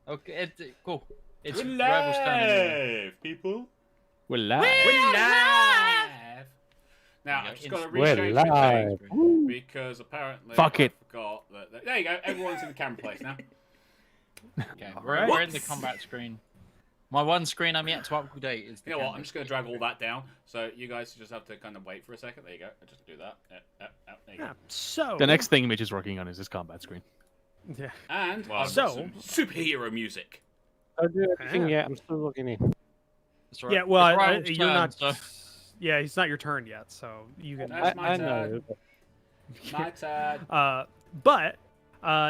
Okay, cool. It's We're Rival's turn anyway. live, people. We're live. We're live. Now, I've just got to We're reshape live. something because apparently Fuck it. I forgot that. There you go. Everyone's in the camera place now. Okay, we're in the combat screen. My one screen I'm yet to update is. You know what? I'm just going to drag all that down. So you guys just have to kind of wait for a second. There you go. I'll just do that. There you go. So The next thing Mitch is working on is his combat screen. yeah. And Wow. I've got some superhero music. Don't do everything yet. I'm still looking in. That's right. Yeah, well, It's Rival's you're turn, not. so- Yeah, it's not your turn yet, so you can. That's my I turn. know. My turn. But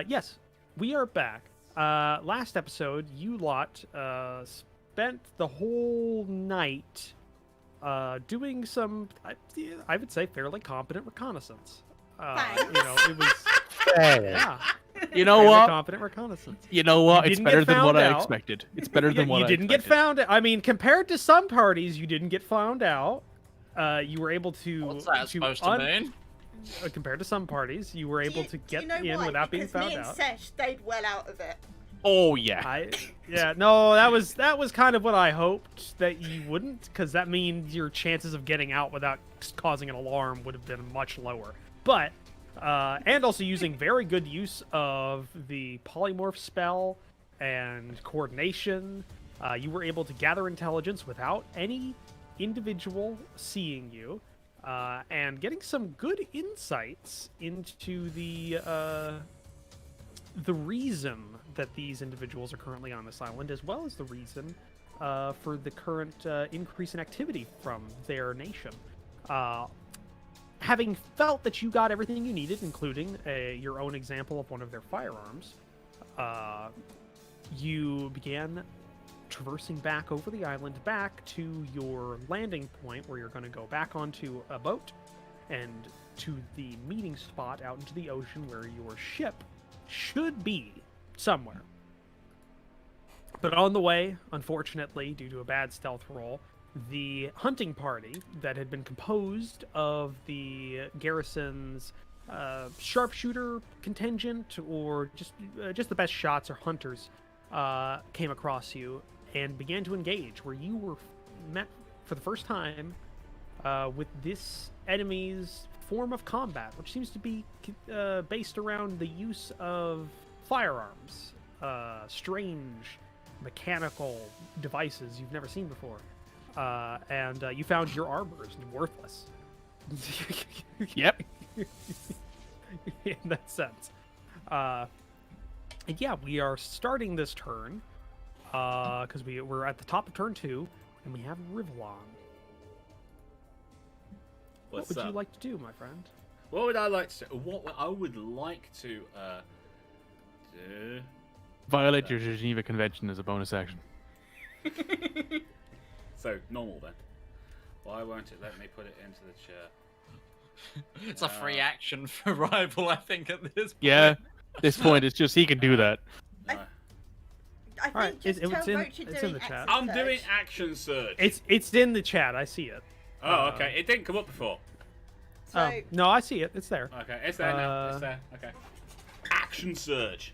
yes, we are back. Last episode, you lot spent the whole night doing some, I would say, fairly competent reconnaissance. You know, it was yeah, You know fairly what? competent reconnaissance. You know what? You It's didn't better get than what found I out. expected. It's better than what You I didn't get expected. found. I mean, compared to some parties, you didn't get found out. You were able to. What's that supposed to mean? Compared to some parties, you were able to get you know in why? without being Because found me and out. Sesh stayed well out of it. Oh yeah. No, that was kind of what I hoped that you wouldn't, because that means your chances of getting out without causing an alarm would have been much lower. But and also using very good use of the polymorph spell and coordination, you were able to gather intelligence without any individual seeing you, and getting some good insights into the reason that these individuals are currently on this island, as well as the reason for the current increase in activity from their nation. Having felt that you got everything you needed, including your own example of one of their firearms, you began traversing back over the island back to your landing point, where you're going to go back onto a boat and to the meeting spot out into the ocean where your ship should be somewhere. But on the way, unfortunately, due to a bad stealth roll, the hunting party that had been composed of the garrison's sharpshooter contingent, or just the best shots or hunters, came across you and began to engage, where you were met for the first time with this enemy's form of combat, which seems to be based around the use of firearms, strange mechanical devices you've never seen before, and you found your armor is worthless. Yep. In that sense. And yeah, we are starting this turn because we're at the top of turn 2, and we have Rivallon. What would you like to do, my friend? What would I like to? What I would like to do? Violate your Geneva Convention as a bonus action. So normal then. Why won't it let me put it into the chair? It's a free action for Rival, I think, at this point. Yeah. At this point, it's just he can do that. No. I think Alright, just it's tell in- Roach you're it's doing in the chat. action I'm search. doing action search. It's in the chat. I see it. Oh, okay. It didn't come up before. So, No, I see it. It's there. Okay, it's there now. It's there. Okay. Action search.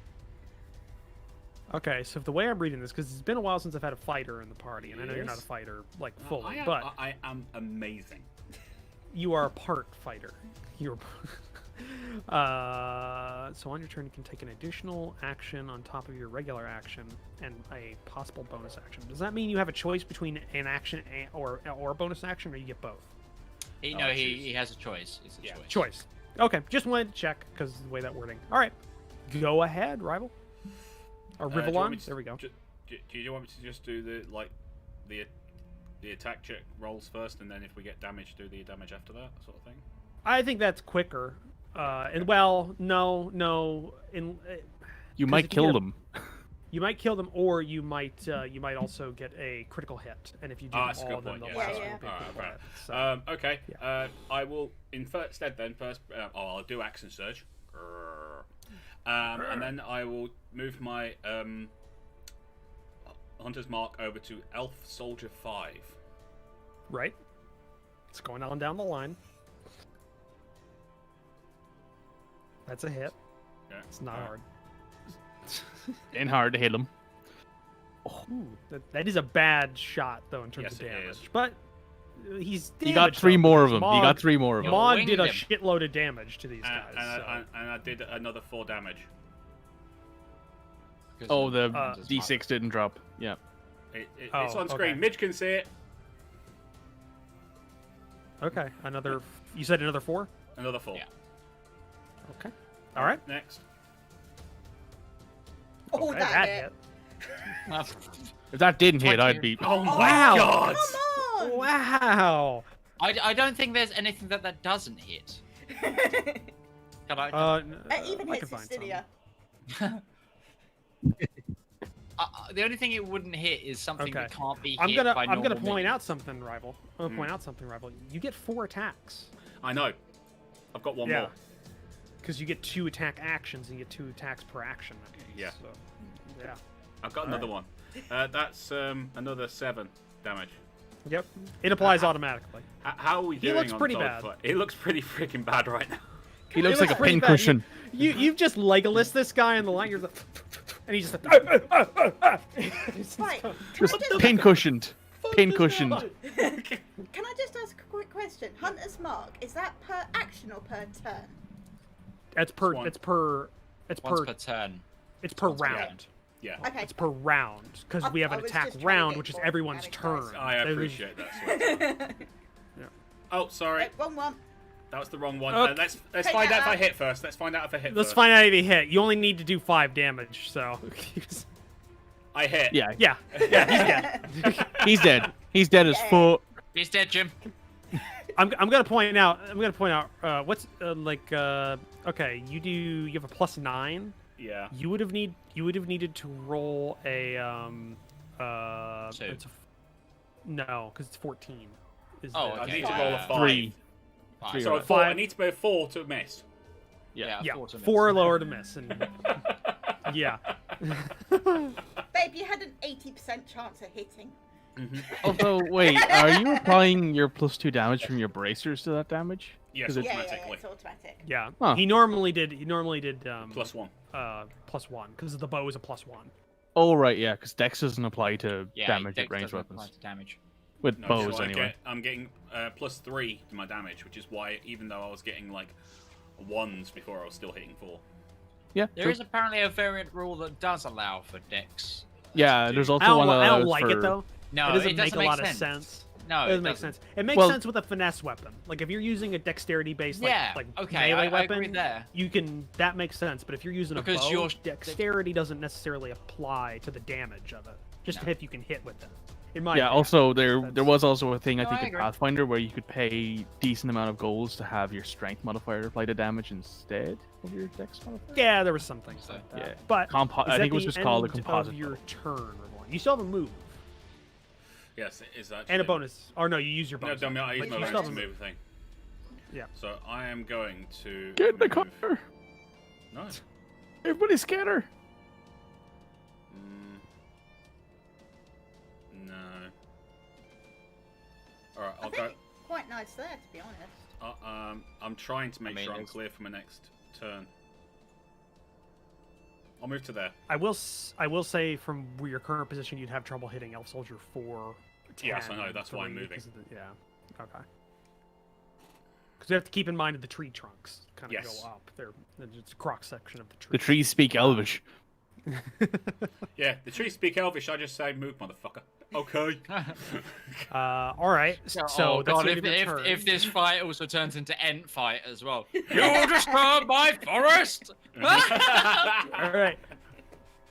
Okay, so the way I'm reading this, because it's been a while since I've had a fighter in the party, and I know you're not a Yes. fighter like fully, I but am amazing. you are a part fighter. You're. So on your turn, you can take an additional action on top of your regular action and a possible bonus action. Does that mean you have a choice between an action or a bonus action, or you get both? He has a choice. It's a choice. Choice. Okay, just wanted to check because of the way that wording. All right, go ahead, rival. Or Do you want me Rivallon. to- There we go. Do you want me to just do the attack check rolls first, and then if we get damage, do the damage after that sort of thing? I think that's quicker. And well, no. You 'cause might if kill get a- them. You might kill them, or you might also get a critical hit. And if you do That's a all, good then point. the Yeah, last yeah. will be a Alright, critical right. hit. So, Okay. Yeah. I will instead then first. I'll do action surge. And then I will move my Hunter's Mark over to Elf Soldier 5. right. It's going on down the line. That's a hit. Yeah. It's not hard. Ain't hard to hit them. Ooh, that is a bad shot though in terms Yes, of it damage. is. But he's You got damaged, 3 though, more of because them. You got 3 more of them. Mog winged did a him. shitload of damage to these And, guys. so. and I did another 4 damage. Because Oh, the Hunter's D6 mark. didn't drop. Yeah. It's Oh, on screen. okay. Midge can see it. Okay, another. You said another 4. Another 4. Yeah. Okay. All right. Next. Oh, Okay, that that hit. hit. If that didn't hit, 20. I'd be. Oh my Wow. god! Come on! Wow. I don't think there's anything that doesn't hit. Can I? It even I hits can find Justinia. The only thing it wouldn't hit is something that Okay. can't be hit I'm gonna by I'm gonna normal point means. out something, rival. I'm gonna point out something, rival. You get 4 attacks I know. I've got one Yeah. more. because you get 2 attack actions and you get 2 attacks per action. Yeah. So, yeah. I've got another one. That's another 7 damage. Yep. It applies automatically. How are we He doing looks on pretty solid bad. foot? He looks pretty freaking bad right now. He looks like a pretty bad. pincushion. You've just Legolas this guy in the line. You're like, and he's just Right. Can Just I just, pincushioned. Pincushioned. can I just ask a quick question? Hunter's Mark, is that per action or per turn? It's per. One. It's per. It's Once per. per turn. It's per once per round. Yeah. Okay. It's per round because we have I an was attack just trying to round, get which is more everyone's mechanics, turn. guys. I There's- appreciate that. Sweet. Oh, sorry. Wrong one. That was the wrong one. Okay. Let's Take find that out if I out. hit first. Let's find out if I hit Let's first. find out if he hit. You only need to do 5 damage. So. I hit. Yeah, yeah. Yeah. He's dead. he's dead. He's dead as fuck. He's dead, Jim. I'm gonna point out. What's okay. You have a +9. Yeah. You would have needed to roll a 2. no, because it's 14. Oh, the- I okay. need to roll a 5. 3. Fine. So a Right. 4. I Five. need to be a 4 to miss. Yeah. Yeah, 4 to miss. 4 or lower to miss, and yeah. Babe, you had an 80% chance of hitting. Although, wait, are you applying your +2 damage from your bracers to that damage? Yes, Is it- Yeah, automatically. it's automatic. Yeah, Huh. he normally did. +1. +1 because the bow is a +1. Oh, right, yeah, because Dex doesn't apply to Yeah, damage Dex with ranged doesn't apply weapons. to damage. With No, bows, so anyway. I'm getting +3 to my damage, which is why even though I was getting like 1s before, I was still hitting 4. Yeah, There true. is apparently a variant rule that does allow for Dex. Yeah, there's also I don't, one that I don't allows like for... it though. No, it doesn't make a lot sense. of sense. No, It doesn't make sense. It makes Well- sense with a finesse weapon. Like if you're using a dexterity-based Yeah, like okay, melee I weapon, agree there. you can. That makes sense. But if you're using Because a bow, your- dexterity doesn't necessarily apply to the damage of it. Just No. if you can hit with it. In my Yeah, opinion. also, there That's- was also a thing, I No, think, I in agree. Pathfinder where you could pay decent amount of golds to have your strength modifier apply to damage instead of your dex modifier. Yeah, there was some things So, like that. yeah. But I is think at it was the just called a end composite of your bow. turn, Reborn. You still have a move Yes, it is actually. and a bonus. Or no, you use your No, bonus. dummy, I use But my you bonus still to have a move thing. Yeah. So I am going to Get in the move- car! No. Everybody scatter! No. Alright, I I'll think go. quite nice there, to be honest. I'm trying to make mean, sure I'm it's- clear for my next turn. I'll move to there. I will say from where your current position, you'd have trouble hitting Elf Soldier 4. Yes, I know, 10, that's why I'm 3, moving. because of the- yeah. Okay. Because you have to keep in mind that the tree trunks kind of Yes. go up. They're it's a cross section of the tree. The trees speak Elvish. Yeah, the trees speak Elvish. I just say move, motherfucker. Okay. All right. So oh that's god, the end of your turn. if this fight also turns into Ent fight as well. You disturb my forest! All right.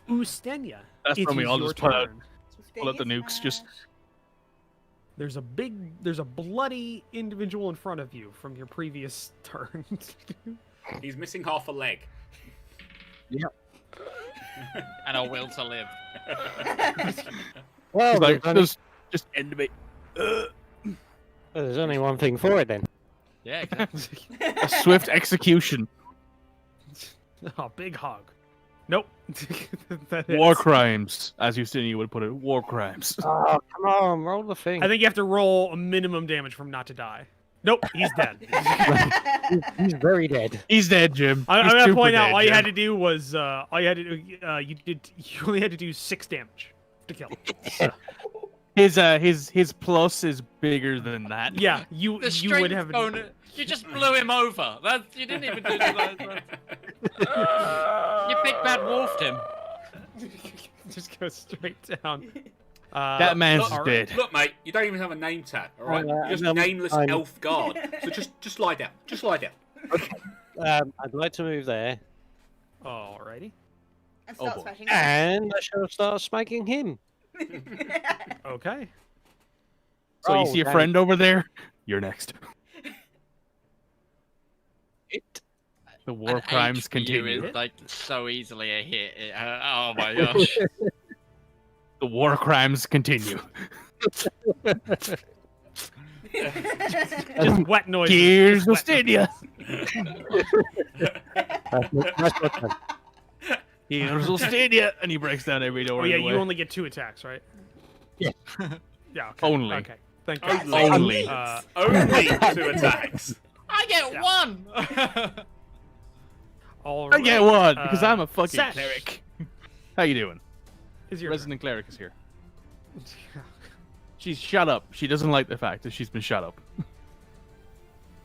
Ustenya. That's it when we is all your just pull out- turn. Pull out the nukes, just... There's a bloody individual in front of you from your previous turn. He's missing half a leg. And a will to live. Well, He's like, there's, only, just end me. there's only one thing for it then. Yeah, exactly. A swift execution. Oh, big hog. Nope. That War hits. crimes, as Justinian would put it. War crimes. Oh, come on, roll the thing. I think you have to roll a minimum damage from not to die. Nope, he's dead. He's very dead. He's dead, Jim. I'm He's gonna super point out dead, all you Jim. had to do was you only had to do 6 damage to kill. His plus is bigger than that. Yeah, you The you would strength have. bonus. You just blew him over. You didn't even do that. You big bad wolfed him. Just go straight down. That man's look, dead. Look, mate, you don't even have a name tag, all right? You're just nameless elf guard. So just lie down. Just lie down. I'd like to move there, Alrighty. And start boy. smashing. and I shall start smacking him. Okay. So you Oh, see a dang. friend over there? You're next. The war An crimes H for you continue. is like so easily a hit. Oh my gosh. The war crimes continue. Just wet noise. Gears of Stadia. That's what I'm- Gears of Stadia. And he breaks down every door. Oh in yeah, the you way. only get 2 attacks, right? Yeah. Yeah. Okay. Only. Okay. Thank you. Only. Only. Only 2 attacks. I get Yeah. 1. All I right. get one because I'm a fucking Sesh cleric. How you doing? Is your Resident cleric is here. She's shut up. She doesn't like the fact that she's been shut up.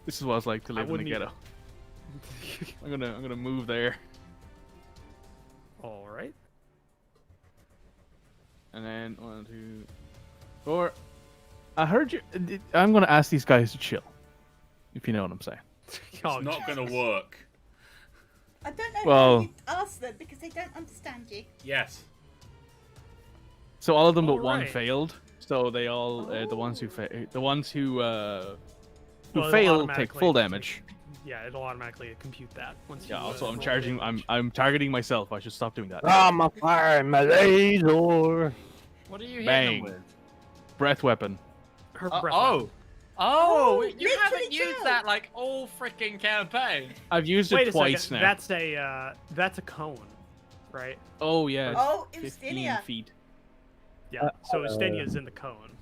This is what it's like to live in the wouldn't ghetto. I'm gonna move there, All right. and then 1, 2, 4. I heard you. I'm gonna ask these guys to chill. If you know what I'm saying. Oh, It's not going to work. I don't know Well- how you ask them because they don't understand you. Yes. So all of them but All one right. failed. So they all the ones who Well, it'll fail take automatically full compute- damage. Yeah, it'll automatically compute that once Yeah. you. Also, I'm roll charging. damage. I'm targeting myself. I should stop doing that. I'm a fire my laser. What are you hitting Bang. them with? Breath weapon. Her Oh, breath oh, weapon. oh! Literally You haven't chill. used that like all freaking campaign. I've used Wait it a twice second. now. That's a cone, right? Oh yeah. Oh, 15 Ustinia. feet. Yeah. So Ustenia's in the cone.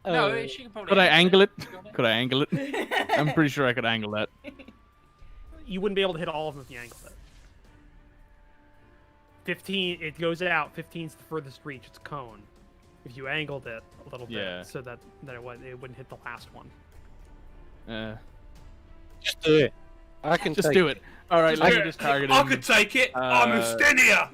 No, she can probably. Could I angle it? Got it. Could I angle it? I'm pretty sure I could angle that. You wouldn't be able to hit all of them if you angled it. 15. It goes out. 15's the furthest reach. It's a cone. If you angled it a little bit, Yeah. so that it wouldn't hit the last one. Just do it. I can Just take do it. All right, Just let do me it. just target I him. could take it. I'm Ustinia.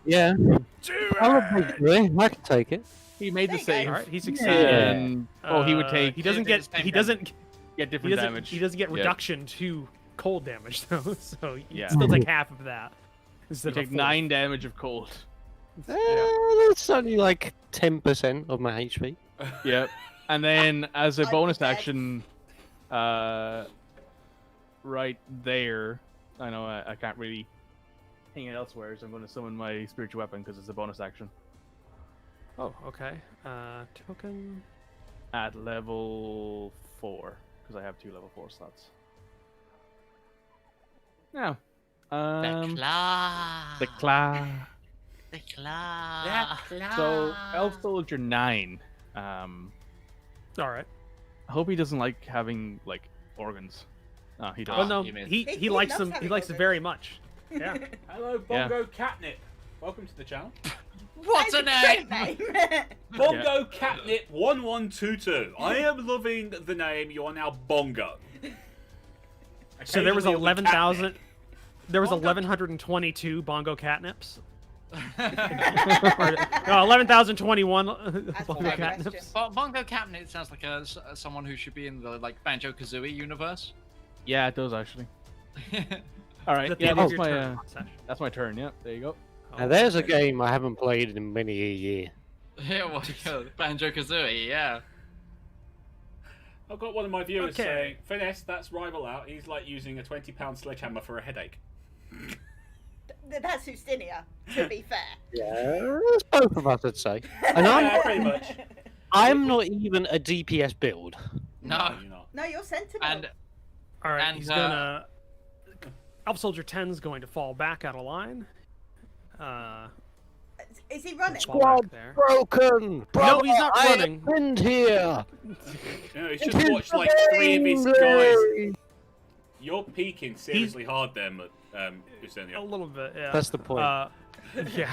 Yeah. Do I'm a it. big boy. I can take it. He made the There you go. save. All right, he succeeded. And he would take. He doesn't He did get. the same He damage. doesn't. get He different doesn't. damage. He doesn't get Yeah. reduction to cold damage though. So you Yeah. still take half of that. You Instead take of a fourth. 9 damage of cold. That's only like 10% of my HP. Yep. And then as a I'm bonus dead. action, right there, I know I can't really hang it elsewhere, so I'm going to summon my spiritual weapon because it's a bonus action Oh, okay. Token. at level 4 because I have 2 level 4 slots. Now, The claw. the claw. The claw. So Elf Soldier 9. All right. I hope he doesn't like having like organs. Oh, he does. Oh no, you missed. he He likes loves them. He having likes it organs. very much. Yeah. Hello, Bongo Catnip. Welcome to the channel. What's her name? Bongo Catnip 1122. I am loving the name. You are now Bongo. So there was Occasionally it'll be 11,000. Catnip. There was Bongo- 1,122 bongo catnips. Or, no, 11,021 bongo what I catnips. questioned. Bongo Captain sounds like someone who should be in the like Banjo Kazooie universe. Yeah, it does actually. All right, Is that the yeah, end of that's your my turn, Sesh? that's my turn. Yep, there you go. Now there's a game I haven't played in many a year. Yeah, well, Banjo Kazooie, yeah. I've got one of my viewers Okay. saying, Finesse, that's rival out. He's like using a £20 sledgehammer for a headache. That's Ustinia, to be fair. Yeah, that's both of us, I'd say. And Yeah, pretty much. I'm not even a DPS build. No. You're not. No, you're Sentinel. And All right, And, he's gonna. Elf Soldier 10's going to fall back out of line. Is he running? Fall back there. Broken! No, he's not I running. am here! You know, he's just watched like 3 of his guys. You're peaking seriously hard there, Ustinia. A little bit, yeah. That's the point. Yeah.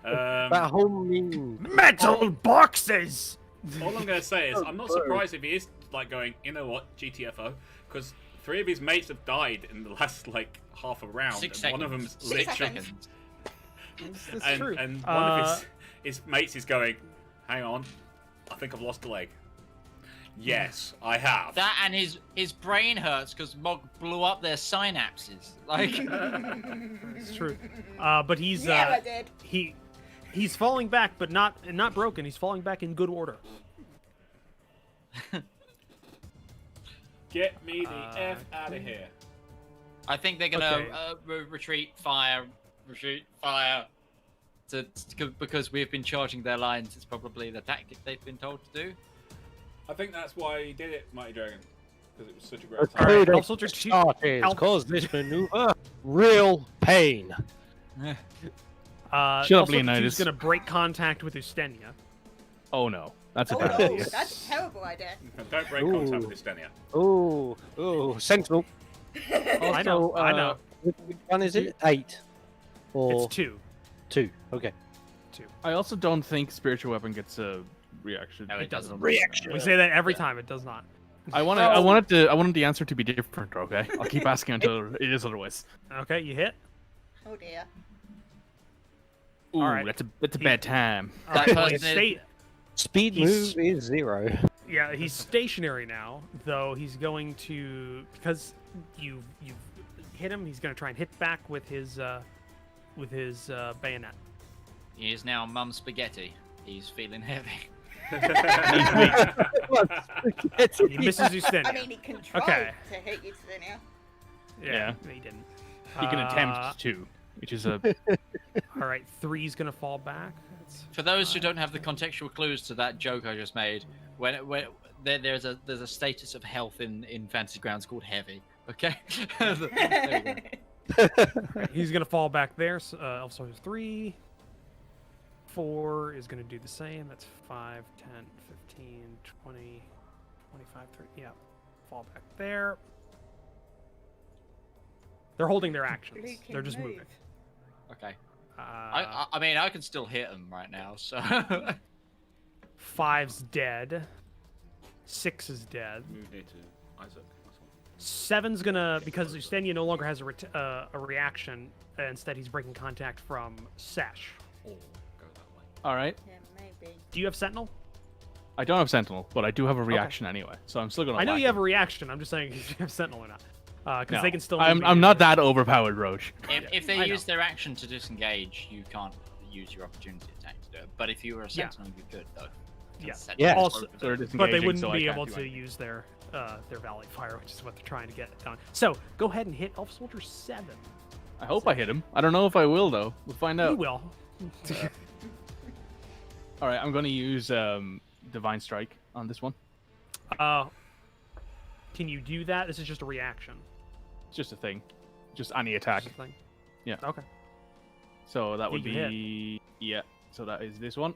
That whole mean. Metal boxes. All I'm going to say is, I'm not surprised if he is like going, you know what, GTFO, because 3 of his mates have died in the last like half a round, 6 and one of seconds. them's 6 literally, seconds. That's true. and one of his mates is going, hang on, I think I've lost a leg. Yes, I have. That and his brain hurts because Mog blew up their synapses. Like, It's true. But he's Yeah, I did. he's falling back, but not broken. He's falling back in good order. Get me the F out of here. I think they're gonna Okay. retreat fire, because we've been charging their lines. It's probably the tactic they've been told to do. I think that's why he did it, Mighty Dragon, because it was such a great The time. Alright, code Elf of Soldier 2 starters Elf- cause this maneuver real pain. Shut up, Elf Soldier 2's Leonidas. gonna break contact with Ustenia. Oh no, that's a Oh bad no, idea. that's a terrible idea. Don't break contact with Estenia. Oh, Sentinel. I know. I know. Which one is it? 8 or It's 2. 2? Okay. I also don't think spiritual weapon gets a reaction. No, it doesn't. Reaction. We say that every time. It does not. I wanted the answer to be different. Okay, I'll keep asking until it is otherwise. Okay, you hit. Oh dear. Ooh, Alright. that's a bad time. That Well, person he's Speed He's- move is 0. yeah, he's stationary now, though he's going to, because you've hit him, he's going to try and hit back with his bayonet. He is now Mum Spaghetti. He's feeling heavy. He misses Ustenia. I mean, he can try Okay. to hit you, Ustenia. Yeah. He didn't. He can attempt to, which is a All right, 3's going to fall back. That's For those who don't have the contextual clues to that joke I just made, when there's a status of health in Fantasy Grounds called heavy. Okay. There we go. He's going to fall back there. So, Elf Soldier 3. 4 is going to do the same. That's 5, 10, 15, 20, 25, 30. Yeah. Fall back there. They're holding their actions. Blue can They're just move. moving. Okay. I mean, I can still hit him right now, so. 5's dead. 6 is dead. Move near to Isaac. That's all. 7's gonna, because Ustenia no longer has a reaction. Instead, he's breaking contact from Sesh. Or go that way. all right. Yeah, maybe. Do you have Sentinel? I don't have Sentinel, but I do have a reaction anyway, so I'm still gonna. I know whack you have him. a reaction. I'm just saying if you have Sentinel or not. Because No, they can still. I'm move not that overpowered, Roach. If I they know. use their action to disengage, you can't use your opportunity attack to do it. But if you were a Yeah. sentinel, you could though. Yeah. Yeah. Also, So they're but they disengaging, wouldn't so I be can't able do to anything. use their Valley Fire, which is what they're trying to get done. So go ahead and hit Elf Soldier 7. I hope I hit him. I don't know if I will though. We'll find You out. will. All right, I'm gonna use Divine Strike on this one. Can you do that? This is just a reaction. It's just a thing, just any attack. Just a thing. Yeah. Okay. So that would you hit. be So that is this one.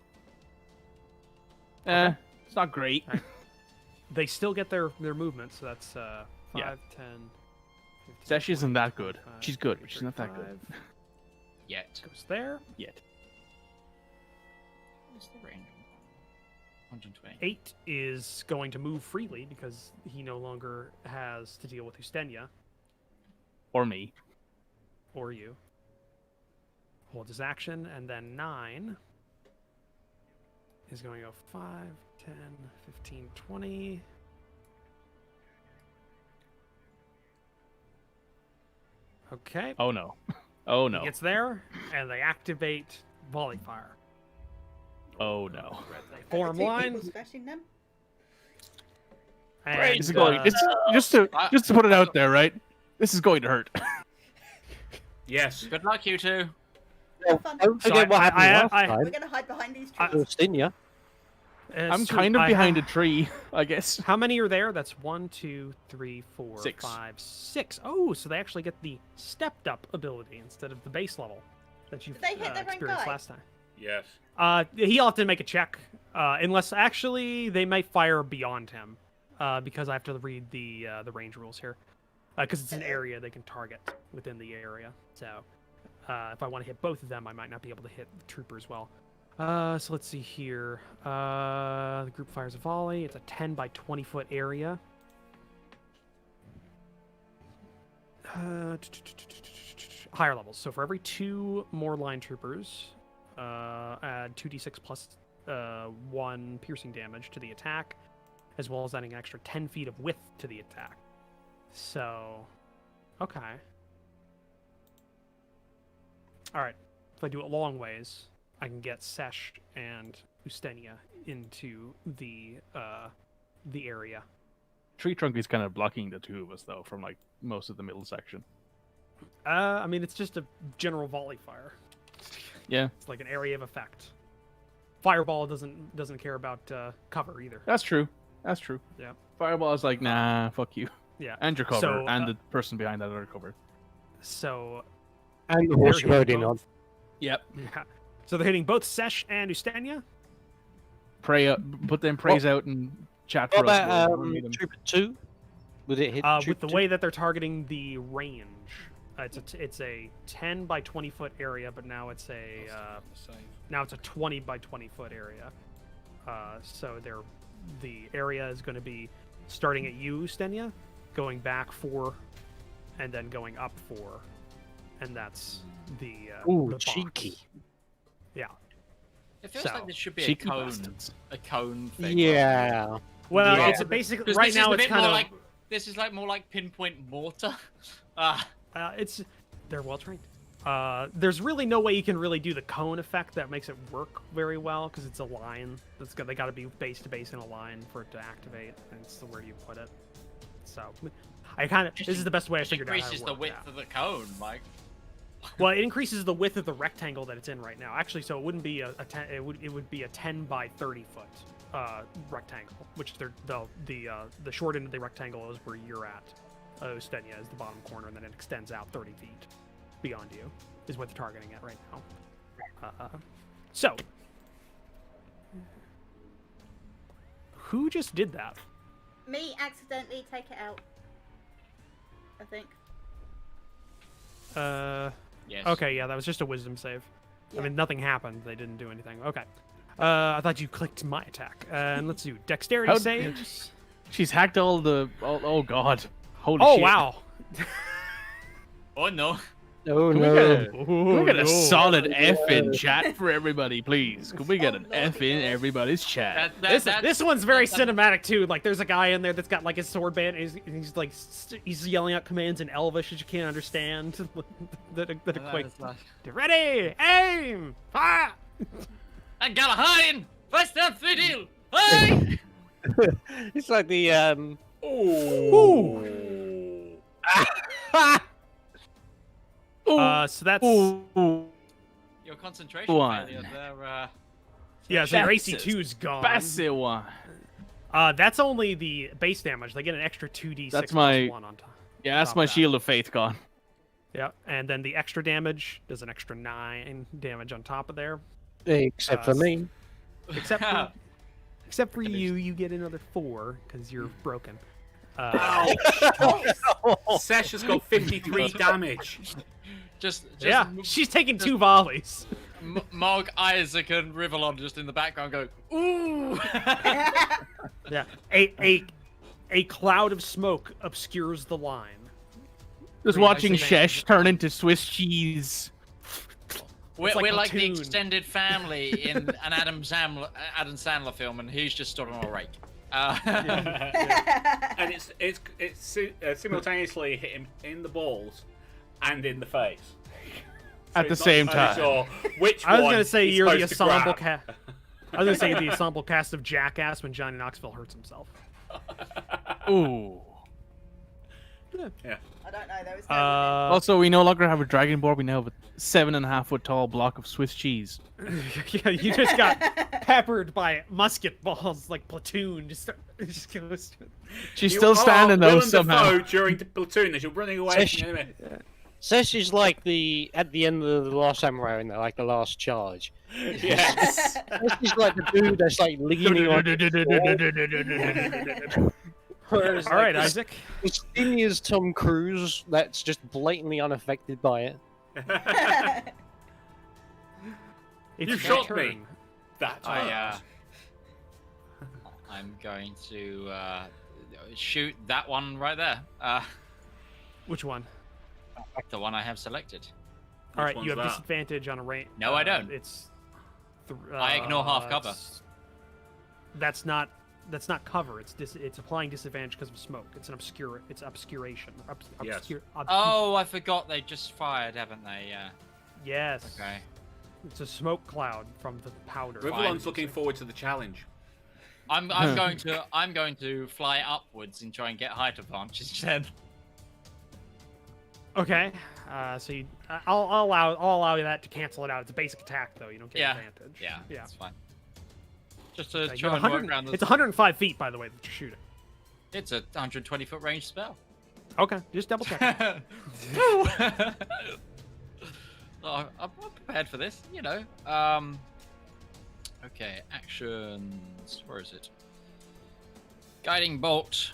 Okay. It's not great. Alright. They still get their movement, so that's 5, Yeah. 10, 15, Sesh isn't that good. 25, She's good, but she's not that good 35. Yet. Goes there. yet. What's the range? 120. 8 is going to move freely because he no longer has to deal with Ustenia Or me. or you. Hold his action, and then 9 is going to go 5, 10, 15, 20. Okay. Oh no. Oh no. He gets there, and they activate Volley Fire. Oh no. They form Are the two lines. people smashing them? And, This is going. Just to put it out there, right? This is going to hurt. Yes. Good luck, you two. Have fun. Don't So forget what happened last We're time. gonna hide behind these I- trees. Ustenia. I'm kind of behind a tree, I guess. How many are there? That's 1, 2, 3, 4, 6. 5, 6. Oh, so they actually get the stepped up ability instead of the base level that you've Did they hit the right experienced guy? last time. Yes. He'll have to make a check, unless actually they might fire beyond him, because I have to read the range rules here, because it's an area they can target within the area. So If I want to hit both of them, I might not be able to hit the trooper as well. So let's see here. The group fires a volley. It's a 10 by 20 foot area. Higher levels. So for every 2 more line troopers, add 2d6 plus 1 piercing damage to the attack, as well as adding an extra 10 feet of width to the attack. So, okay. All right. If I do it long ways, I can get Sesh and Ustenia into the area. Tree trunk is kind of blocking the two of us, though, from like most of the middle section. I mean, it's just a general volley fire. Yeah, It's like an area of effect. Fireball doesn't care about cover either. that's true. That's true. Yeah. Fireball is like, nah, fuck you. Yeah. And your cover, So, and the person behind that other cover. So And the they're horse you're hitting riding on. both- Yep. Yeah. So they're hitting both Sesh and Ustenia. Pray up, put them praise out and chat for What us. about We'll meet 'em. Trooper 2? Would it hit With Trooper the 2? way that they're targeting the range, it's a 10 by 20 foot area, but now it's a now it's a 20 by 20 foot area. So the area is going to be starting at you, Ustenia, going back 4, and then going up 4, and that's the Ooh, the box. cheeky. Yeah. It feels So, like this should be cheeky a cone. bastards. A cone thing. Yeah. Well, Yeah. it's basically 'Cause right this is now a it's bit kind more of like this is like more like pinpoint mortar. it's they're well trained. There's really no way you can really do the cone effect that makes it work very well because it's a line. They got to be base to base in a line for it to activate. And it's where you put it. So, this is the best way I It figured out how increases to the work width that. of the cone, Mike. Well, it increases the width of the rectangle that it's in right now. Actually, so it wouldn't be a 10. It would be a 10 by 30 foot rectangle, which the short end of the rectangle is where you're at. Ustenia is the bottom corner, and then it extends out 30 feet beyond you. Is what they're targeting at right now. So, who just did that? Me accidentally take it out. I think. Yes. Okay, yeah, that was just a wisdom save. Yeah. I mean, nothing happened. They didn't do anything. Okay. I thought you clicked my attack. And let's do dexterity How- saves. She's hacked all the. Oh god. Holy Oh, shit. wow. Oh no. Oh, Can we no. get a, Ooh, can we get a no. solid F in chat for everybody, please? Could we get an F in everybody's chat? This one's very that- cinematic too. Like, there's a guy in there that's got like his sword band. And he's like, he's yelling out commands in Elvish that you can't understand. that equate. Get ready, aim, fire. I got a hine. First down, 3 deal. Hey! It's like the Ooh. So that's Ooh. Your concentration One. failure there. yeah. So your That's AC2's gone. Passive one. That's only the base damage. They get an extra 2d6 That's plus my- 1 on top. Yeah, that's Stop my that. shield of faith gone. Yeah, and then the extra damage does an extra 9 damage on top of there. except for me. Except for you get another 4 because you're broken. Sesh has got 53 damage. Just Yeah, she's taking 2 volleys. Mog, Isaac, and Rivallon just in the background go, ooh! Yeah, a cloud of smoke obscures the line. Just Pretty watching nice advantage. Shesh turn into Swiss cheese. We're like like the Platoon. extended family in an Adam Sandler film, and he's just stood on a rake. And it's simultaneously hit him in the balls and in the face. At the it's not same entirely time. Sure which I was one gonna say he's you're the supposed to ensemble grab. cast. I was gonna say the ensemble cast of Jackass when Johnny Knoxville hurts himself. Ooh. Yeah. I don't know. There was no. Also, we no longer have a dragon board. We now have a 7.5 foot tall block of Swiss cheese. Yeah, you just got peppered by musket balls like Platoon. Just goes. She's You still are standing though Willem somehow. Dafoe during the platoon as you're running away Sesh- from the enemy. Sesh is like at the end of the Last Samurai in there, like the last charge. Yes. Sesh is like the dude that's like leaning on. Whereas, All right, like, Isaac. Ustenia's Tom Cruise that's just blatantly unaffected by it. It's You your shot turn. me. That I'm going to shoot that one right there. Which one? The one I have selected. All right, one's you have that? disadvantage on a range. No, I don't. It's. I ignore half cover. That's not cover. It's applying disadvantage because of smoke. It's obscuration. Yes. Oh, I forgot they just fired, haven't they? Yeah. Yes. Okay. It's a smoke cloud from the powder. Rivallon's looking forward to the challenge. I'm going to fly upwards and try and get height advantage instead. Okay. So I'll allow you that to cancel it out. It's a basic attack though. You don't get advantage. Yeah. Yeah. That's fine. Just to Okay, try and work around it's 105 feet, by the way, that you're shooting. It's a 120-foot range spell. Okay, just double check. I'm prepared for this, you know. Okay, actions. Where is it? Guiding bolt.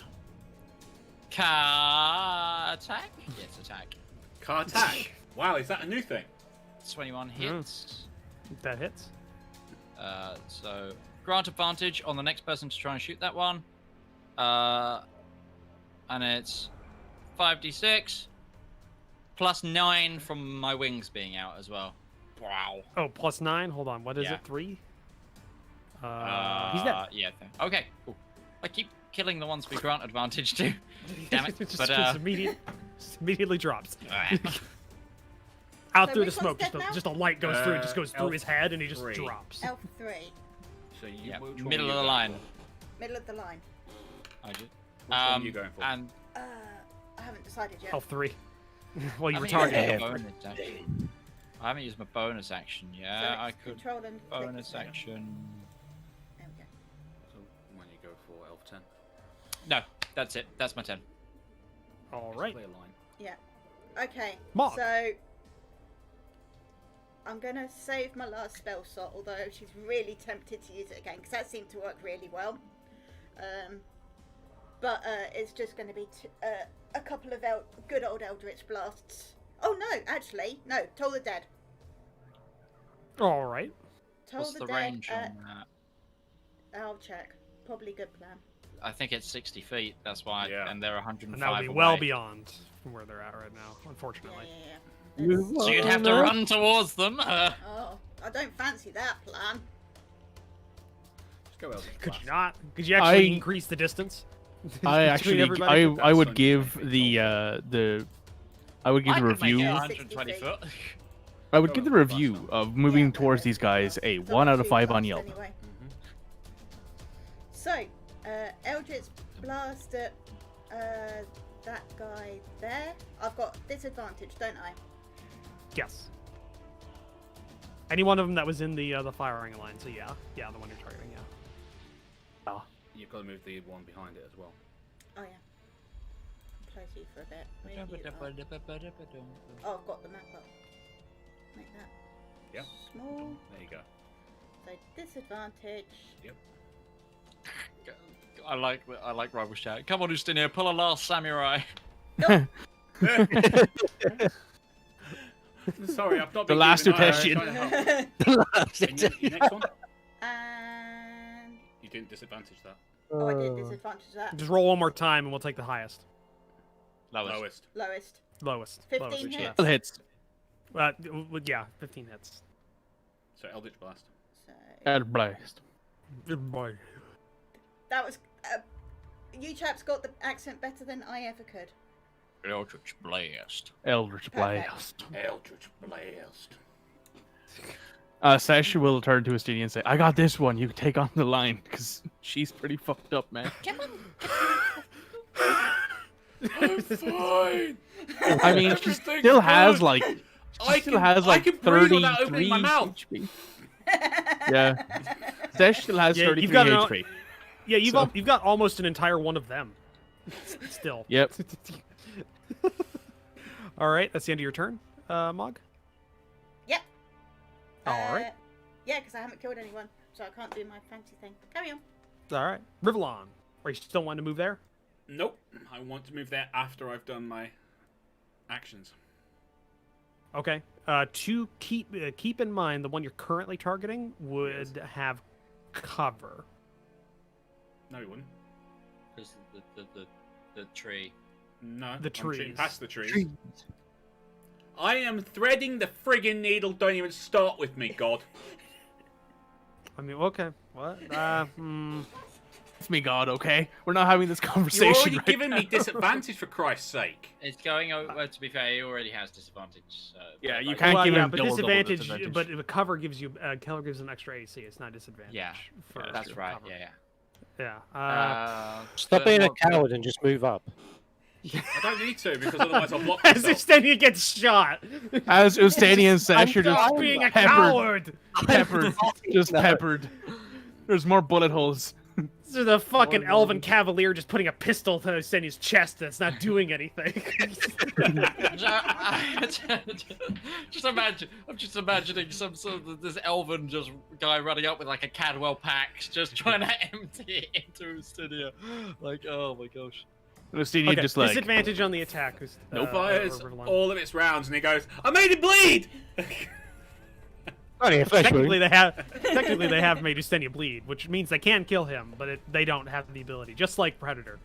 Attack? Yes, attack. Car attack. Wow, is that a new thing? 21 hits. That hits. So grant advantage on the next person to try and shoot that one. And it's 5d6 plus 9 from my wings being out as well. Wow. Oh, plus 9. Hold on. What is it? 3. He's dead. Yeah. Okay. Cool. I keep killing the ones we grant advantage to. Damn it. Just, But just immediately drops. Out So through the which one's smoke. dead now? Just a light goes through. It just goes through elf his head, and he just 3. drops. Elf 3. So you yeah, which one middle are of you the line. going Middle of the line. I did. Which one are you going for? And I haven't decided yet. Elf 3. Well, you I were haven't used targeting. my bonus action. I haven't used my bonus action. Yeah, So I it's could. Control and click Bonus the- action. There we go. So when you go for elf 10. No, that's it. That's my turn. All right. Clear line. Yeah. Okay. Mark. So I'm gonna save my last spell slot, although she's really tempted to use it again because that seemed to work really well. But it's just going to be a couple of good old Eldritch blasts. Oh no, actually, no. Toll the Dead. All right. Toll What's the the Dead. range on that? I'll check. Probably good plan. I think it's 60 feet. That's why. Yeah. And they're 105 And that would be away. well beyond from where they're at right now, Yeah, unfortunately. yeah, yeah. It's- So you'd have to run towards them. Oh, I don't fancy that plan. Just go Eldritch Could Blast. you not? Could you actually I- increase the distance? I between actually, everybody? I would That's give only the I would give I the could make it review. 120 foot. I would give the review of moving Yeah, towards but these guys a it's 1 only out of 2 5 on blasts Yelp. Anyway. Mhm. So, Eldritch Blast at that guy there. I've got disadvantage, don't I? Yes. Any one of them that was in the firing line. So yeah, the one you're targeting. Yeah. You've got to move the one behind it as well. Oh yeah. Close you for a bit. Move you up. Oh, I've got the map up. Make that Yeah. small. There you go. So disadvantage. I like rival shout. Come on, Ustinir, pull a last samurai. Sorry, I've not The been last keeping an eye on it, question. trying to help. and And your next one? You didn't disadvantage that. oh, I did disadvantage that. Just roll one more time, and we'll take the highest, Lowest. Lowest. Lowest. lowest. 15 lowest, hits. yeah. Still hits. Yeah, 15 hits. So Eldritch Blast. So Add blast. Good boy. that was. You chaps got the accent better than I ever could. Eldritch Blast. Eldritch Perfect. blast. Eldritch Blast. Sesh will turn to Estinia and say, "I got this one. You can take on the line because she's pretty fucked up, man." Come on. I'm fine. I mean, she Everything's still has good. like I still has I like can breathe 33 without opening my mouth. HP. Yeah, Sesh still has Yeah, 33 you've got an- HP. Yeah, you've So- you've got almost an entire one of them. Still. Yep. All right, that's the end of your turn, Mog. Yep. All right. Yeah, because I haven't killed anyone, so I can't do my fancy thing. Carry on. All right, Rivallon. Are you still wanting to move there? Nope. I want to move there after I've done my actions. Okay. To keep in mind, the one you're currently targeting would have cover. No, he wouldn't. Because the tree. No. The I'm shooting trees. past the trees. I am threading the friggin' needle. Don't even start with me, God. I mean, okay. What? It's me, God. Okay, we're not having this You're conversation. already right giving now. me disadvantage for Christ's sake. It's going over. To be fair, he already has disadvantage. So Yeah, you like- can't Well, give yeah, him but double disadvantage. But the cover gives you an extra AC. It's not disadvantage. Yeah, for that's right. cover. Yeah. Yeah. Stop being a coward and just move up. I don't need to because otherwise I'll block As myself. Extenia gets shot. As Ustania and Sesh are Stop just being a peppered, coward. peppered, just No. peppered. There's more bullet holes. This is the fucking elven cavalier just putting a pistol to Extenia's chest that's not doing anything. just imagine. I'm just imagining some sort of this elven just guy running up with like a Cadwell pack, just trying to empty it into Ustinia. Like, oh my gosh. And Ustania Okay, just like, disadvantage on the attack. Fires Rivallon. all of its rounds and he goes, I made it bleed! Only a flesh Technically, wound. they have made Ustenia bleed, which means they can kill him, but they don't have the ability, just like Predator.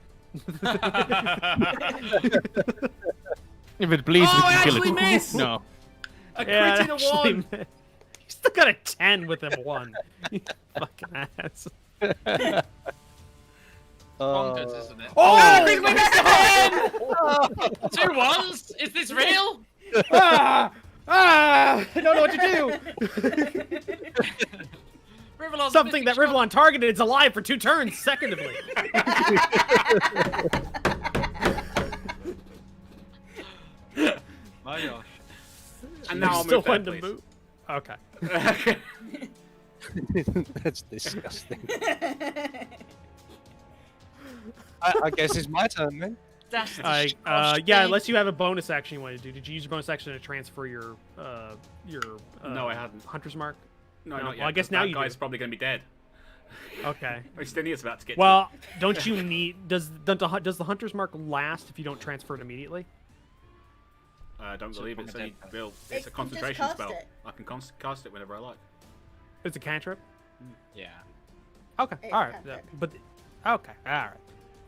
if it bleeds, Oh, we I can kill actually it. missed! No. A Yeah, crit in a actually, one! man. You still got a 10 with him 1. You fucking ass. Bonkers, isn't it? Oh! Two ones? Is this real? I don't know what to do. Rivallon's Something that missing Rivallon targeted is alive for 2 turns, secondably. My gosh. And now I'll still move there, want to please. move. Okay. That's disgusting. I guess it's my turn then. That's Yeah, unless you have a bonus action you want to do. Did you use your bonus action to transfer your No, I hadn't. Hunter's mark? No, No, not yet. well, I guess 'cause now that you guy's do. probably going to be dead. Okay. Estinia's about to get Well, don't you need does the Hunter's mark last if you don't transfer it immediately? I don't So believe from it's a any dead build. You It's a can just concentration cast spell. it. I can cast it whenever I like. It's a cantrip. Yeah. Okay. It's All right. cantrip. But okay. All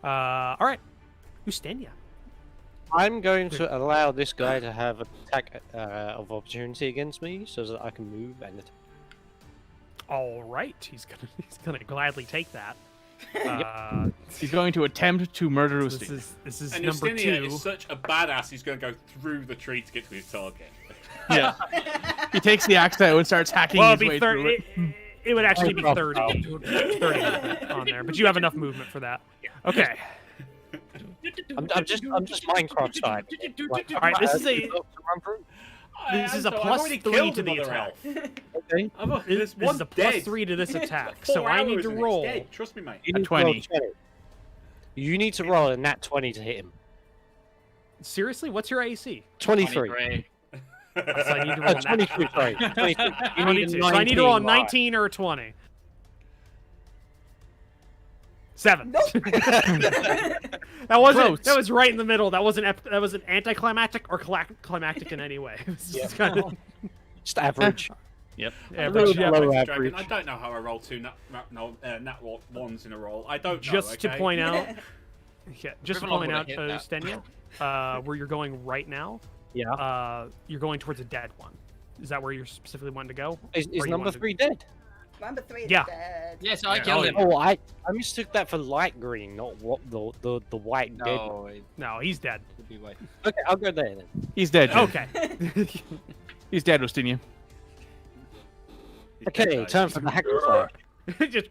right. All right. Ustenia. I'm going to allow this guy to have an attack of opportunity against me, so that I can move and attack. All right. He's gonna gladly take that. He's going to attempt to murder This Ustania. is And number Ustinia 2. is such a badass, he's going to go through the tree to get to his target. Yeah. He takes the axe out and starts hacking Well, his it'd way be through 30. it. It would actually be Oh, 30. 30 movement on there, but you have enough movement for that. Okay. I'm just Minecraft side. Like, All right. This is a to run through. This is a I've plus already 3 killed to the another attack. elf. Okay. This is a plus 3 to this attack, so I need to roll. Trust me, mate. You A need to roll 20. 20. You need to roll a nat 20 to hit him. Seriously, what's your AC? 23. 23. So I need to roll 23, sorry. 23. You 22. need So a I need to roll a 19. 19 or a 20. 7. Nope. That wasn't. Close. That was right in the middle. That wasn't. That wasn't anticlimactic or climactic in any way. It was just kind of Just average. average. Yeah, Yeah, low Dragon, average. I don't know how I roll 2 nat ones in a roll. I don't know. just to okay? point out. Yeah, just to Rivallon point out, would've hit that. Stenia, where you're going right now. Yeah. You're going towards a dead one. Is that where you're specifically wanting to go? Is Or you number want to- 3 dead? Number 3 is Yeah. dead. Yes, I Yeah, killed oh, him. Oh, I mistook that for light green, not what the white dead. No, it No, he's dead. could be white. Okay, I'll go there then. He's dead. Jim. Okay. He's dead, Ustania. He's dead, Okay, guys. time for the hack and slash. just,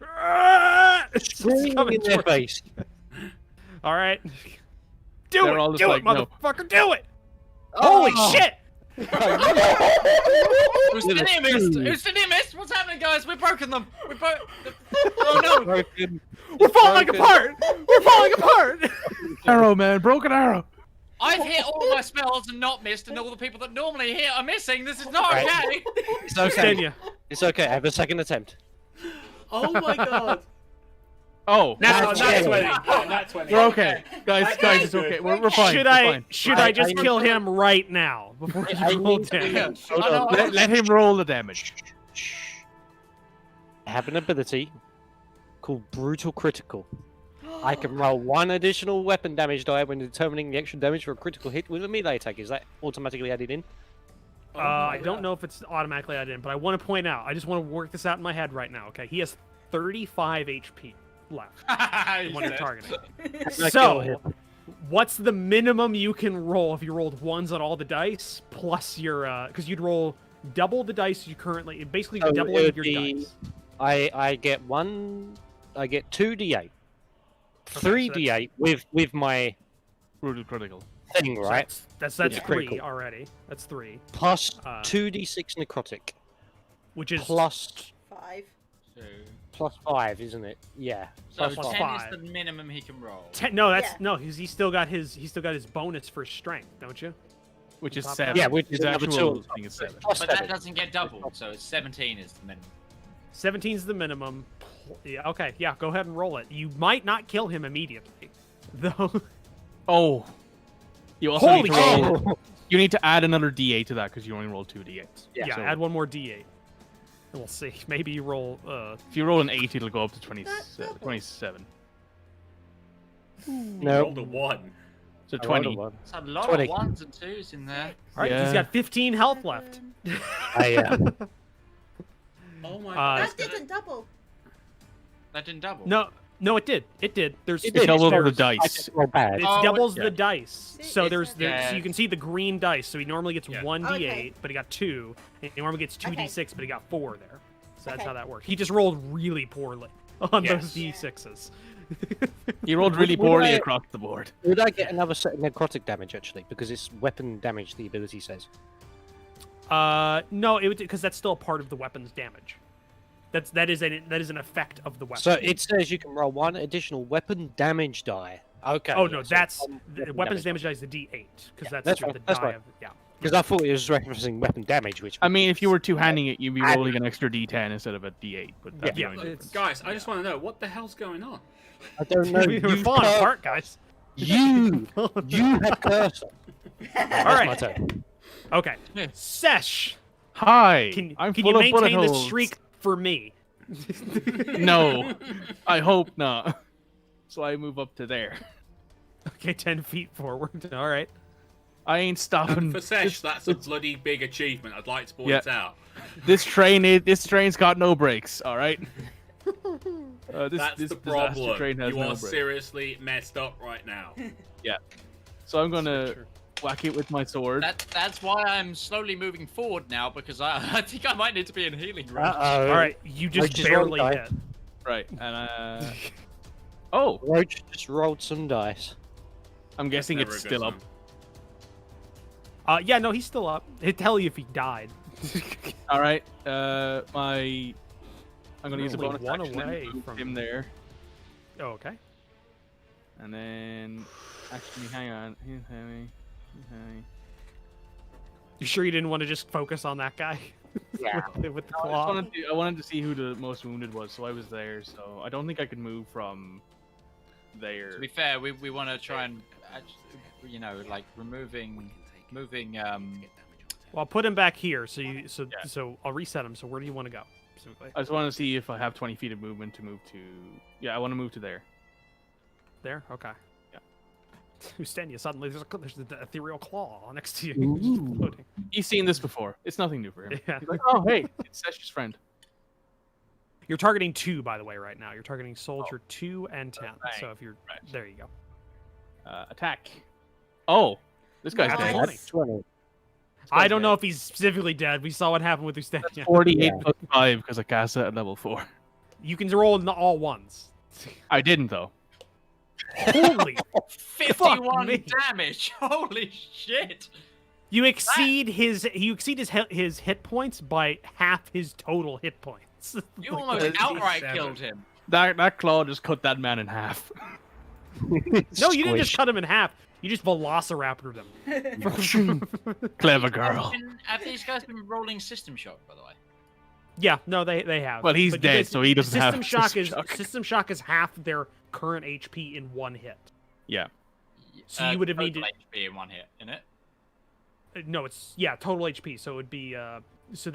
it's just Screaming coming in their towards- face. All right. Do They're all it, just do like, it, no. motherfucker, do it! Holy Oh. shit! Ustinia missed! Ustinia missed! What's happening, guys? We've broken them! We've broken. Oh no! Broken. We're falling Broken. apart! We're falling apart! Arrow, man. Broken arrow. I've hit all my spells and not missed, and all the people that normally hit are missing. This is not Right. okay. It's okay. Stenia. It's okay. I have a second attempt. Oh my god. Oh, Nat 20. Yeah. Oh, Nat 20. we're okay, guys. Okay. Guys, it's okay. We're fine. Should we're I fine. should I just I- kill him right now before I you roll need to- damage? Hold Oh, on. no, Let him roll the damage. I have an ability called Brutal Critical. I can roll one additional weapon damage die when determining the extra damage for a critical hit with a melee attack. Is that automatically added in? I don't know if it's automatically added in, but I want to point out. I just want to work this out in my head right now. Okay, he has 35 HP left when you're targeting. I kill So, him. what's the minimum you can roll if you rolled ones on all the dice plus your? Because you'd roll double the dice you currently, basically So double it would your be- dice. I get 2d8, 3d8 with my Brutal critical. thing, So right? That's Yeah. 3 Critical. already. That's 3, Plus Uh, 2d6 necrotic, which is plus 5. plus 5, isn't it? Yeah. So Plus 10 5. is the minimum he can roll. 10. No, that's Yeah. no. He's still got his bonus for strength, don't you? Which is Top 7. Yeah, which his is another actual 2. thing is 7. Plus But that 7. doesn't get doubled, so it's 17 is the minimum. 17's the minimum. Yeah. Okay. Yeah. Go ahead and roll it. You might not kill him immediately, though. Oh. You also Holy need to roll. You need to add another D8 to that because you only rolled 2 D8s. Yeah. So Add one more D8. And we'll see. Maybe you roll. if you roll an 8, it'll go up to 20, That's double. 27. No. Rolled a 1. So I rolled a 20. 1. It's a lot 20. of 1s and 2s in there. All right. Yeah. He's got 15 health left. Oh my Uh, god. That didn't double. That didn't double. No, it did. It did. There's It It did. doubled the I dice. just roll bad. It Oh, doubles yeah. the dice. So It's- there's it's- so you can see the green dice. So he normally gets Yeah. one D8, Okay. but he got 2. And he normally gets 2d6, but he got 4 there. So that's Okay. how that works. He just rolled really poorly on Yes. those D6s. You rolled really Would poorly I- across the board. Would I get another set of necrotic damage actually? Because it's weapon damage. The ability says. No, it would because that's still a part of the weapon's damage. That is an effect of the weapon. So it says you can roll one additional weapon damage die. Okay. Oh no, yeah, so that's one the weapon weapons damage die is the D8 because Yeah, that's that's the fine, that's die fine. of yeah. Because I thought it was referencing weapon damage, which. I mean, if you were two-handing it, you'd be Add- rolling an extra D10 instead of a D8. But that's Yeah, the only it's- difference. Guys, I just want to know what the hell's going on. I don't know. We're falling apart, guys. You had cursor. All That's right. my turn. Okay, Sesh, Hi, can I'm you full of bullet maintain the holes. streak for me? No, I hope not. So I move up to there. Okay, 10 feet forward. All right. I ain't stopping. For Sesh, that's a bloody big achievement. I'd like to point Yeah. out. This train's got no brakes. All right. That's this the disaster problem. train has You no are brakes. seriously messed up right now. So I'm gonna whack it with my sword. That's why I'm slowly moving forward now because I think I might need to be in healing range. Uh-oh. All right, you just Roach is rolling barely die. hit. Right, and oh, Roach just rolled some dice. I'm guessing Never it's a good still up. sign. Yeah, no, he's still up. He'd tell you if he died. All right, I'm gonna use a Only bonus one action and away move from- him there, Oh, okay. and then actually, hang on. He's heavy. You sure you didn't want to just focus on that guy? Yeah. with the I, claw. wanted to see who the most wounded was, so I was there. So I don't think I could move from there. To be fair, we want to try and, you know, like moving. Well, I'll put him back here. So Yeah. so I'll reset him. So where do you want to go? Specifically? I just want to see if I have 20 feet of movement to move to. Yeah, I want to move to there. There. Okay. Yeah. Ustenia, suddenly there's the ethereal claw next to you. Ooh. Floating. He's seen this before. It's nothing new for him. Yeah. He's like, oh hey, it's Sesh's friend. You're targeting 2, by the way, right now. You're targeting soldier 2 and 10. right, So if you're right. there, you go. Attack. Oh, this guy's That's dead. 20. That's 20. I don't know if he's specifically dead. We saw what happened with Ustenia. 48 Yeah. plus 5 because I cast it at level 4. You can roll in all ones. I didn't though. Holy! 51 me. damage. Holy shit! You exceed his hit points by half his total hit points. You Like, almost 37. outright killed him. That claw just cut that man in half. no, you didn't just Squish. cut him in half. You just velociraptored him. Clever girl. Have these guys been rolling System Shock, by the way? Yeah, no, they have. Well, he's But you dead, guys- so he doesn't have System shock is half their current HP in one hit. Yeah. So you would have total needed. HP in one hit, in it. No, it's total HP. So it would be so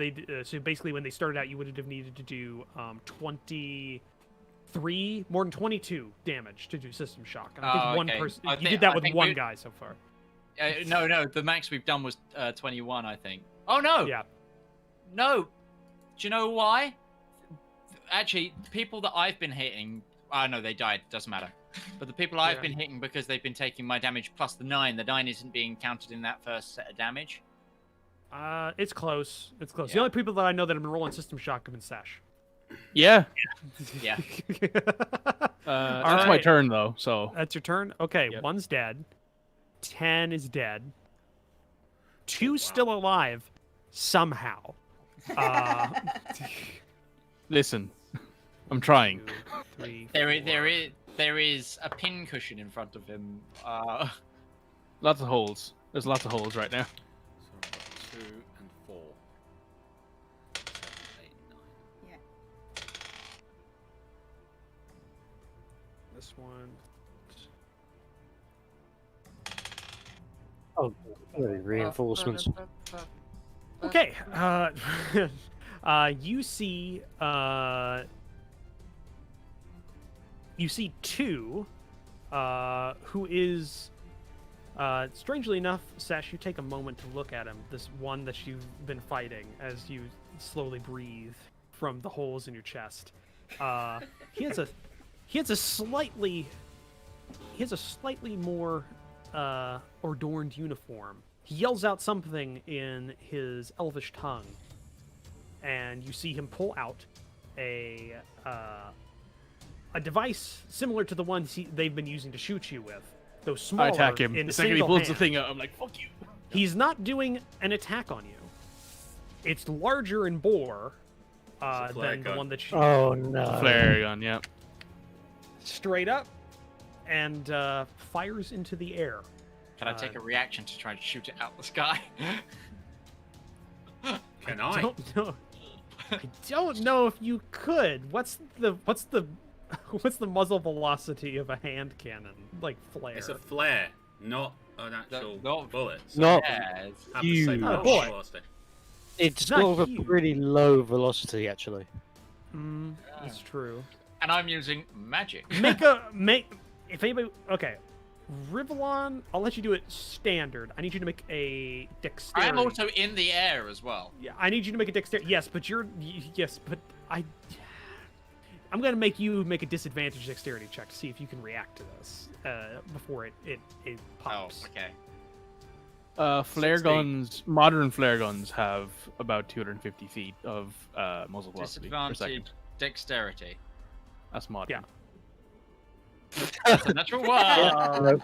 basically when they started out, you would have needed to do 23 more than 22 damage to do system shock. And I think one okay. person I you think- did that I with think one we- guy so far. No, the max we've done was 21, I think. Oh no! Yeah. No. Do you know why? Actually, people that I've been hitting, no, they died. Doesn't matter. But the people I've been hitting because they've been taking my damage plus the 9. The 9 isn't being counted in that first set of damage. It's close. It's close. Yeah. The only people that I know that have been rolling system shock have been Sash. Yeah. Yeah. That's my right. turn though. So That's your turn. Okay, Yep. 1's dead. 10 is dead. 2's still alive somehow. listen, I'm trying. 2, 3, There is a pin cushion in front of him. Lots of holes. There's lots of holes right now. So I've got 2 and 4. 7, 8, 9. Yeah. This one. Oh, reinforcements. Okay. You see. You see 2. Who is. Strangely enough, Sash, you take a moment to look at him. This one that you've been fighting as you slowly breathe from the holes in your chest. He has a slightly more adorned uniform. He yells out something in his elvish tongue, and you see him pull out a device similar to the ones they've been using to shoot you with. Though smaller. I attack him. In The a second he single pulls the hand. thing out, I'm like, fuck you. He's not doing an attack on you. It's larger in bore It's a flare than the gun. one that you Oh no. Flare gun, yeah. straight up and fires into the air. Can I take a reaction to try and shoot it out the sky? Can I I? don't know. I don't know if you could. What's the muzzle velocity of a hand cannon like flare? It's a flare, not an actual not- bullet. So Not Yeah, it's- have the same huge. muzzle Boy. velocity. It's not sort of a huge. pretty low velocity actually. That's true. and I'm using magic. If anybody Rivallon, I'll let you do it standard. I need you to make a I dexterity. am also in the air as well. Yeah, I need you to make a dexterity. Yes, but I'm gonna make you make a disadvantage dexterity check to see if you can react to this before it pops. Oh, okay. Flare 16. guns, modern flare guns have about 250 feet of muzzle velocity per Disadvantage second. dexterity. That's modern. Yeah. That's a natural one.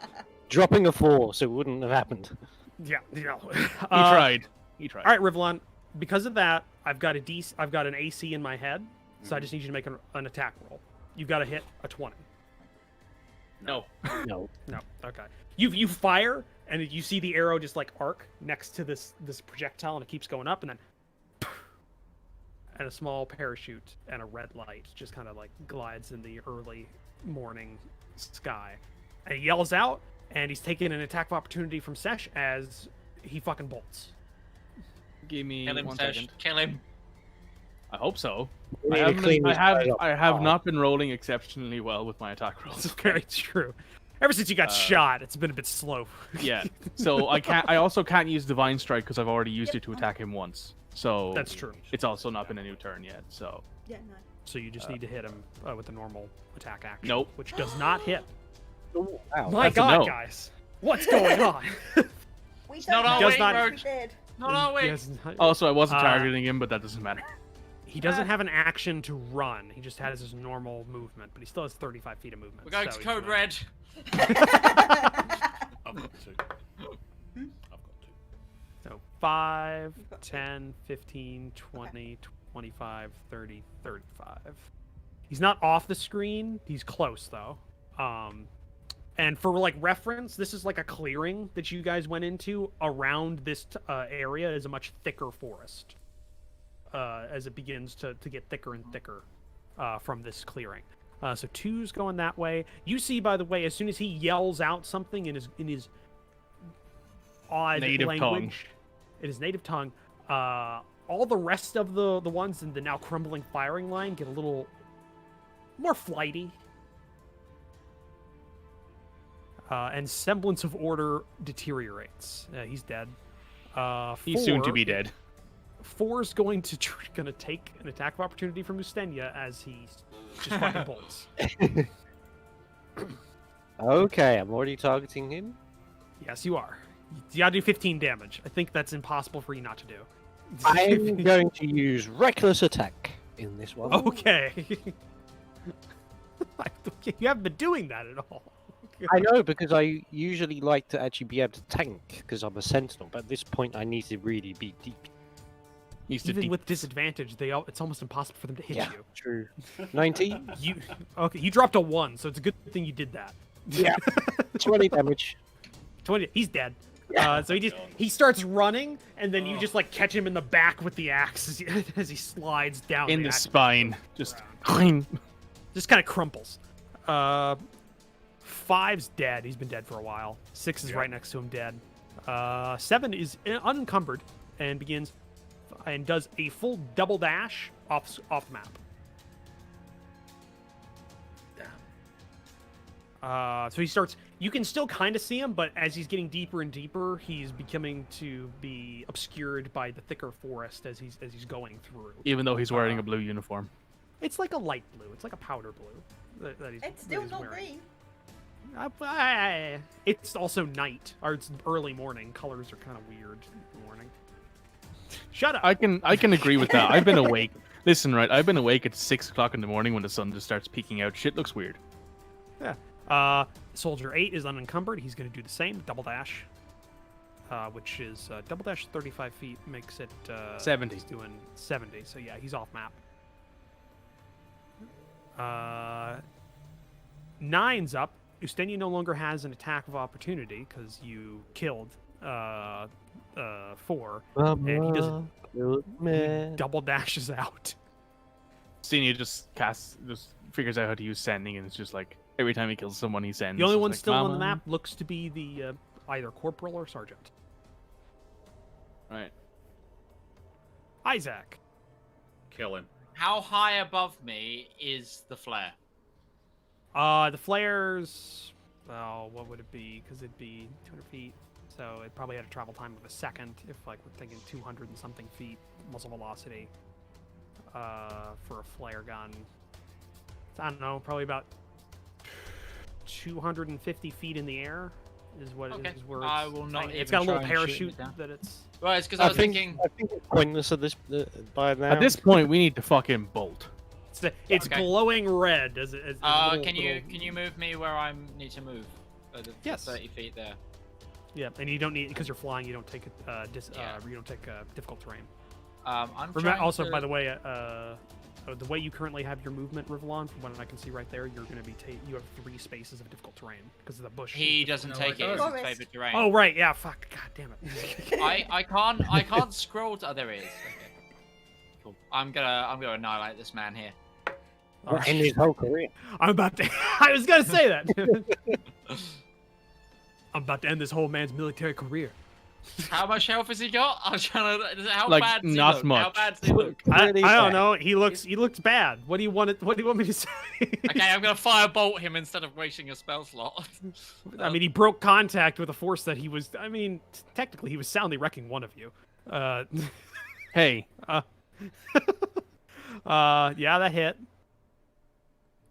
Dropping a 4, so it wouldn't have happened. Yeah. He tried. He tried. All right, Rivallon. Because of that, I've got an AC in my head, so I just need you to make an attack roll. You've got to hit a 20. No. No. No. Okay. You fire, and you see the arrow just like arc next to this projectile, and it keeps going up, and then, and a small parachute and a red light just kind of like glides in the early morning sky, and he yells out, and he's taking an attack of opportunity from Sesh as he fucking bolts. Give me Kill him, 1 Sesh. second. Kill him. I hope so. We I need to clean this guy up. have Oh. not been rolling exceptionally well with my attack rolls. This is very true. Ever since you got shot, it's been a bit slow. Yeah. So I also can't use Divine Strike because I've already used it to attack him once. So That's true. It's also not been a new turn yet. So Yeah, no. So you just need to hit him with a normal attack action. Nope. Which does not hit. Oh, wow. My that's a God, no. guys, what's going on? We not don't our know way, if Roach. we did. No, no, wait. He has not- also I wasn't Uh, targeting him, but that doesn't matter. He doesn't have an action to run. He just has his normal movement, but he still has 35 feet of movement. We're going so to he's Code gonna- Red. I've got 2. I've got 2. So 5, You've got two. 10, 15, 20, 25, 30, 35. He's not off the screen. He's close, though. And for, like, reference, this is like a clearing that you guys went into. Around this area is a much thicker forest. as it begins to get thicker and thicker from this clearing. So 2's going that way. You see, by the way, as soon as he yells out something in his odd Native language, tongue. in his native tongue, all the rest of the ones in the now crumbling firing line get a little more flighty. And semblance of order deteriorates. He's dead. He's soon to be dead. 4's going to take an attack of opportunity from Ustenia as he just fucking bolts. Okay, I'm already targeting him. Yes, you are. You gotta do 15 damage. I think that's impossible for you not to do. I'm going to use reckless attack in this one. Okay. You haven't been doing that at all. I know, because I usually like to actually be able to tank, because I'm a sentinel, but at this point I need to really be deep. Even with disadvantage, it's almost impossible for them to hit you. True. 90? You dropped a 1, so it's a good thing you did that. Yeah. 20 damage. 20. He's dead. So he starts running, and then you just like catch him in the back with the axe as he slides down In the axe. spine. Just Just kind of crumples. 5's dead. He's been dead for a while. 6 is right next to him, dead. 7 is unencumbered and begins and does a full double dash off the map. So he starts. You can still kind of see him, but as he's getting deeper and deeper, he's becoming to be obscured by the thicker forest as he's going through. Even though he's wearing a blue uniform. It's like a light blue. It's like a powder blue. It's still not green. It's also night, or it's early morning. Colors are kind of weird in the morning. Shut up. I can agree with that. I've been awake. Listen, right? I've been awake at 6 o'clock in the morning when the sun just starts peeking out. Shit looks weird. Yeah. Soldier 8 is unencumbered. He's going to do the same. Double dash. Which is double dash 35 feet makes it 70. He's doing 70. So yeah, he's off map. 9's up. Ustenia no longer has an attack of opportunity because you killed 4, and he doesn't. He double dashes out. Senior just figures out how to use sending, and it's just like every time he kills someone, he sends. The only It's one like, still on the "Mama." map looks to be the either corporal or sergeant. Right. Isaac. Kill him. How high above me is the flare? The flares. Oh, what would it be? Because it'd be 200 feet. So it probably had a travel time of a second if, like, we're thinking 200 and something feet muzzle velocity for a flare gun. I don't know, probably about 250 feet in the air is what Okay. is where I will not It's even got a little try and shoot parachute it down. that it's. Well, it's because I was thinking. I think it's pointless at this by now. At this point, we need to fucking bolt. It's Okay. glowing red as a Can you move me where I need to move? Yes. 30 feet there. Yeah, and you don't need because you're flying. You don't take Yeah. you don't take difficult terrain. I'm Remember, trying also, to... by the way, the way you currently have your movement, Rivallon, from what I can see right there, you're going to be you have 3 spaces of difficult terrain because of the bush. He doesn't No, take I it as don't. his favorite terrain. Oh right, yeah, fuck, god damn it. I can't scroll to. Oh, there he is. Okay. Cool. I'm gonna annihilate this man here. In his whole career. I'm about to. I was gonna say that. I'm about to end this whole man's military career. How much health has he got? I'm trying to. How Like, bad? Does he not look? much. How bad does he look? I Really don't bad. know. He looks bad. What do you want me to say? Okay, I'm gonna firebolt him instead of wasting a spell slot. I mean, he broke contact with a force that he was. I mean, technically, he was soundly wrecking one of you. Hey, Yeah, that hit.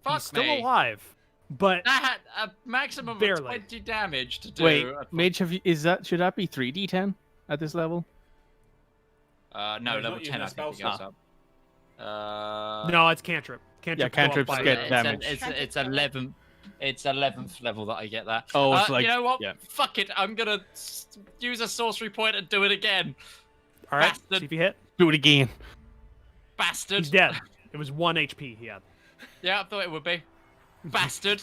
Fuck He's still me. alive, but That had a maximum Barely. of 20 damage to do. wait, Mage, should that be 3d10 at this level? No, No, level not using 10 a I think it spell goes up. no, it's cantrip. Yeah, Cantrips go up cantrips by- get it's damage. It's 11. It's 11th level that I get that. Oh, it's like- you know what? yeah. Fuck it. I'm gonna use a sorcery point and do it again. All right, Bastard. see if you hit. Do it again. Bastard. He's dead. It was 1 HP he had. Yeah, I thought it would be. Bastard.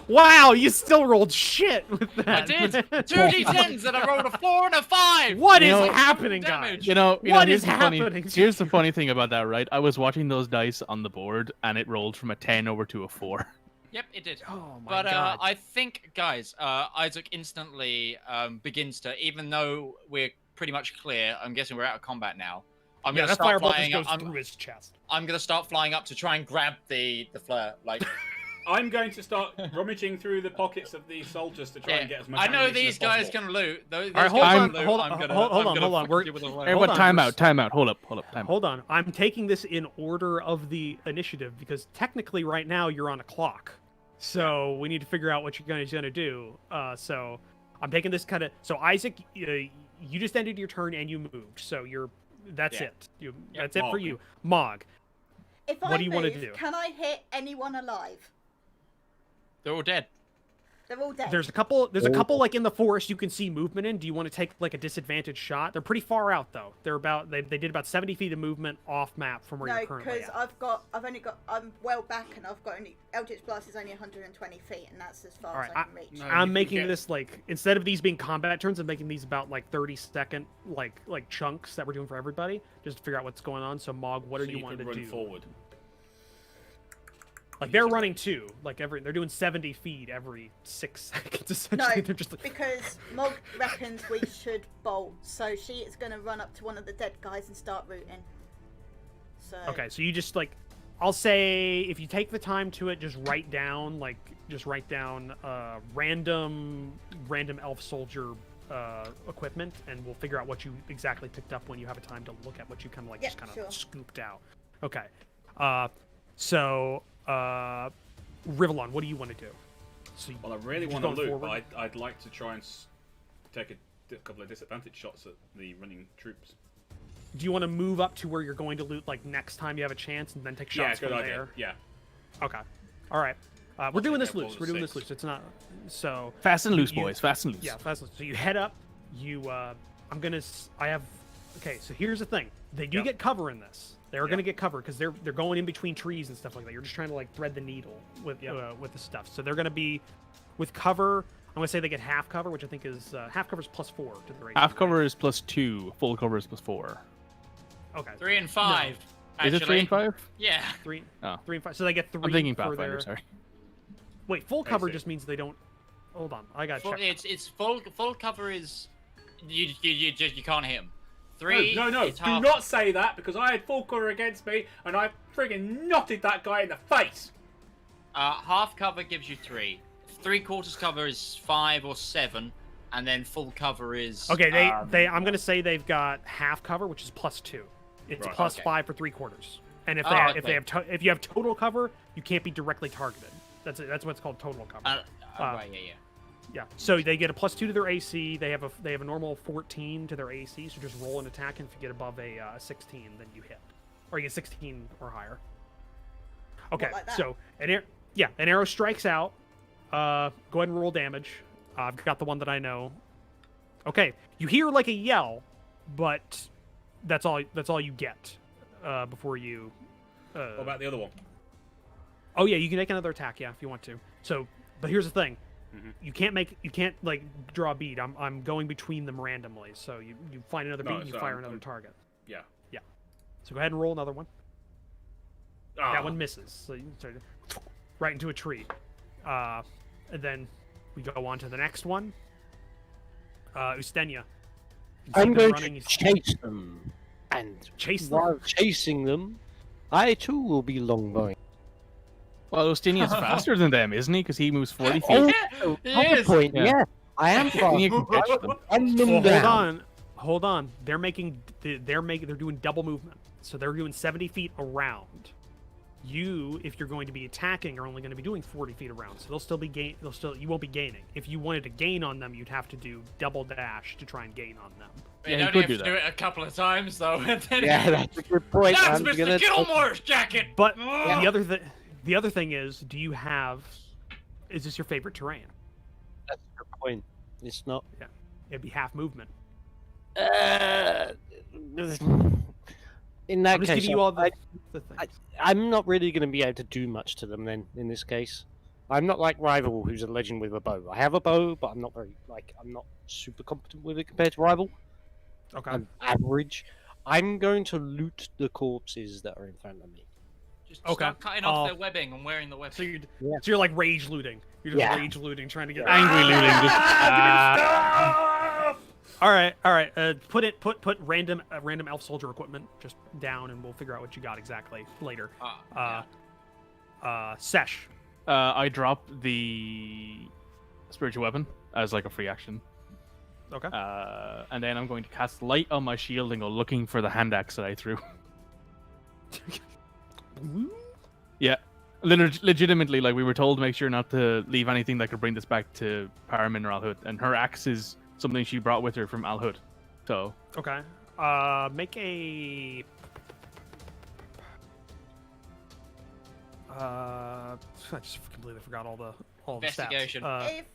Wow, you still rolled shit with that. I did. 2d10s and I rolled a 4 and a 5. What You is know, happening, damage. guys? You know, What here's is the funny, happening? here's the funny thing about that, right? I was watching those dice on the board, and it rolled from a 10 over to a 4. Yep, it did. Oh my But god. I think, guys, Isaac instantly begins to, even though we're pretty much clear, I'm guessing we're out of combat now. I'm Yeah, gonna that start fireball flying. just goes I'm through his chest. gonna start flying up to try and grab the flare. Like, I'm going to start rummaging through the pockets of these soldiers to try and get as much I know ammunition these as guys possible. can loot. These All right, hold guys on, can loot. hold I'm on, gonna, hold I'm on, gonna hold on. fuck We're- you with a flare. Everyone, on, time we're out, time out. Hold up, time out. Hold on. I'm taking this in order of the initiative because technically right now you're on a clock. So we need to figure out what you're going to do. So I'm taking this kind of. So Isaac, you just ended your turn and you moved. So that's Yeah. it. That's it for Mog. you, Mog. If I What do you wanna move, do? Can I hit anyone alive? They're all dead. They're all dead. There's a couple. There's a couple like in the forest you can see movement in. Do you want to take like a disadvantage shot? They're pretty far out though. They're about they did about 70 feet of movement off map from where No, you're currently because at. I'm well back and I've got only Eldritch Blast is only 120 feet and that's as far All right, as I can reach. No, I'm you making can get- this like instead of these being combat turns, I'm making these about like 30-second like chunks that we're doing for everybody, just to figure out what's going on. So Mog, what So are you you wanting can to run do? forward. Like they're running too. Like they're doing 70 feet every 6 seconds. Essentially, No, they're just like, because Mog reckons we should bolt, so she is going to run up to one of the dead guys and start rooting. So okay. So you just like, I'll say if you take the time to it, just write down random elf soldier equipment, and we'll figure out what you exactly picked up when you have a time to look at what you kind of like Yeah, just kind of sure. scooped out. Okay. So Rivallon, what do you want to do? So Well, I really just want to going loot, forward? but I'd like to try and take a couple of disadvantage shots at the running troops. Do you want to move up to where you're going to loot like next time you have a chance, and then take shots Yeah, good from idea. there? Yeah. Okay. All right. We're doing take this that loose. for We're the doing this 6. loose. It's not so. Fast and loose, You- boys. Fast and loose. Yeah, fast. So you head up. I have. Okay, so here's the thing. They do Yep. get cover in this. They're Yep. gonna get cover because they're going in between trees and stuff like that. You're just trying to like thread the needle with the stuff. So they're gonna be with cover. I'm gonna say they get half cover, which I think is half cover is +4 to the ratio. Half right? cover is +2. Full cover is +4. Okay. 3 and 5. Is it 3 and 5? Yeah. Three. Oh. 3 and 5. So they get 3 I'm thinking for Pathfinder. their. Sorry. Wait, full I cover see. just means they don't. Hold on, I got to Full, check. it's full cover is you can't hit them. 3. No, it's do half. not say that because I had full cover against me and I friggin' knotted that guy in the face. Half cover gives you 3. 3/4 cover is 5 or 7, and then full cover is. Okay, I'm gonna say they've got half cover, which is +2. It's Right, plus okay. 5 for 3/4. And if Oh, they okay. if you have total cover, you can't be directly targeted. That's it. That's what's called total cover. Right, yeah. Yeah. So they get a +2 to their AC. They have a normal 14 to their AC. So just roll an attack, and if you get above a 16, then you hit, or you get 16 or higher. Okay. like that? So an arrow strikes out. Go ahead and roll damage. I've got the one that I know. Okay. You hear like a yell, but that's all you get before you. What about the other one? Oh yeah, you can make another attack, yeah, if you want to. So, but here's the thing. Mhm. You can't like draw a bead. I'm going between them randomly. So you find another No, bead and you so fire I'm- another target. Yeah. So go ahead and roll another one. Ah, That one misses. So you start right into a tree. And then we go on to the next one. Ustenia. You see I'm them going running, to you chase them, and chase them. while chasing them, I too will be longbowing. Well, Ostinia's faster than them, isn't he? Because he moves 40 feet. Oh, He other is. point, Yeah. yeah. I am Ostinia fast. can catch them. Run them Well, down. hold on. They're doing double movement, so they're doing 70 feet around. You, if you're going to be attacking, are only going to be doing 40 feet around, so you won't be gaining. If you wanted to gain on them, you'd have to do double dash to try and gain on them. You Yeah, you only could have do to that. do it a couple of times though. And then Yeah, that's a good point. That's I'm Mr. gonna Gilmore's jacket. But Ugh. the other thing is, is this your favorite terrain? That's a good point. It's not. It'd be half movement. In that I'm just case, giving you all the things. I'm not really going to be able to do much to them then. In this case, I'm not like Rival, who's a legend with a bow. I have a bow, but I'm not super competent with it compared to Rival. Okay. I'm average. I'm going to loot the corpses that are in front of me. Just Okay. start cutting off their webbing and wearing the webbing. So you're like rage looting. You're just Yeah. rage looting, trying to get Angry looting. All right. Put random elf soldier equipment just down, and we'll figure out what you got exactly later. Sesh. I drop the spiritual weapon as like a free action. Okay. And then I'm going to cast light on my shield and go looking for the hand axe that I threw. Yeah. Legitimately, like, we were told to make sure not to leave anything that could bring this back to Paramin or Alhut, and her axe is something she brought with her from Alhut. So. Okay. Make a. I just completely forgot all the Investigation. stats. If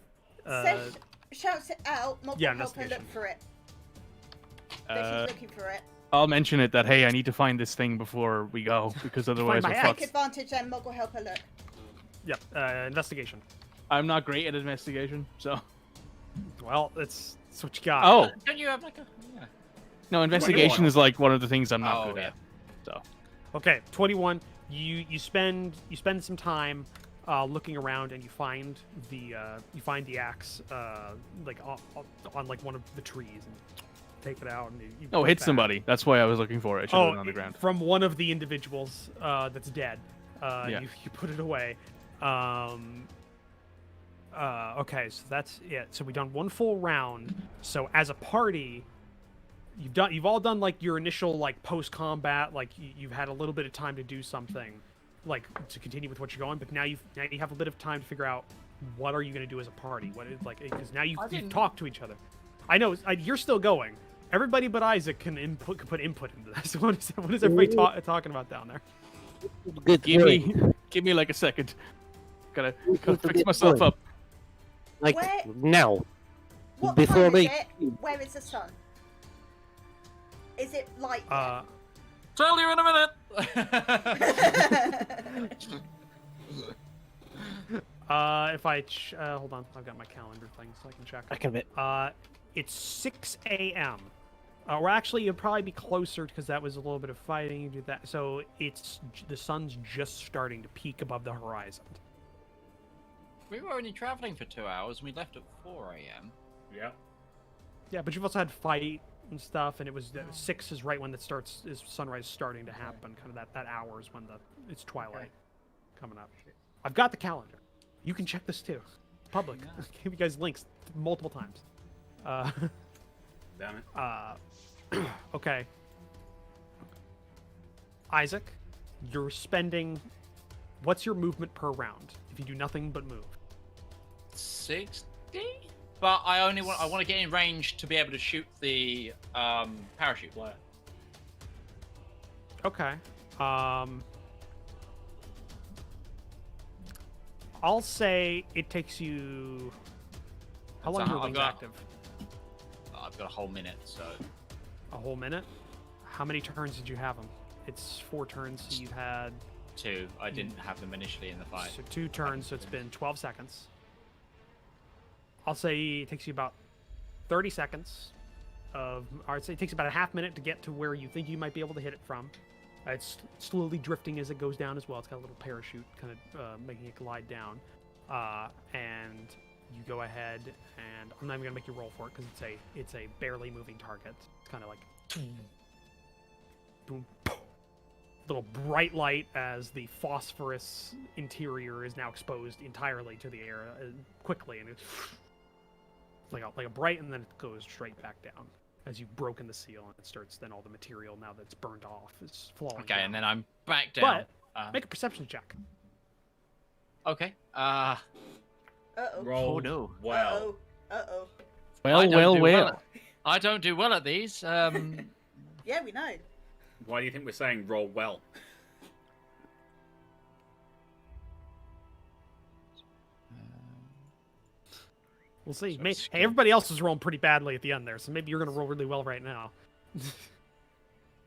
Sesh shouts it out, Mog yeah, will help her look investigation. for it. That she's looking for it. I'll mention it that, hey, I need to find this thing before we go, because otherwise my we're axe. Take fucked. advantage and Mog will help her look. Yep. Investigation. I'm not great at investigation, so. Well, that's what you got. Oh! Don't you have like a? Yeah. No, investigation is like one of the things I'm not Oh, good yeah. at. So. Okay, 21. You spend some time looking around, and you find the axe like on like one of the trees, and take it out and you Oh, put hit it back. somebody. That's why I was looking for it. It should have been on the ground. From one of the individuals that's dead. Yeah. You put it away. Okay, so that's it. So we've done one full round. So as a party, you've all done like your initial like post combat, like you've had a little bit of time to do something, like to continue with what you're going. But now you have a bit of time to figure out what are you going to do as a party. What is like, because now you've talked to each other. I know you're still going. Everybody but Isaac can put input into this. What is everybody talking about down there? Good. Give me like a second. Gotta fix myself up. Like Where- now. What Before time me. is it? Where is the sun? Is it light? yet? Tell you in a minute. If I hold on, I've got my calendar thing so I can check. I can bet. It's 6 a.m. Or actually, it'd probably be closer because that was a little bit of fighting. You did that, so the sun's just starting to peak above the horizon. We were only traveling for 2 hours, and we left at 4 a.m. Yeah. Yeah, but you've also had fight and stuff, and it was 6 is right when is sunrise starting to happen. Kind of that hour is when it's twilight coming up. I've got the calendar. You can check this too. It's public. Yeah. I'll give you guys links multiple times. Damn it. Okay. Isaac, you're spending. What's your movement per round if you do nothing but move? 60. But I want to get in range to be able to shoot the parachute flyer. Okay. I'll say it takes you. How long So are your I've wings got- active? I've got a whole minute, so A whole minute? How many turns did you have them? It's 4 turns, so you've had 2. I didn't have them initially in the fight. so 2 turns, so it's been 12 seconds. I'll say it takes you about 30 seconds or I'd say it takes about a half minute to get to where you think you might be able to hit it from. It's slowly drifting as it goes down as well. It's got a little parachute kind of making it glide down. And you go ahead, and I'm not even gonna make you roll for it because it's a barely moving target. It's kind of like boom, little bright light as the phosphorus interior is now exposed entirely to the air quickly, and it's like a bright, and then it goes straight back down as you've broken the seal, and it starts. Then all the material now that's burned off is flowing. Okay, down. and then I'm back down. But make a perception check. Okay. Uh-oh. Roll. Oh no. Well. Uh-oh. I don't do Well. I don't do well at these. Yeah, we know. Why do you think we're saying roll well? We'll see. So Hey, it's everybody else is rolling pretty badly at the end there, so maybe you're gonna roll really well right now.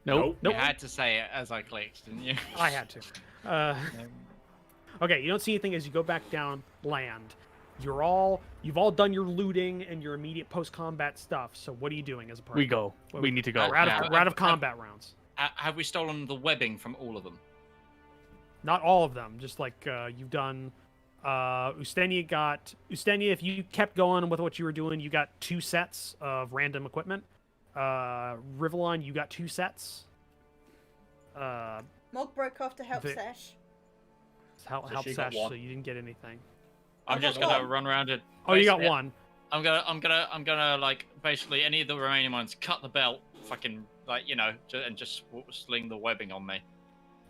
Nope. You had to say it as I clicked, didn't you? I had to. Okay, you don't see anything as you go back down land. You've all done your looting and your immediate post-combat stuff. So what are you doing as a party? We go. We need to go. We're out of combat rounds. Have we stolen the webbing from all of them? Not all of them. Just like you've done. Ustenia, if you kept going with what you were doing, you got 2 sets of random equipment. Rivallon, you got 2 sets. Mog broke off to help Sesh. Help she got Sesh, one. so you didn't get anything. I'm just gonna run around it. Oh, you got basically- 1. I'm gonna like basically any of the remaining ones cut the belt, fucking like and just sling the webbing on me.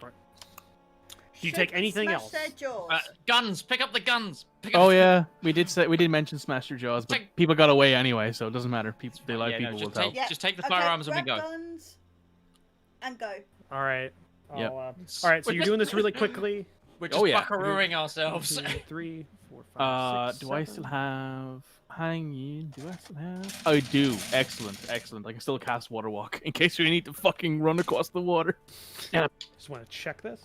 Do you take anything smash else? Their jaws. Guns, pick up the guns. Pick up Oh yeah, we did mention smash your jaws, but people got away anyway, so it doesn't matter. People will just tell. just take the firearms and we grab go. guns and go. All right. Yep. All right. So you're doing this really quickly. We're just buckarooing ourselves. 1, 2, 3, 4, 5, 6, Do I 7. still have hanging? Do I still have? I do. Excellent. I can still cast water walk in case we need to fucking run across the water. Just want to check this.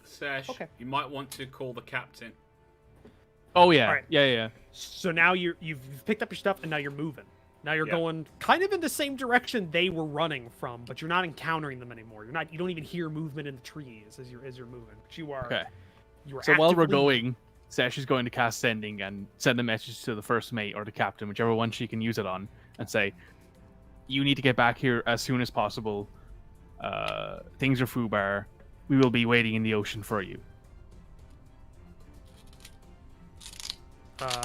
Sesh, Okay. you might want to call the captain. Oh yeah. Alright. Yeah. So now you've picked up your stuff and now you're moving. Now you're Yeah. going kind of in the same direction they were running from, but you're not encountering them anymore. You don't even hear movement in the trees as you're moving. But you are. Okay. You are So while we're actively- going, Sesh is going to cast sending and send a message to the first mate or the captain, whichever one she can use it on, and say, "You need to get back here as soon as possible. Things are foobar. We will be waiting in the ocean for you."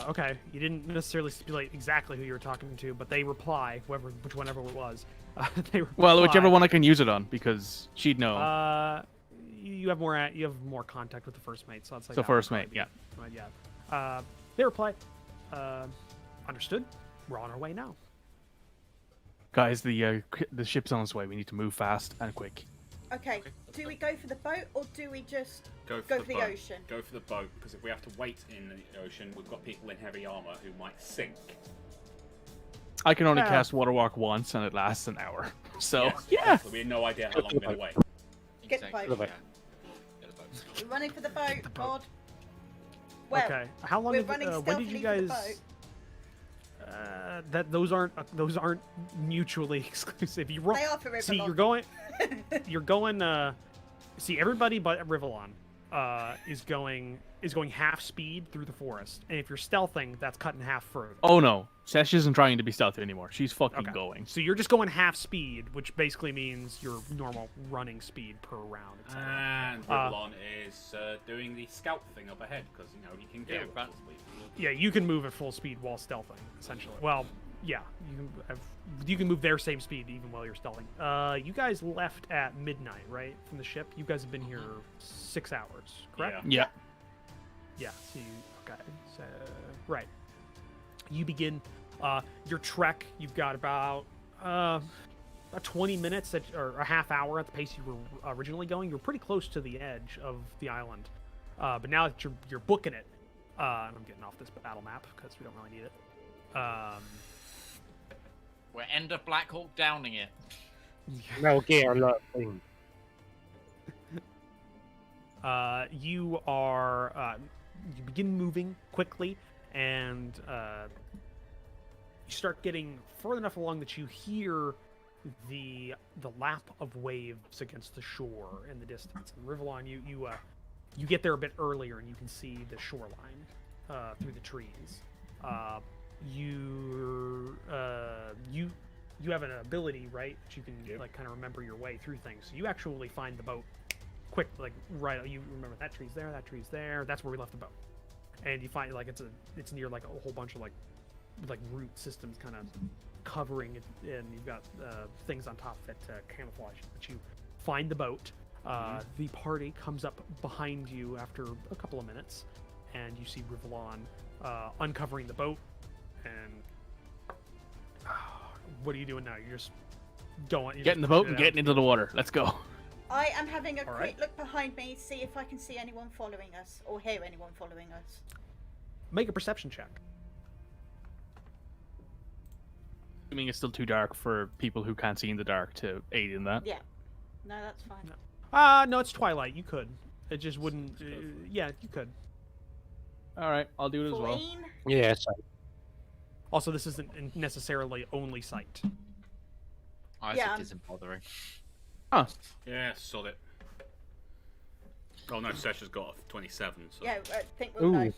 Okay, you didn't necessarily stipulate exactly who you were talking to, but they reply, whoever it was. They reply. Well, whichever one I can use it on, because she'd know. You have more contact with the first mate, so it's like So that first would mate, yeah. probably be- yeah. They reply, understood. We're on our way now. Guys, the ship's on its way. We need to move fast and quick. Okay. Do we go for the boat or do we just Go go for for the boat. ocean? Go for the boat, because if we have to wait in the ocean, we've got people in heavy armor who might sink. I can only Well- cast water walk once, and it lasts an hour. So Yes, yeah. exactly. We have no idea how long we're going to wait. Get the boat. Exactly, boat. yeah. Get the boat. We're running for the boat, God. Well, Okay. How long? we're running when did you stealthily guys? for the boat. That those aren't mutually exclusive. You They are for see, Rivallon. you're going. See, everybody but Rivallon is going half speed through the forest, and if you're stealthing, that's cut in half further. Oh no, Sesh isn't trying to be stealthy anymore. She's fucking Okay. going. So you're just going half speed, which basically means your normal running speed per round. etc. And Rivallon is doing the scout thing up ahead, because, he can Yeah, get it. but- Yeah, you can move at full speed while stealthing, essentially. Well, yeah, you can move their same speed even while you're stealthing. You guys left at midnight, right, from the ship? You guys have been here 6 hours, correct? Yeah. Yeah. So okay. So right. You begin your trek. You've got about 20 minutes or a half hour at the pace you were originally going. You're pretty close to the edge of the island, but now that you're booking it, and I'm getting off this battle map because we don't really need it. We're End of Black Hawk downing it. Metal Gear alert thing. You are you begin moving quickly, and you start getting further enough along that you hear the lap of waves against the shore in the distance. And Rivallon, you get there a bit earlier, and you can see the shoreline through the trees. You have an ability, right, that you can like kind of remember your way through things. So you actually find the boat quick, like right. You remember that tree's there, that tree's there. That's where we left the boat, and you find like it's near like a whole bunch of like root systems kind of covering it, and you've got things on top of it to camouflage. But you find the boat. The party comes up behind you after a couple of minutes, and you see Rivallon uncovering the boat. And what are you doing now? You're just going. You're Get in the just boat pushing and it out. getting into the water. Let's go. I am having a All quick right. look behind me, see if I can see anyone following us or hear anyone following us. Make a perception check. Assuming it's still too dark for people who can't see in the dark to aid in that. Yeah. No, that's fine. No, it's twilight. You could. It just wouldn't. Yeah, you could. All right, I'll do it as well. 14. Yeah, so Also, this isn't necessarily only sight. Isaac Yeah. isn't bothering. Yeah, solid. Oh no, Sesh has got a 27. So. Yeah, I think we'll know.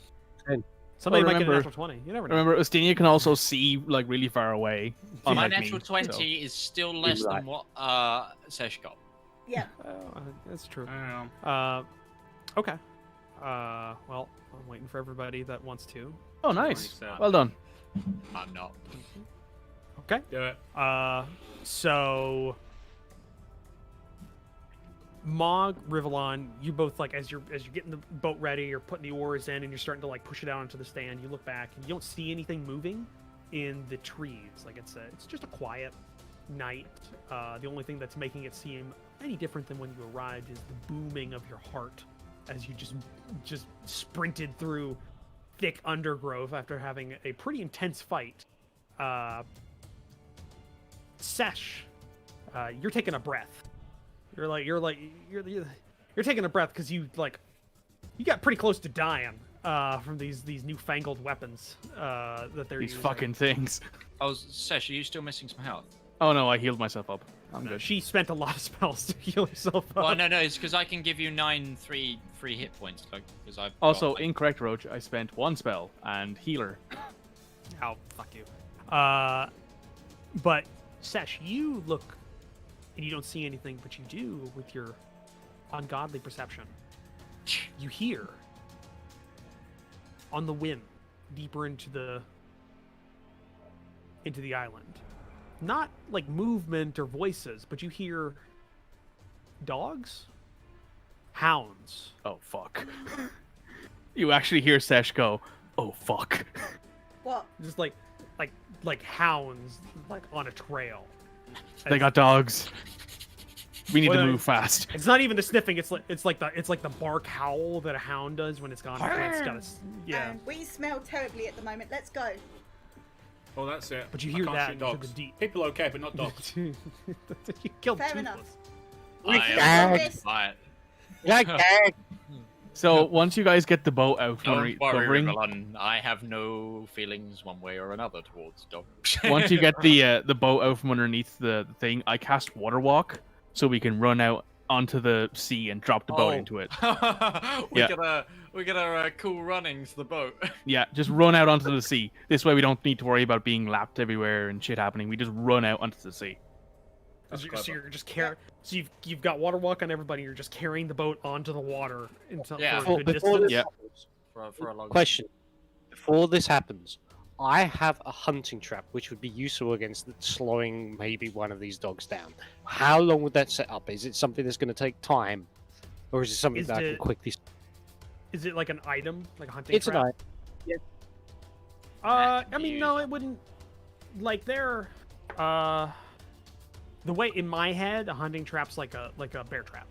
Ooh. Somebody might get a remember- natural 20. You never know. Remember, Ustinia can also see like really far away. My unlike natural me, 20 so- is still less right. than what Sesh got. Yeah. That's true. Um, Okay. Well, I'm waiting for everybody that wants to. Oh, nice. 27. Well done. I'm not. Okay. do it. So Mog, Rivallon, you both like as you're getting the boat ready, you're putting the oars in, and you're starting to like push it out onto the stand. You look back and you don't see anything moving in the trees. Like it's just a quiet night. The only thing that's making it seem any different than when you arrived is the booming of your heart as you just sprinted through thick undergrowth after having a pretty intense fight. Sesh, you're taking a breath. You're taking a breath because you got pretty close to dying from these newfangled weapons that they're These using. fucking things. Oh, Sesh, are you still missing some health? Oh no, I healed myself up. I'm No, good. she spent a lot of spells to heal herself up. Well, no, it's because I can give you 9 free hit points. Like, because I've Also, got, like, incorrect, Roach. I spent 1 spell and healer. Oh, fuck you. But Sesh, you look and you don't see anything, but you do with your ungodly perception. You hear on the wind deeper into the island. Not like movement or voices, but you hear dogs, hounds. Oh fuck. You actually hear Sesh go, "Oh fuck." What? Just like hounds like on a trail. They got dogs. We need Well, to move fast. It's not even the sniffing. It's like the bark howl that a hound does when it's gone. It's got yeah. We smell terribly at the moment. Let's go. Oh, that's it. But you I hear can't that shoot into dogs. the deep. People okay, but not dogs. You killed Fair Toothless. enough. I Gag. am Yes. quiet. Gag. So once you guys get the boat out from Don't worry, covering, Rivallon. I have no feelings one way or another towards dogs. once you get the boat out from underneath the thing, I cast Water Walk so we can run out onto the sea and drop the boat into it. we Yeah. get a cool runnings to the boat. Yeah, just run out onto the sea. This way we don't need to worry about being lapped everywhere and shit happening. We just run out onto the sea. That's So clever. you're just carrying. So you've got water walk on everybody. You're just carrying the boat onto the water until Yeah. for a good Before distance. this Yeah. happens, for a long question. Before this happens, I have a hunting trap which would be useful against slowing maybe one of these dogs down. How long would that set up? Is it something that's going to take time, or is it something Is that I can it- quickly? Is it like an item, like a hunting It's an trap? item. I mean, no, it wouldn't. Like they're, the way in my head, a hunting trap's like a bear trap,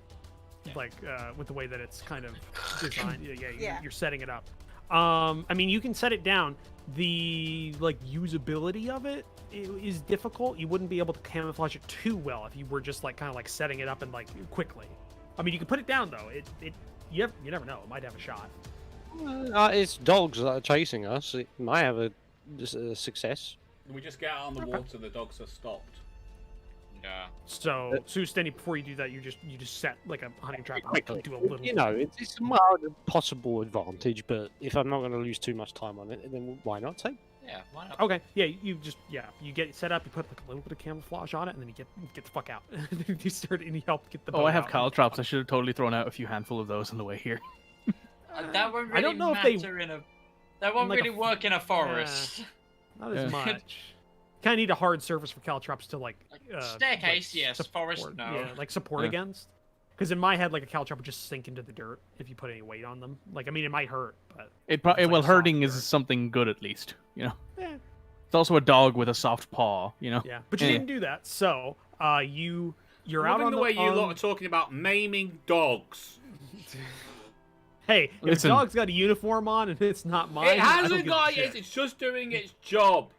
like with the way that it's kind of designed. Yeah. You're setting it up. I mean, you can set it down. The like usability of it is difficult. You wouldn't be able to camouflage it too well if you were just like kind of like setting it up and like quickly. I mean, you can put it down though. You never know. It might have a shot. It's dogs that are chasing us. It might have a success. We just get out on the water. The dogs are stopped. Yeah. So, Stenny, before you do that, you just set like a hunting trap up Quickly. and do a little. You know, it's a mild possible advantage, but if I'm not going to lose too much time on it, then why not take? Yeah. Why not? Okay, yeah, you get it set up. You put like a little bit of camouflage on it, and then you get the fuck out. You start and you help get the. Oh, boat I have out. caltrops. I should have totally thrown out a few handful of those on the way here. That won't really I don't know if they- That won't like a really work in a forest. Not as Yeah. much. Kind of need a hard surface for caltrops to like. Staircase, yes. support, Forest, no. Yeah, like support Yeah. against. Because in my head, like a caltrop would just sink into the dirt if you put any weight on them. Like, I mean, it might hurt, but It It's like well, soft hurting is dirt. something good at least. You know, eh, it's also a dog with a soft paw. You know. yeah. But you Eh. didn't do that, so you're I'm out loving on the way you lot on- are talking about maiming dogs. Hey, if Listen. a dog's got a uniform on and it's not mine, It I don't hasn't give a got shit. it. It's just doing its job.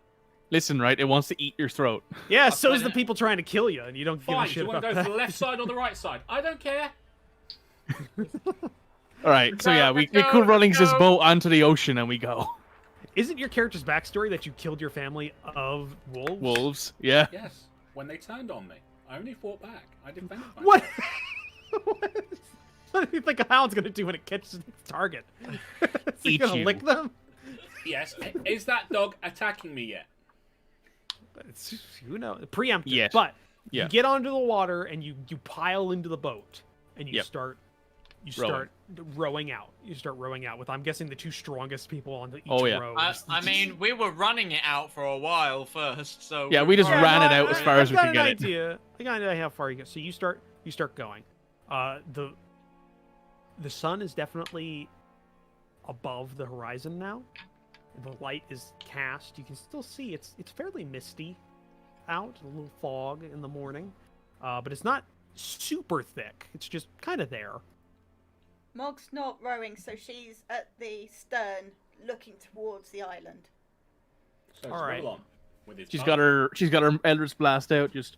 Listen, right? It wants to eat your throat. Yeah, so put is the it- people trying to kill you, and you don't give Fine. a Do shit you want about to go that. for the left side or the right side? I don't care. All right, so yeah, we Let's go, cool runnings let's this go. boat onto the ocean and we go. Isn't your character's backstory that you killed your family of wolves? Wolves, yeah. Yes, when they turned on me, I only fought back. I defended myself. What? What do you think a hound's gonna do when it catches its target? Is it Eat gonna you. lick them? Yes. Is that dog attacking me yet? It's, who knows? Preemptive. Yes. But Yeah. you get onto the water and you pile into the boat and you Yep. start Rowing. rowing out. You start rowing out with, I'm guessing, the two strongest people on each Oh, yeah. row. I mean, we were running it out for a while first, so Yeah, we just were ran it probably- out as far as we could get it. I got an idea how far you go. So you start going. The sun is definitely above the horizon now. The light is cast. You can still see it's fairly misty out, a little fog in the morning, but it's not super thick. It's just kind of there. Mog's not rowing, so she's at the stern, looking towards the island. So it's All right. Rivallon with his She's bow. got her Eldritch Blast out. Just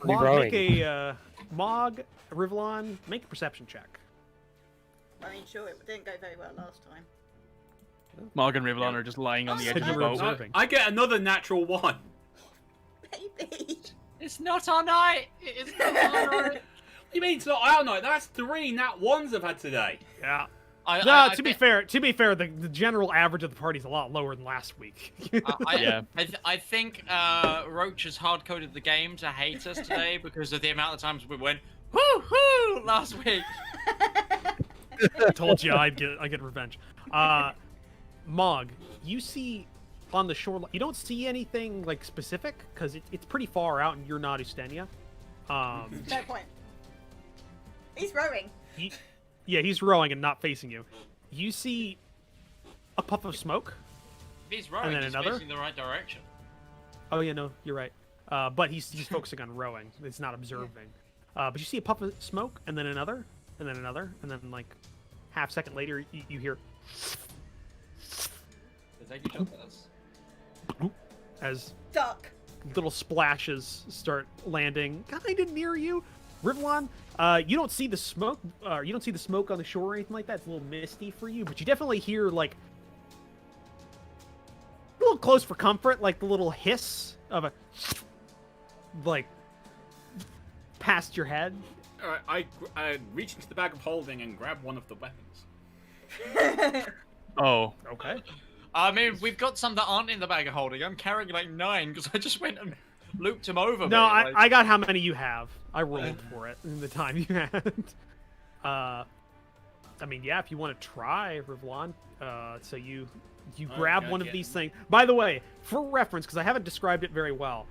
Mog, rowing. make a Rivallon, make a perception check. I mean, sure, it didn't go very well last time. Mog and Rivallon are just lying on the edge of the You were boat. observing. I get another natural one. Baby! It's not our night. It's not our night. You mean it's not our night? That's 3 nat 1s I've had today. Yeah. I, No, I to be fair, the general average of the party is a lot lower than last week. Yeah. I think Roach has hard-coded the game to hate us today because of the amount of times we went whoo whoo last week. I told you I get revenge. Mog, you see on the shoreline, you don't see anything like specific because it's pretty far out and you're not Ustenia. No point. He's rowing. Yeah, he's rowing and not facing you. You see a puff of smoke. If he's rowing, And then he's another? facing the right direction. Oh yeah, no, you're right. But he's focusing on rowing. It's not observing. But you see a puff of smoke, and then another, and then another, and then like half second later, you hear Does that get up at us? as Duck. little splashes start landing kind of near you. Rivallon, you don't see the smoke. You don't see the smoke on the shore or anything like that. It's a little misty for you, but you definitely hear like a little close for comfort, like the little hiss of a like past your head. Alright, I reach into the bag of holding and grab one of the weapons. Oh, Okay. I mean, we've got some that aren't in the bag of holding. I'm carrying like 9 because I just went and looped him over. No, mate, like- I got how many you have. I rolled for it in the time you had. I mean, yeah, if you want to try, Rivallon. So you grab one of okay. these things. By the way, for reference, because I haven't described it very well.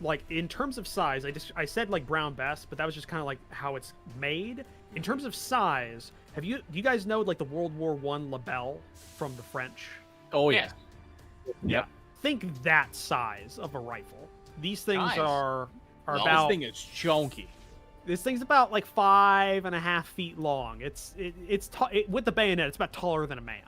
Like in terms of size, I said like brown best, but that was just kind of like how it's made. In terms of size, do you guys know like the World War I labelle from the French? oh yeah. Yeah. Think that size of a rifle. These things Nice. are Well, about. This thing is chonky. This thing's about like 5.5 feet long. It's with the bayonet. It's about taller than a man.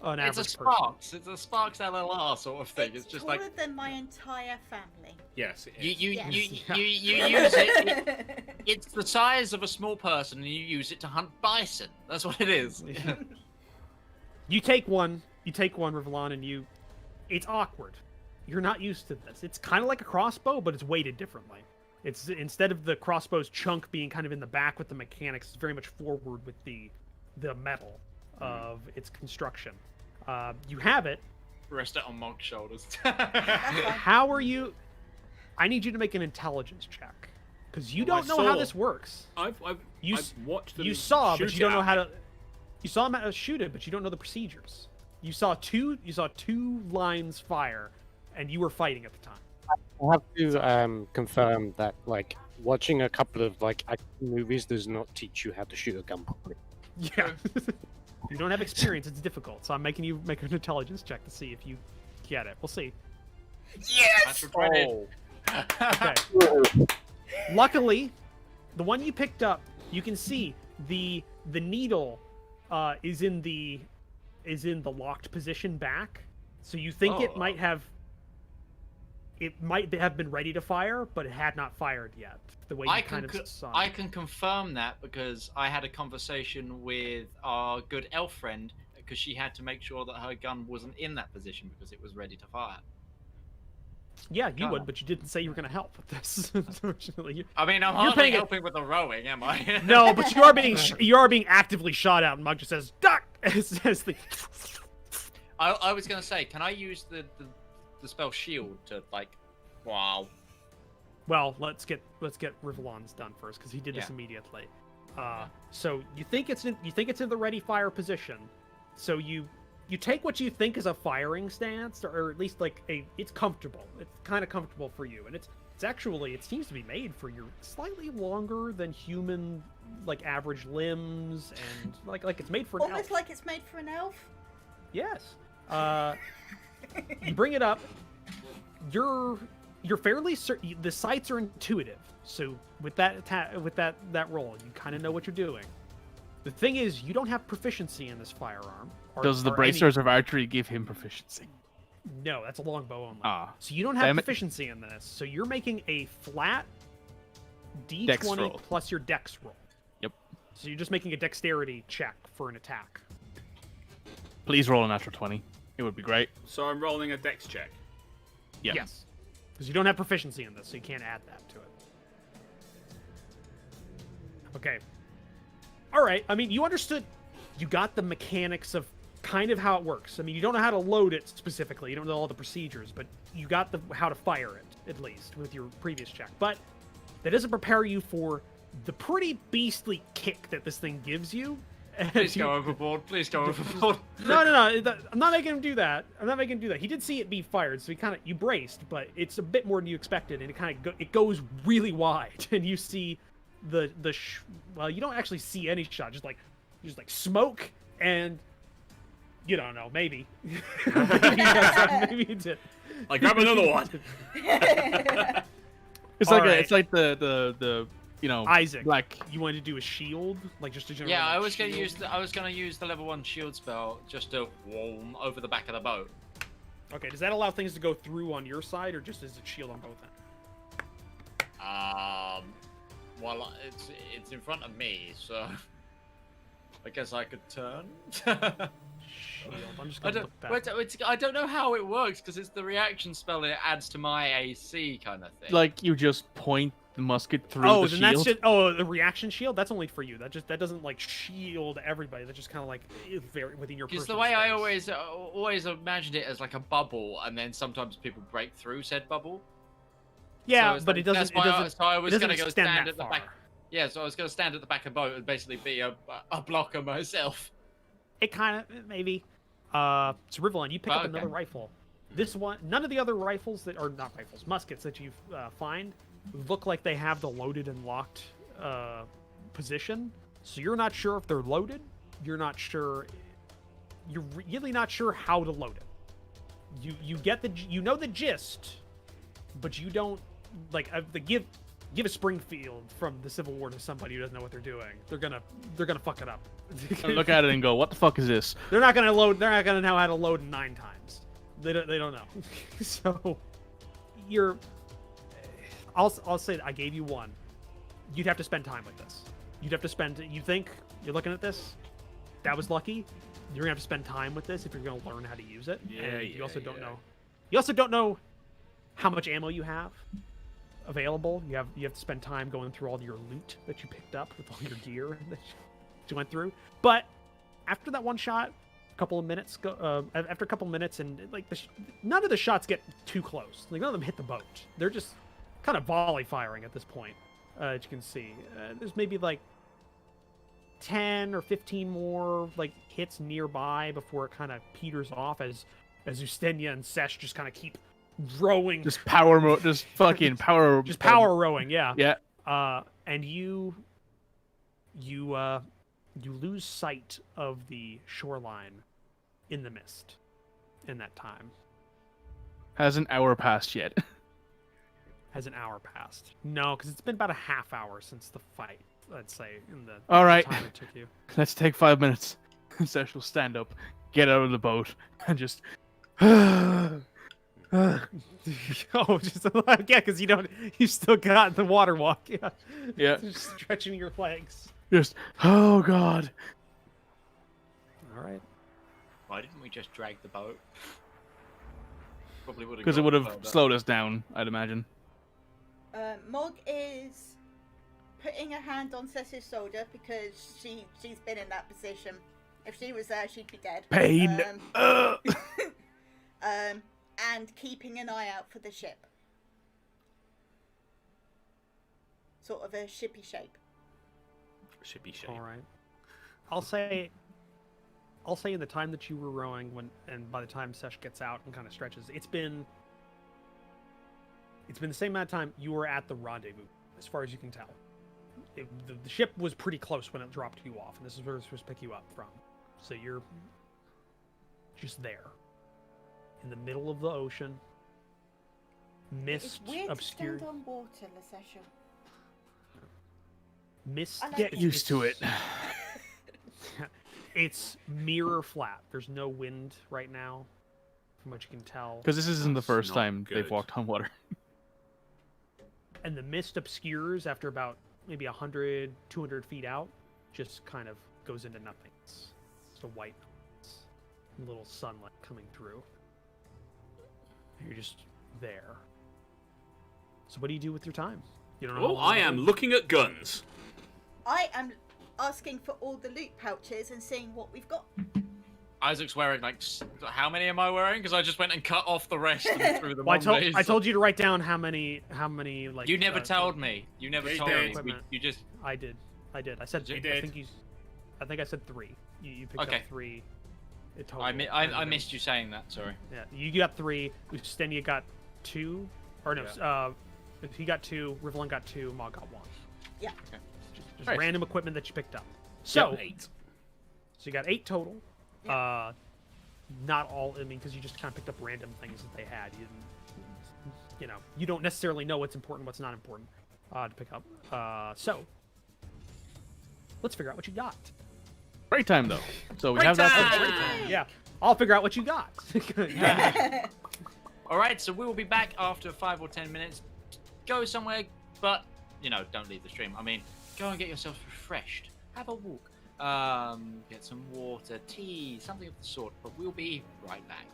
An It's a average person. Sparks. It's a Sparks LLR sort of thing. It's just taller like than my entire family. Yes, it you is. you, Yes. you use it. It's the size of a small person, and you use it to hunt bison. That's what it is. You take one, Rivallon, and it's awkward. You're not used to this. It's kind of like a crossbow, but it's weighted differently. It's instead of the crossbow's chunk being kind of in the back with the mechanics, it's very much forward with the metal of its construction. You have it. Rest it on Mog's shoulders. How are you? I need you to make an intelligence check because you Well, I don't know how saw- this works. I've You watched them You saw, but shoot you don't it know at how me. to. You saw him how to shoot it, but you don't know the procedures. You saw two lines fire, and you were fighting at the time. I have to confirm that like watching a couple of like action movies does not teach you how to shoot a gun properly. Yeah. You don't have experience. It's difficult. So I'm making you make an intelligence check to see if you get it. We'll see. That's regretted. Okay. Luckily, the one you picked up, you can see the needle is in the locked position back. So you think it Oh. might have it might have been ready to fire, but it had not fired yet. The way you kind of saw. I can confirm that because I had a conversation with our good elf friend because she had to make sure that her gun wasn't in that position because it was ready to fire. Yeah, you would, but you didn't say you were going to help with this. Unfortunately, I mean, I'm hardly helping with the rowing, am I? No, but you are being actively shot at, and Mug just says duck. I was going to say, can I use the spell shield to like, wow. Well, let's get Rivallon's done first because he did this immediately. So you think it's in the ready fire position. So you take what you think is a firing stance, or at least like it's comfortable. It's kind of comfortable for you, and it's actually it seems to be made for your slightly longer than human like average limbs, and like it's made for an almost elf. like it's made for an elf. Yes. You bring it up. You're fairly certain. The sights are intuitive, so with that roll, you kind of know what you're doing. The thing is, you don't have proficiency in this firearm. Does the bracers of archery give him proficiency? No, that's a longbow only. So you don't have proficiency in this. So you're making a flat D20 plus your dex roll. Yep. So you're just making a dexterity check for an attack. Please roll a natural 20. It would be great. So I'm rolling a dex check. Yeah. Yes. Because you don't have proficiency in this, so you can't add that to it. Okay. All right. I mean, you understood. You got the mechanics of kind of how it works. I mean, you don't know how to load it specifically. You don't know all the procedures, but you got how to fire it, at least, with your previous check. But that doesn't prepare you for the pretty beastly kick that this thing gives you. Please go overboard. Please go overboard. No. I'm not making him do that. He did see it be fired, so you braced, but it's a bit more than you expected, and it goes really wide, and you see well, you don't actually see any shot, just like smoke, and you don't know, maybe. Maybe you did. Like, grab another one. It's like the Isaac. Like you wanted to do a shield, like just a general. Yeah, I was gonna use the level 1 shield spell just to whoom over the back of the boat. Okay, does that allow things to go through on your side, or just is it shield on both ends? Well, it's in front of me, so I guess I could turn. Shield. I'm just gonna look back. I don't know how it works because it's the reaction spell and it adds to my AC kind of thing. Like you just point the musket through the shield. That's just the reaction shield. That's only for you. That doesn't like shield everybody. That's just kind of like very within your. Because the way I always imagined it as like a bubble, and then sometimes people break through said bubble. Yeah, so but it doesn't. So I was gonna go stand at the back. Yeah, so I was gonna stand at the back of the boat and basically be a blocker myself. It kind of maybe. So Rivallon, you pick up another rifle. This one, none of the other rifles that are not rifles, muskets that you find look like they have the loaded and locked position. So you're not sure if they're loaded. You're not sure. You're really not sure how to load it. You get you know the gist, but you don't like give a Springfield from the Civil War to somebody who doesn't know what they're doing. They're gonna fuck it up. Look at it and go, what the fuck is this? They're not gonna know how to load 9 times. They don't know. So I'll say I gave you 1. You'd have to spend time with this. You think you're looking at this? That was lucky. You're gonna have to spend time with this if you're gonna learn how to use it. You also don't know. You also don't know how much ammo you have available. You have to spend time going through all your loot that you picked up with all your gear that you went through. But after that one shot, after a couple minutes, and like none of the shots get too close. Like none of them hit the boat. They're just kind of volley firing at this point. As you can see, there's maybe like 10 or 15 more like hits nearby before it kind of peters off as Ustenia and Sesh just kind of keep rowing. Just power rowing, yeah. Yeah. And you lose sight of the shoreline in the mist in that time. Has an hour passed yet? Has an hour passed? No, because it's been about a half hour since the fight, let's say, in the All right. time it took you. Let's take 5 minutes. Sesh will stand up, get out of the boat, and just Oh, just yeah, because you still got the water walk. Yeah. Yeah. Just stretching your legs. Just, oh god. All right. Why didn't we just drag the boat? Probably would have. Because it would have slowed us down, I'd imagine. Mog is putting a hand on Ceci's shoulder because she's been in that position. If she was there, she'd be dead. Pain. And keeping an eye out for the ship. Sort of a shippy shape. Shippy shape. All right. I'll say in the time that you were rowing, and by the time Sesh gets out and kind of stretches, it's been the same amount of time you were at the rendezvous, as far as you can tell. The ship was pretty close when it dropped you off, and this is where it's supposed to pick you up from. So you're just there, in the middle of the ocean. Mist It's weird obscured. to stand on water, Lasesha. Mist. I like Get it. used to it. It's mirror flat. There's no wind right now, from what you can tell. Because this isn't the That's first not time they've good. walked on water. And the mist obscures after about maybe 100, 200 feet out, just kind of goes into nothing. It's just a white, little sunlight coming through. You're just there. So what do you do with your time? You don't know. Oh, I am looking at guns. I am asking for all the loot pouches and seeing what we've got. Isaac's wearing how many am I wearing? Because I just went and cut off the rest and threw them Well, on I told you to write down how many like. You never told me. You never He told did. me. You just. I did. I said. You I did. think I said 3. You picked Okay. up 3. It total. I missed you saying that. Sorry. Yeah, you got 3. Ustenia got 2. Or no, he got 2. Rivallon got 2. Maw got 1. Yeah. Okay. Just Right. random equipment that you picked up. So, 8. so you got 8 total. Not all. I mean, because you just kind of picked up random things that they had. You don't necessarily know what's important, what's not important to pick up. So let's figure out what you got. Great time, though. So we Great have that. time! Yeah, I'll figure out what you got. All right. So we will be back after 5 or 10 minutes. Go somewhere, but don't leave the stream. I mean, go and get yourself refreshed. Have a walk. Get some water, tea, something of the sort. But we'll be right back.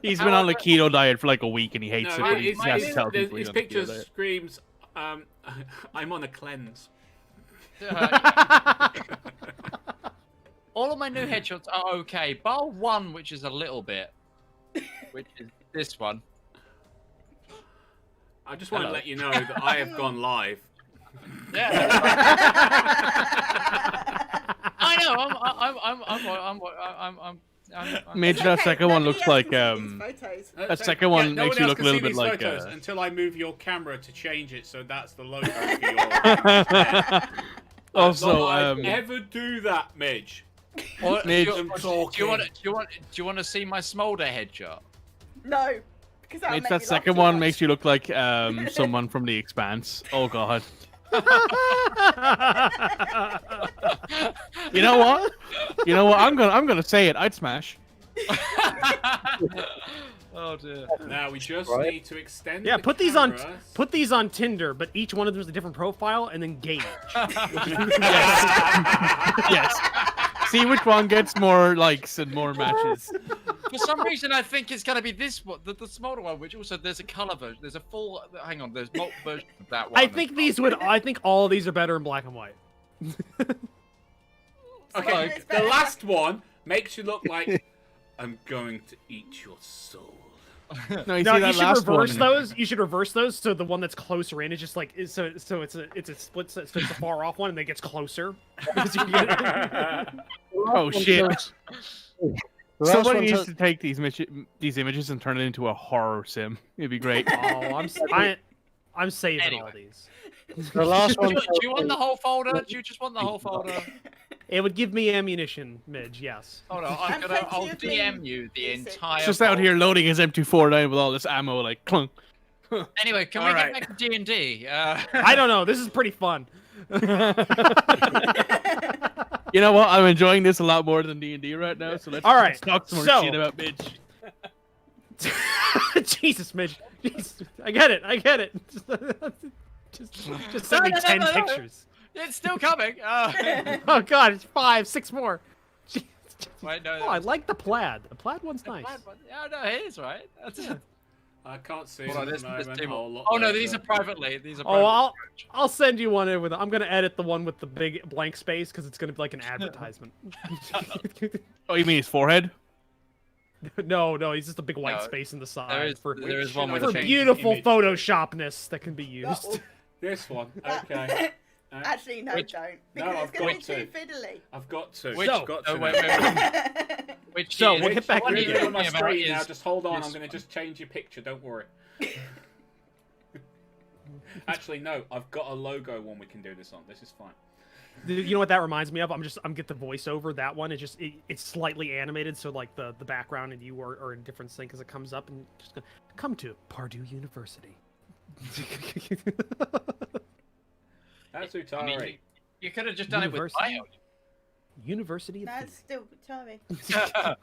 He's been on a keto diet for like a week and he hates it. No, But he has to tell people his he's on a picture keto diet. screams, I'm on a cleanse. All of my new headshots are okay, bar one, which is a little bit, which is this one. I just want to let you know that I have gone live. Yeah. I know. I'm Midge, that second one looks like Photos. that second one no makes one you else look can a little see bit these like. photos until I move your camera to change it, so that's the logo for your. Also, I'd ever do that, Midge. Or, Midge. do you want to see my smolder headshot? No, because that'll Midge, make that me second laugh too one much. makes you look like someone from The Expanse. Oh god. You know what? I'm gonna say it. I'd smash. Oh dear. Now we just Right. need to extend. Yeah, the put these cameras. on Tinder, but each one of them is a different profile, and then gauge. Yes. See which one gets more likes and more matches. For some reason, I think it's gonna be this one, the smaller one, which also there's a color version. There's a full. Hang on, there's multiple versions of that one. I think all of these are better in black and white. Okay, It's the better. last one makes you look like I'm going to eat your soul. No, you No, see you that should last reverse one? those. You should reverse those so the one that's closer in is just like it's a split. So it's a far off one and then gets closer. Oh shit! The last Somebody one needs tells- to take these images and turn it into a horror sim. It'd be great. Oh, I'm saving Anyway. all these. The last Do one. you want the whole folder? Do you just want the whole folder? It would give me ammunition, Midge. Yes. Hold on, And I'll plenty of DM you the music. entire. It's just out here loading his M249 with all this ammo, like clunk. Anyway, can we Alright. get back to D&D? I don't know. This is pretty fun. You know what? I'm enjoying this a lot more than D&D right now. So let's All right, talk some more so- shit about Midge. Jesus, Midge. Jesus. I get it. Just send me No, 10 no. pictures. It's still coming. Oh God, it's 5, 6 more. Jeez. Wait, no. Oh, I like the plaid. The plaid one's nice. Yeah, no, it is right. That's I can't see Hold on, them at there's the two moment. more. I'll Oh no, look these are later. privately. These are. Oh, Privately. I'll send you one in with. I'm gonna edit the one with the big blank space because it's gonna be like an advertisement. Oh, you mean his forehead? No, he's just a big white No, space in the side There is, for there is one with for a change. beautiful image. Photoshopness that can be used. This one. That- Okay. Actually, no, Which- don't. No, Because I've it's going got to be to. too fiddly. I've got to. Which- So- got Oh, to. wait, Which So, is, we'll get back what to you're the on my talking about screen now. is Just hold on. this I'm going to just change your picture. Don't worry. Actually, no. I've got a logo one we can do this on. This is fine. You know what that reminds me of? I'm get the voiceover. That one it's slightly animated, so like the background and you are in different sync as it comes up, and just go, come to Purdue University. That's I Utari. mean, you could have just done University? it with University of That's still Tommy. bio.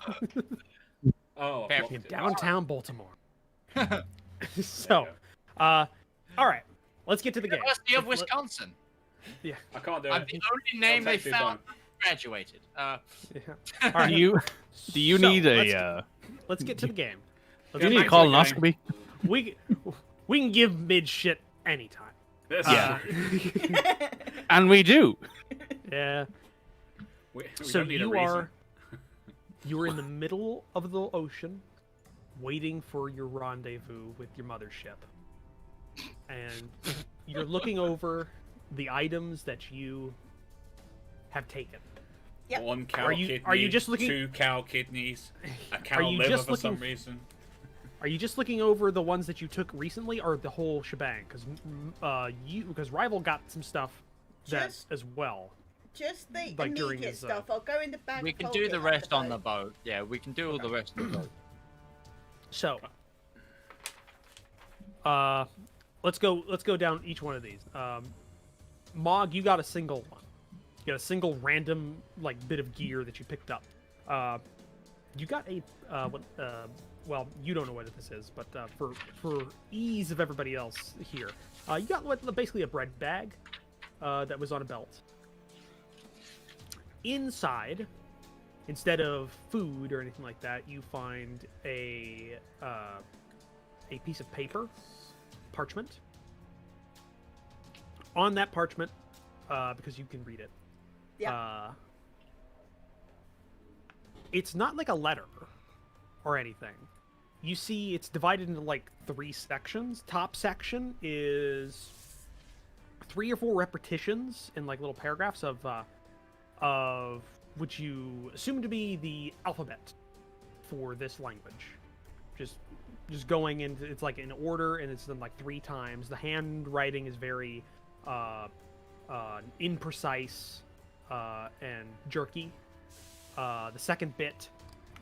Oh, I've Fair. blocked in it. downtown Baltimore. There So, you all right, let's get to the game. University of Let's- Wisconsin. go. I can't do I'm it. the only name they That's actually found graduated. Yeah. Do All right, you So, need a? let's get to the game. Do Let's you get need a back Call- colonoscopy? we can give mid shit anytime. This Yeah. is- And we do. Yeah. we So don't need a you reason. are in the middle of the ocean, waiting for your rendezvous with your mothership, and you're looking over the items that you have taken. Yep. One cow Are you- kidney, are you just looking- 2 cow kidneys, a cow Are you liver just for some looking- reason. Are you just looking over the ones that you took recently, or the whole shebang? Because Rival got some stuff that Just- as well. Just the Like during immediate his, stuff. I'll go in the bag. We can fold do it the on rest on the boat. boat. Yeah, we can do all the rest on the boat. So, let's go down each one of these. Mog, you got a single one. You got a single random like bit of gear that you picked up. You got a well, you don't know what this is, but for ease of everybody else here, you got basically a bread bag that was on a belt. Inside instead of food or anything like that, you find a piece of paper, parchment. On that parchment, because you can read it, it's not like a letter or anything. You see it's divided into like 3 sections. Top section is 3 or 4 repetitions in like little paragraphs of which you assume to be the alphabet for this language. Just going into, it's like in order, and it's done like 3 times. The handwriting is very imprecise and jerky. The second bit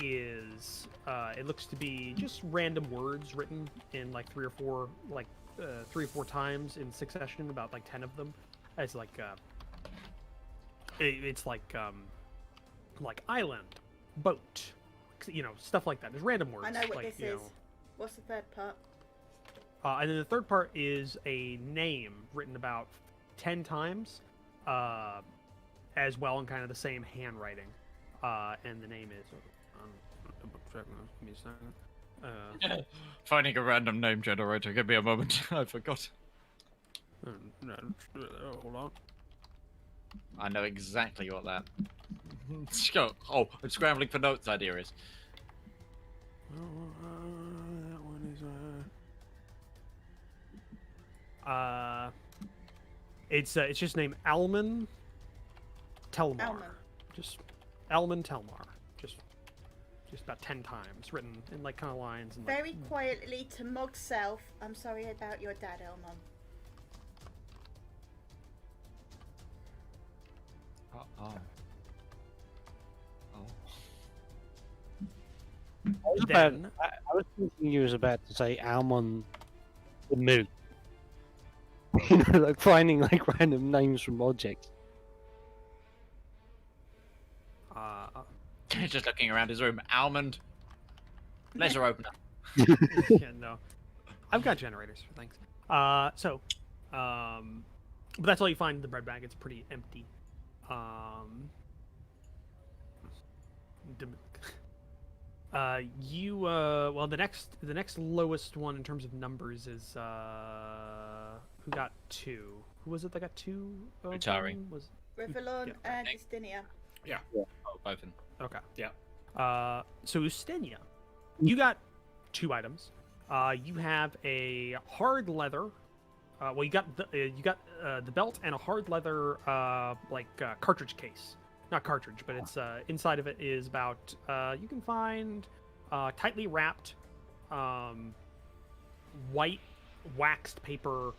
is it looks to be just random words written in like 3 or 4 times in succession, about like 10 of them. It's like it's like island, boat, stuff like that. There's random words. I know what like, this is. What's the third part? And then the third part is a name written about 10 times, as well, in kind of the same handwriting. And the name is. Give me a second. Finding a random name generator. Give me a moment. I forgot. Hold on. I know exactly what that. Oh, I'm scrambling for notes. Idea is. That one is it's just named Alman Telmar. Alman. Just Alman Telmar. Just about 10 times, written in like kind of lines. And Very quietly to Mog's self, I'm sorry about your dad, Elmon. Then, I was thinking you was about to say Almond the Moo. Like finding like random names from objects. Just looking around his room. Almond. Laser opener. yeah, no. I've got generators for things. But that's all you find in the bread bag. It's pretty empty. Well, the next lowest one in terms of numbers is who got 2? Who was it that got 2? Utari. Was Rivallon Yeah. and Justinia. Yeah. Oh, both of them. okay. Yeah. So Ustinia, you got 2 items. You have a hard leather. You got the belt and a hard leather cartridge case. Not cartridge, but it's inside of it is about you can find tightly wrapped white waxed paper.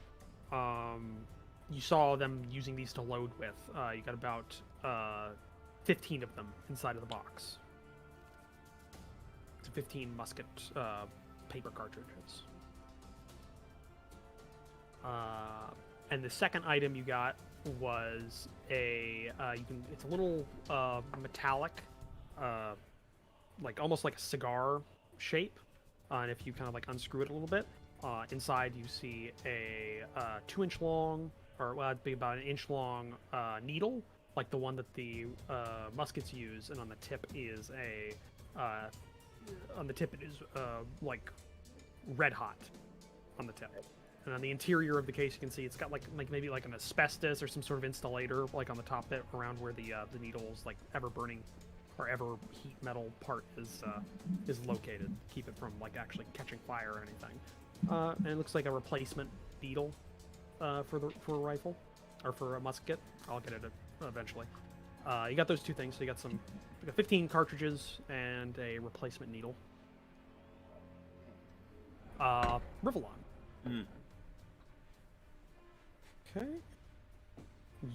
You saw them using these to load with. You got about 15 of them inside of the box. It's 15 musket paper cartridges. And the second item you got was it's a little metallic, like almost like a cigar shape. And if you kind of like unscrew it a little bit, inside you see a 2-inch long, or well, it'd be about an 1-inch long needle, like the one that the muskets use, and on the tip is like red hot on the tip. And on the interior of the case, you can see it's got like maybe like an asbestos or some sort of insulator, like on the top bit around where the needle's like ever burning or ever heat metal part is located. Keep it from like actually catching fire or anything. And it looks like a replacement needle for a rifle or for a musket. I'll get it eventually. You got those 2 things. So you got 15 cartridges and a replacement needle. Rivallon. Okay.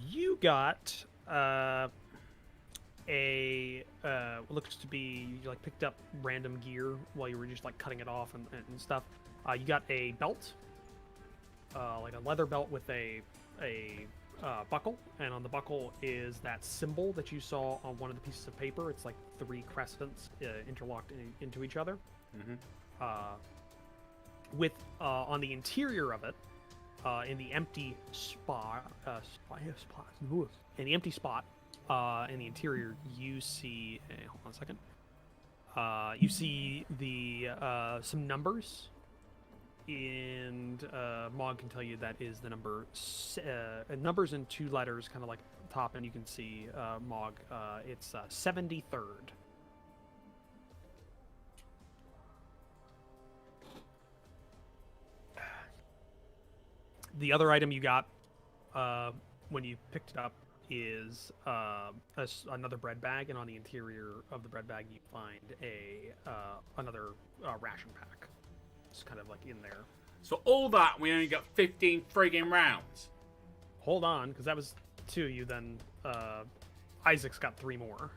You got what looks to be, you like picked up random gear while you were just like cutting it off and stuff. You got a belt, like a leather belt with a buckle, and on the buckle is that symbol that you saw on one of the pieces of paper. It's like 3 crescents interlocked into each other. With on the interior of it, in the empty spot, In the interior, you see. Hold on a second. You see the some numbers, and Mog can tell you that is the number numbers in 2 letters, kind of like top, and you can see Mog. It's 73rd. The other item you got when you picked it up is another bread bag, and on the interior of the bread bag you find another ration pack. It's kind of like in there. So all that, we only got 15 friggin' rounds. Hold on, because that was 2 of you. Then Isaac's got 3 more.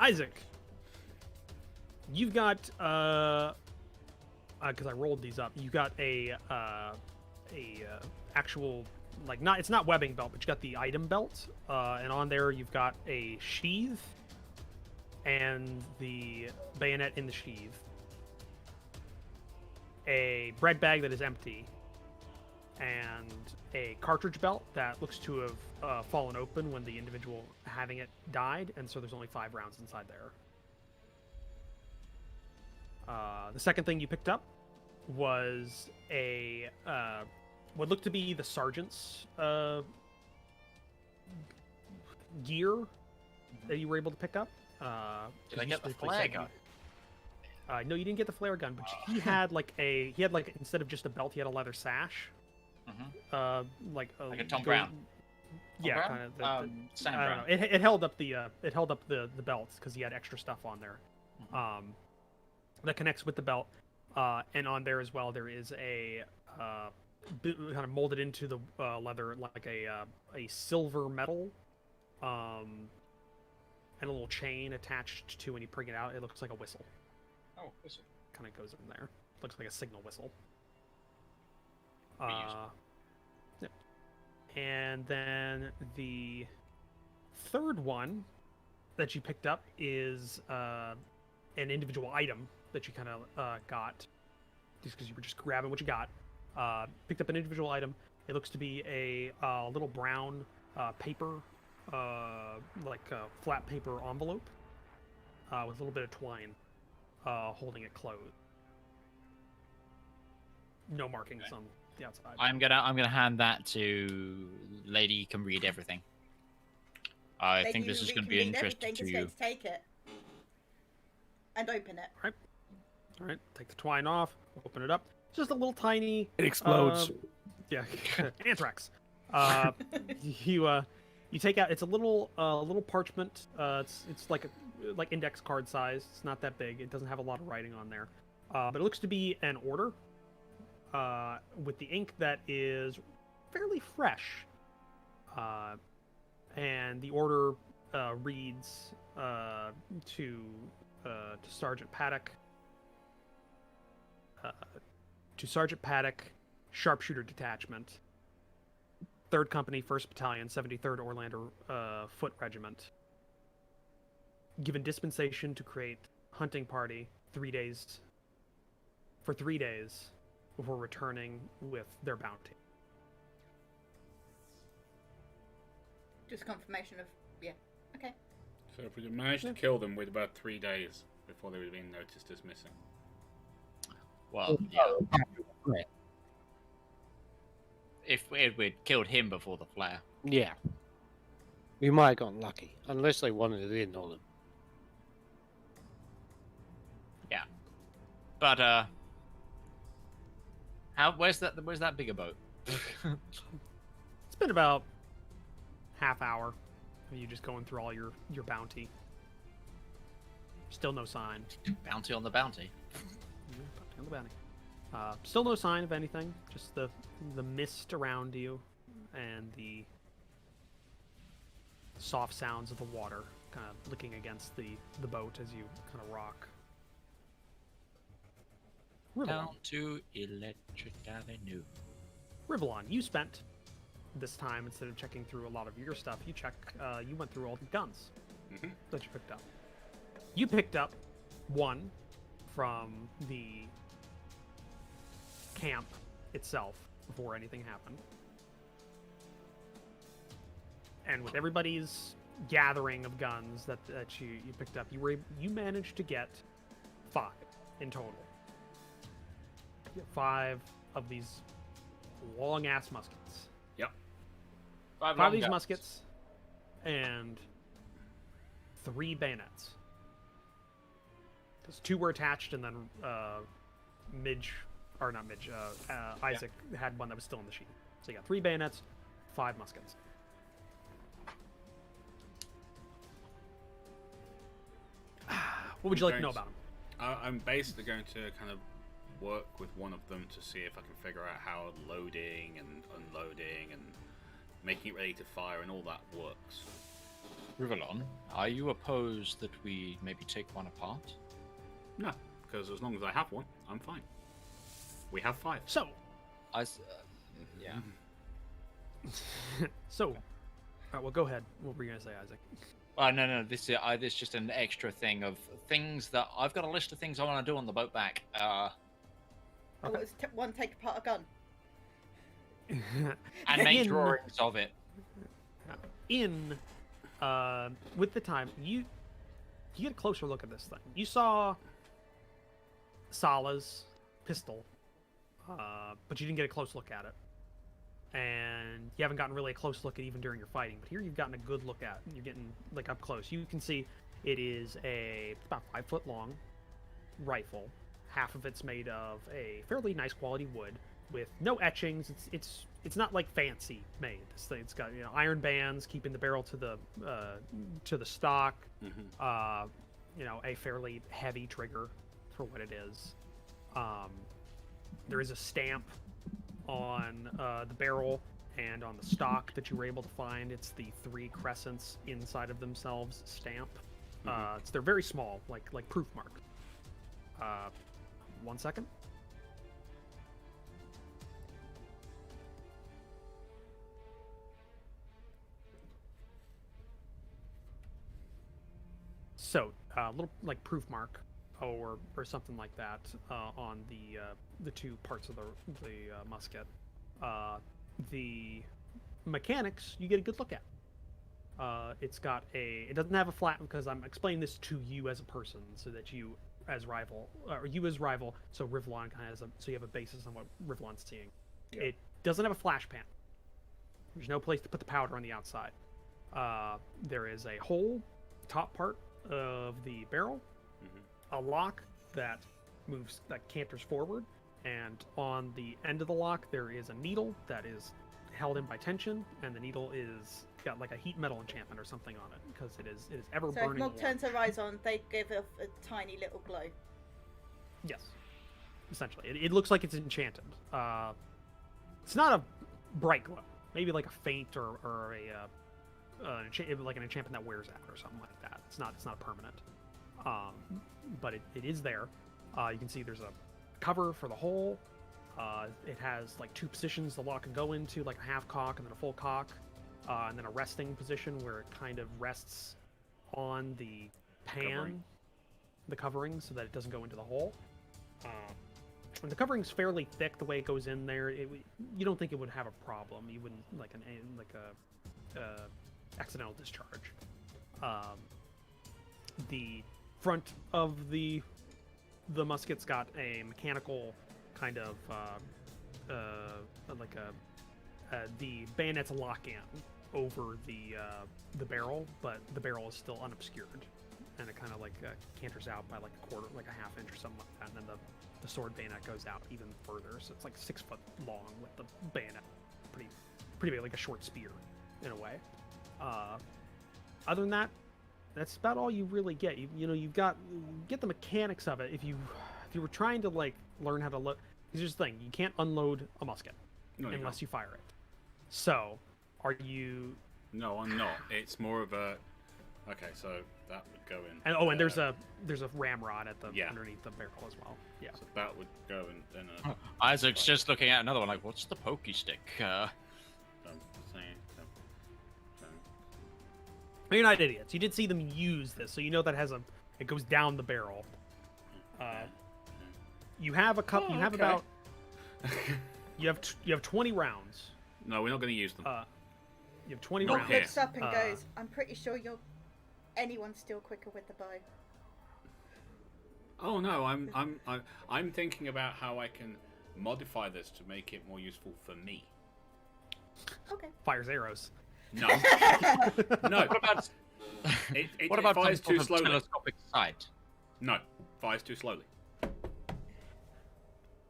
Isaac, you've got because I rolled these up. You got a actual, like, it's not webbing belt, but you got the item belt, and on there you've got a sheath and the bayonet in the sheath, a bread bag that is empty, and a cartridge belt that looks to have fallen open when the individual having it died, and so there's only 5 rounds inside there. The second thing you picked up was a what looked to be the sergeant's gear that you were able to pick up. Did I get the flare gun? No, you didn't get the flare gun, but he had like instead of just a belt, he had a leather sash. Like a Tom Brown. Yeah, Tom kind of. Brown? Sam I don't Brown. know. It held up the belts because he had extra stuff on there. That connects with the belt, and on there as well there is a kind of molded into the leather like a silver metal, and a little chain attached to when you bring it out. It looks like a whistle. Oh, whistle. Kind of goes in there. Looks like a signal whistle. Be useful. Yep. And then the third one that you picked up is an individual item that you kind of got, just because you were just grabbing what you got. Picked up an individual item. It looks to be a little brown paper, like a flat paper envelope with a little bit of twine holding it closed. No markings on the outside. I'm gonna hand that to Lady Can Read Everything. I think this is going to be interesting to you. Take it and open it. All right. Take the twine off. Open it up. It's just a little tiny. It explodes. Yeah, anthrax. You take out. It's a little parchment. It's like index card size. It's not that big. It doesn't have a lot of writing on there. But it looks to be an order. With the ink that is fairly fresh. And the order reads to Sergeant Paddock. To Sergeant Paddock, Sharpshooter Detachment, 3rd Company, 1st Battalion, 73rd Orlando Foot Regiment. Given dispensation to create hunting party 3 days, for 3 days, before returning with their bounty. Just confirmation of, yeah, okay. So if we could manage to kill them with about 3 days before they would have been noticed as missing. Well, yeah. If we'd killed him before the flare. Yeah. We might have gotten lucky, unless they wanted it in on them. Yeah. But where's that bigger boat? It's been about half hour of you just going through all your bounty. Still no sign. Bounty on the bounty. Bounty on the bounty. Still no sign of anything. Just the mist around you and the soft sounds of the water kind of licking against the boat as you kind of rock. Rivallon. Down to Electric Avenue. Rivallon, you spent this time, instead of checking through a lot of your stuff, you went through all the guns that you picked up. You picked up one from the camp itself before anything happened. and with everybody's gathering of guns that you picked up, you managed to get 5 in total. You get 5 of these long ass muskets. Yep. 5 of these muskets and 3 bayonets. Because 2 were attached, and then Isaac had one that was still in the sheet. So you got 3 bayonets, 5 muskets. What would you like to know about them? I'm basically going to kind of work with one of them to see if I can figure out how loading and unloading and making it ready to fire and all that works. Rivallon, are you opposed that we maybe take one apart? No, because as long as I have one, I'm fine. We have 5. So, yeah. so, well, go ahead. What were you gonna say, Isaac? No. This is just an extra thing of things that I've got a list of things I want to do on the boat back. Okay. One take apart a gun. And make drawings of it. With the time, you get a closer look at this thing. You saw Sala's pistol, but you didn't get a close look at it. And you haven't gotten really a close look at even during your fighting, but here you've gotten a good look at. You're getting like up close. You can see it is about 5 foot long rifle. Half of it's made of a fairly nice quality wood with no etchings. It's not like fancy made. This thing's got iron bands keeping the barrel to the stock. Mm-hmm. A fairly heavy trigger for what it is. There is a stamp on the barrel and on the stock that you were able to find. It's the 3 crescents inside of themselves stamp. They're very small, like proof mark. 1 second. So, a little like proof mark, or something like that, on the 2 parts of the musket. The mechanics you get a good look at. It doesn't have a flat, because I'm explaining this to you as a person, so that you as rival, so Rivallon kind of so you have a basis on what Rivallon's seeing. Yeah. It doesn't have a flash pan. There's no place to put the powder on the outside. There is a hole, top part of the barrel, a lock that canters forward, and on the end of the lock there is a needle that is held in by tension, and the needle is got like a heat metal enchantment or something on it, because it is ever So if burning. Mog turns her eyes on, they give off a tiny little glow. Yes, essentially, it looks like it's enchanted. It's not a bright glow, maybe like a faint or like an enchantment that wears out or something like that. It's not permanent, but it is there. You can see there's a cover for the hole. It has like 2 positions the lock can go into, like a half cock and then a full cock, and then a resting position where it kind of rests on the pan, the covering, so that it doesn't go into the hole. And the covering's fairly thick the way it goes in there. You don't think it would have a problem. You wouldn't like a accidental discharge. The front of the musket's got a mechanical kind of the bayonets lock in over the barrel, but the barrel is still unobscured, and it kind of canters out by like a quarter, like a half inch or something like that, and then the sword bayonet goes out even further, so it's like 6 foot long with the bayonet pretty big, like a short spear in a way. Other than that, that's about all you really get. You get the mechanics of it. If you were trying to learn how to look, because here's the thing: you can't unload a musket unless you fire it. So, are you? No, I'm not. It's more of a. Okay, so that would go in. And there's a ramrod at the underneath the barrel as well. Yeah. So that would go in a. Isaac's just looking at another one like, what's the pokey stick? You're not idiots. You did see them use this, so you know that it goes down the barrel. You have a cup. Oh, you have okay. about. You have 20 rounds. No, we're not going to use them. You have 20 Not rounds. here. Looks up and Uh, goes, I'm pretty sure anyone's still quicker with the bow. Oh no, I'm thinking about how I can modify this to make it more useful for me. Okay. Fires arrows. No, no. What about It what about some fires too sort of slowly. telescopic sight? No, fires too slowly.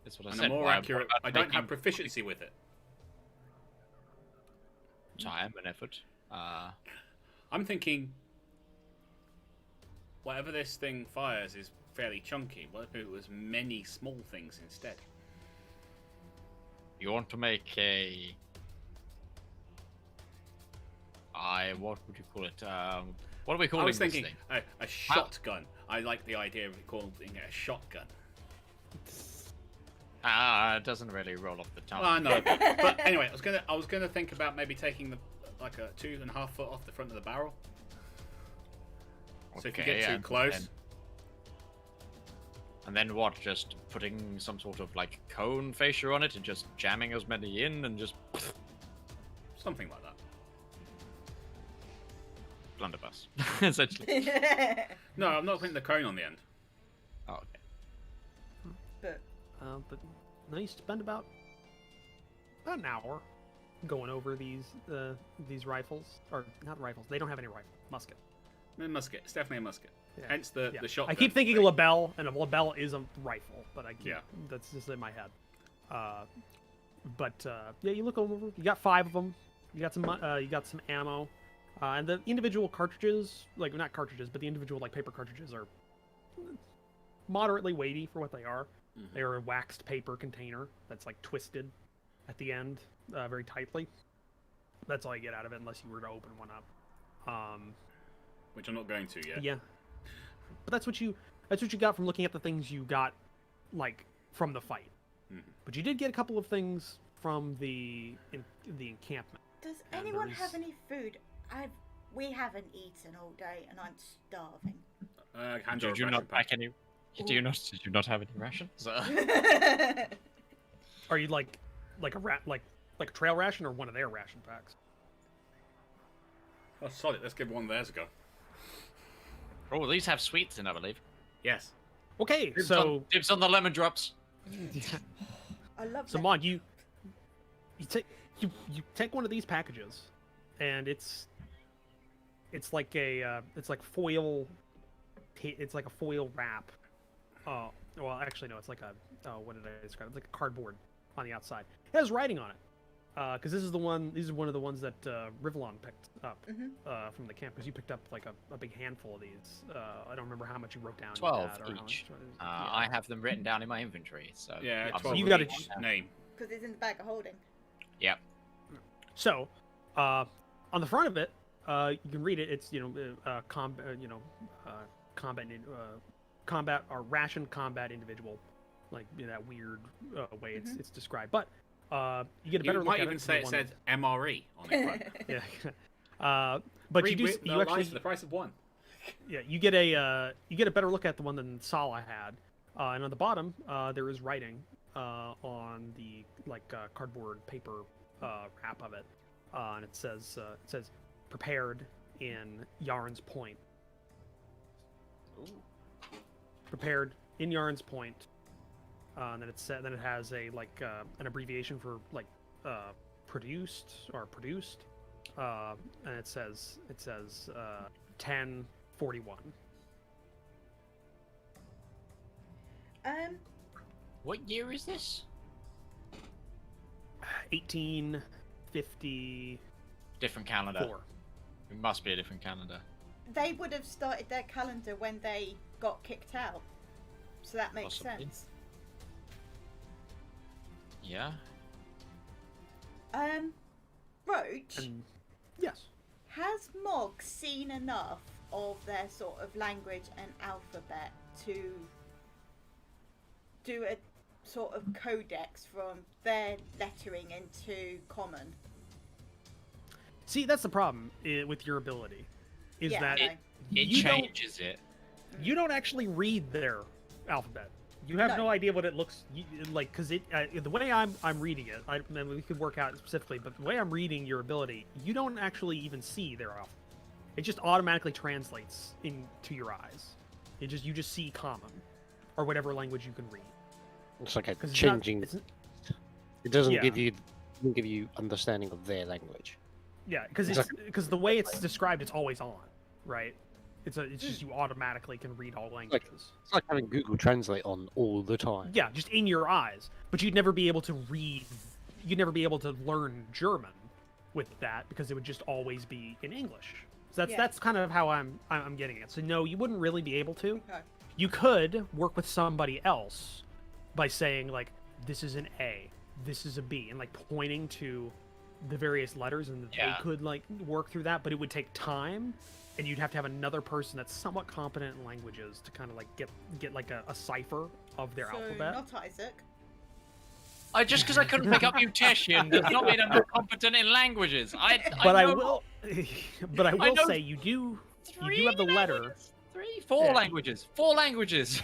That's what I And said. a more Why- accurate. what about I don't have making proficiency with it. time and effort. I'm thinking, whatever this thing fires is fairly chunky. What if it was many small things instead? You want to make a... what would you call it? What are we calling I was this thinking thing? a shotgun. I like the idea of calling it a shotgun. It doesn't really roll off the tongue. Well, I know, but anyway, I was gonna think about maybe taking like a 2.5 foot off the front of the barrel. So if you get too and close, then what? Just putting some sort of like cone fascia on it and just jamming as many in and just something like that. blunderbuss, essentially. No, I'm not putting the cone on the end. Oh, okay. But But no, you spend about an hour going over these rifles, or not rifles. They don't have any rifle. Musket. A musket. It's definitely a musket. Yeah. Hence the Yeah. shotgun. I keep thinking thing. label, and a label is a rifle, but I keep, Yeah. that's just in my head. Yeah, you look over. You got 5 of them. You got some ammo, and the individual cartridges, like not cartridges, but the individual like paper cartridges are moderately weighty for what they are. Mhm. They are a waxed paper container that's like twisted at the end very tightly. That's all you get out of it, unless you were to open one up. Which I'm not going to yet. Yeah, but that's what you got from looking at the things you got, like from the fight. Mhm. But you did get a couple of things from the encampment. does And anyone there's- have any food? We haven't eaten all day, and I'm starving. Hand her a Did you ration not pack. pack any? Did you not have any rations? Are you like a trail ration or one of their ration packs? Oh, solid. Let's give one of theirs a go. Oh, these have sweets in, I believe. Yes. Okay, Dibs so on, dibs on the lemon drops. I love so that. Mon, you take one of these packages, and it's like a foil. It's like a foil wrap. Oh, well, actually no, it's like a what did I describe? It's like a cardboard on the outside. It has writing on it. Because this is one of the ones that Rivallon picked up from the camp. Because you picked up like a big handful of these. I don't remember how much you wrote down. 12 or how each. much- I have them written down in my inventory. So Yeah, I'm 12 you of gotta each ch- name. Because it's in the bag of holding. Yep. So, on the front of it, you can read it. It's combat or ration combat individual, like that weird way it's described. But you get a better You look might at even it. say it said MRE on it. Right? Yeah. But you actually for the price of one. yeah you get a better look at the one than Sala had, and on the bottom there is writing on the cardboard paper wrap of it, and it says prepared in Yarn's Point. Prepared in Yarn's Point, and then then it has a an abbreviation for produced, and it says 1041. What year is this? 1854. Different calendar. It must be a different calendar. They would have started their calendar when they got kicked out, so that makes Possibly. sense. Yeah. Roach, And yes, has Mog seen enough of their sort of language and alphabet to do a sort of codex from their lettering into common? see that's the problem with your ability, is Yeah, that I know. It you don't- changes it. you don't actually read their alphabet. You have No. no idea what it looks like, because the way I'm reading it, I mean, we could work out specifically, but the way I'm reading your ability, you don't actually even see their alphabet. It just automatically translates into your eyes. You just see common, or whatever language you can read. It's like a 'Cause changing. It's not, It doesn't yeah. give you understanding of their language. yeah, because the way it's described, it's always on, right? It's just you automatically can read all languages. It's like having Google Translate on all the time. Yeah, just in your eyes. But you'd never be able to read. You'd never be able to learn German with that because it would just always be in English. So that's kind of how I'm getting it. So no, you wouldn't really be able to. Okay. You could work with somebody else by saying like, this is an A, this is a B, and like pointing to the various letters, and they could like work through that. But it would take time, and you'd have to have another person that's somewhat competent in languages to kind of like get like a cipher of their alphabet. Not Isaac. Just because I couldn't pick up mutation does not mean I'm not competent in languages. But I know will, but I will say you do have the letter. Four languages. 4 languages.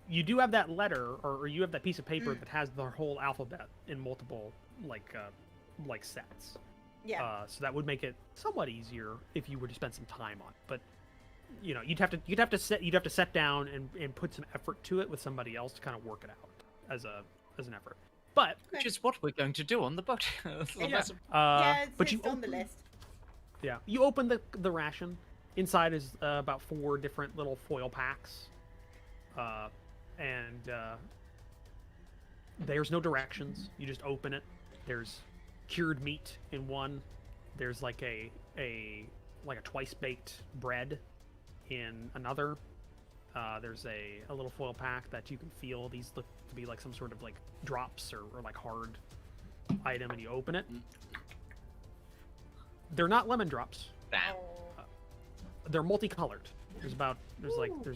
You do have that letter, or you have that piece of paper that has the whole alphabet in multiple like sets. Yeah. So that would make it somewhat easier if you were to spend some time on it. But you know, you'd have to sit down and put some effort to it with somebody else to kind of work it out as an effort. But Which is what we're going to do on the boat. but you on the list. Yeah, you open the ration. Inside is about 4 different little foil packs, and there's no directions. You just open it. There's cured meat in one. There's like a twice baked bread in another. There's a little foil pack that you can feel. These look to be like some sort of like drops or like hard item, and you open it. They're not lemon drops. Damn. They're multicolored. There's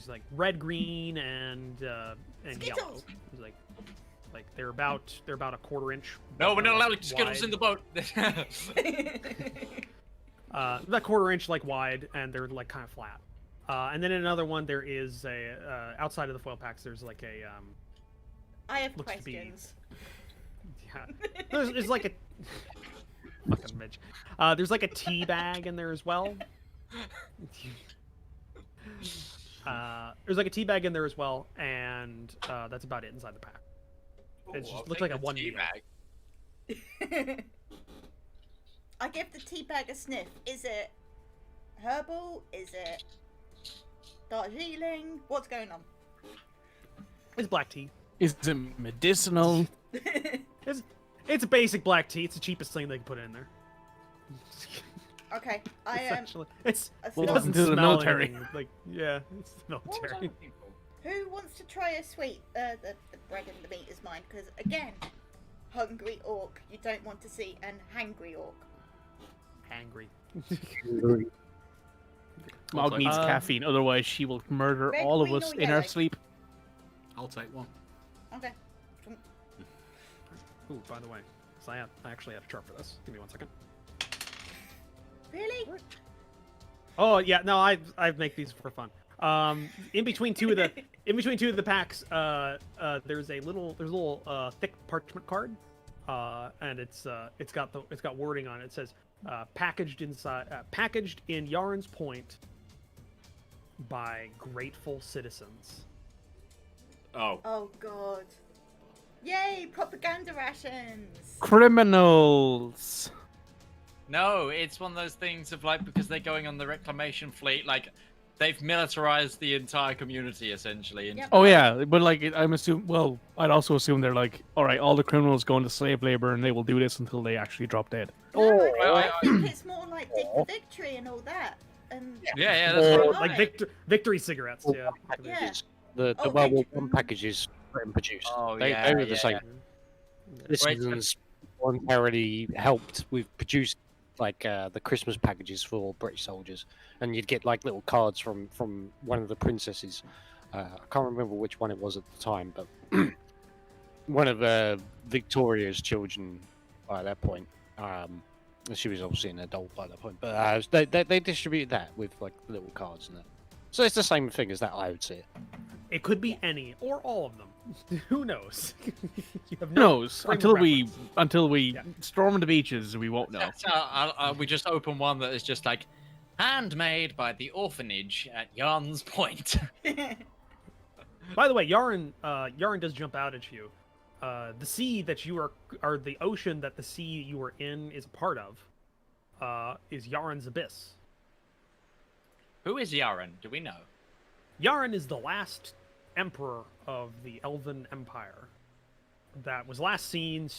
like red, green, and yellow. Skittles! There's like they're about a quarter inch. No, we're not allowed Skittles wide. in the boat. About quarter inch like wide, and they're like kind of flat. And then in another one there is a outside of the foil packs. There's like a I have looks to be- questions. yeah. There's like a fucking Midge. There's like a tea bag in there as well. There's like a tea bag in there as well, and that's about it inside the pack. It just looks like a one meal. Bag. I give the tea bag a sniff. Is it herbal? Is it Darjeeling? What's going on? It's black tea. Is it medicinal? It's a basic black tea. It's the cheapest thing they can put in there. Okay, I am. Essentially, it Welcome doesn't to the smell military. anything. Like, yeah, it's the military. Who wants to try a sweet? The bread and the meat is mine, because again, hungry orc. You don't want to see an hangry orc. Angry. Mog needs caffeine, otherwise she will murder Red, all of green, us or in our yellow? sleep. I'll take one. Okay. Ooh, by the way, so I actually have a chart for this. Give me 1 second. Really? Oh yeah, no, I make these for fun. In between two of the packs, there's a little thick parchment card, and it's got wording on it. It says packaged in Yarn's Point by grateful citizens. Oh. Oh god. Yay! Propaganda rations. Criminals. No, it's one of those things of like, because they're going on the reclamation fleet, like they've militarized the entire community essentially. Yep. Oh yeah, but like I'm assuming. Well, I'd also assume they're like, all right, all the criminals go into slave labor, and they will do this until they actually drop dead. No, I think it's more like Dig for Victory and all that. And Yeah, that's Or- right. Like victory cigarettes. Yeah. Yeah. The Oh, World War thank- One packages written produced. Oh, they yeah, were the same. Citizens voluntarily helped with producing like the Christmas packages for British soldiers, and you'd get like little cards from one of the princesses. I can't remember which one it was at the time, but one of Victoria's children by that point. She was obviously an adult by that point, but they distributed that with like little cards and that. So it's the same thing as that, I would say. It could be any or all of them. Who knows? You have Who no knows? frame of Until we Yeah. storm the beaches, we won't know. So, we just open one that is just like handmade by the orphanage at Yarn's Point. By the way, Yarin does jump out at you. The sea that you are the ocean that the sea you are in is a part of, is Yarin's abyss. Who is Yaron? Do we know? Yarin is the last emperor of the Elven Empire that was last seen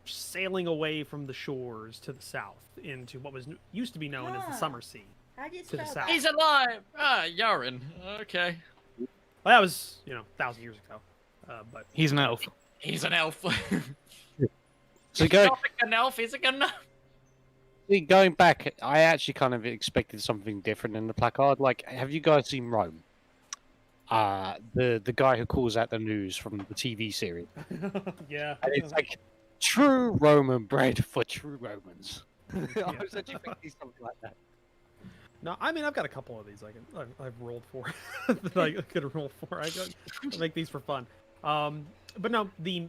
sailing away from the shores to the south into what was used to be known as the Summer Sea. How do you To the spell south. that? He's alive! Ah, Yaron. Okay. Well, that was 1,000 years ago, but He's an elf. He's an elf. So He's not an elf, he's a gun. going back, I actually kind of expected something different in the placard. Like, have you guys seen Rome? The guy who calls out the news from the TV series. yeah. And it's like, true Roman bread for true Romans. I was actually thinking something like that. No, I mean I've got a couple of these I've rolled for that I could roll for. I make these for fun. But no, the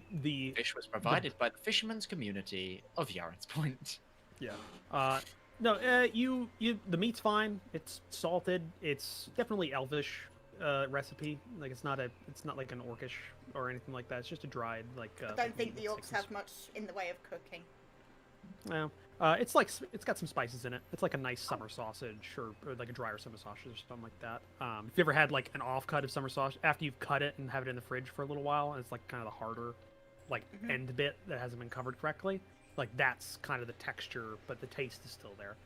Fish was provided by the fisherman's community of Yaron's Point. yeah. No, the meat's fine. It's salted. It's definitely elvish recipe. Like it's not like an orcish or anything like that. It's just a dried like. I don't think the orcs have much in the way of cooking. No. It's got some spices in it. It's like a nice summer sausage or like a drier summer sausage or something like that. If you ever had like an offcut of summer sausage after you've cut it and have it in the fridge for a little while, and it's like kind of the harder, like end bit that hasn't been covered correctly. Like that's kind of the texture, but the taste is still there.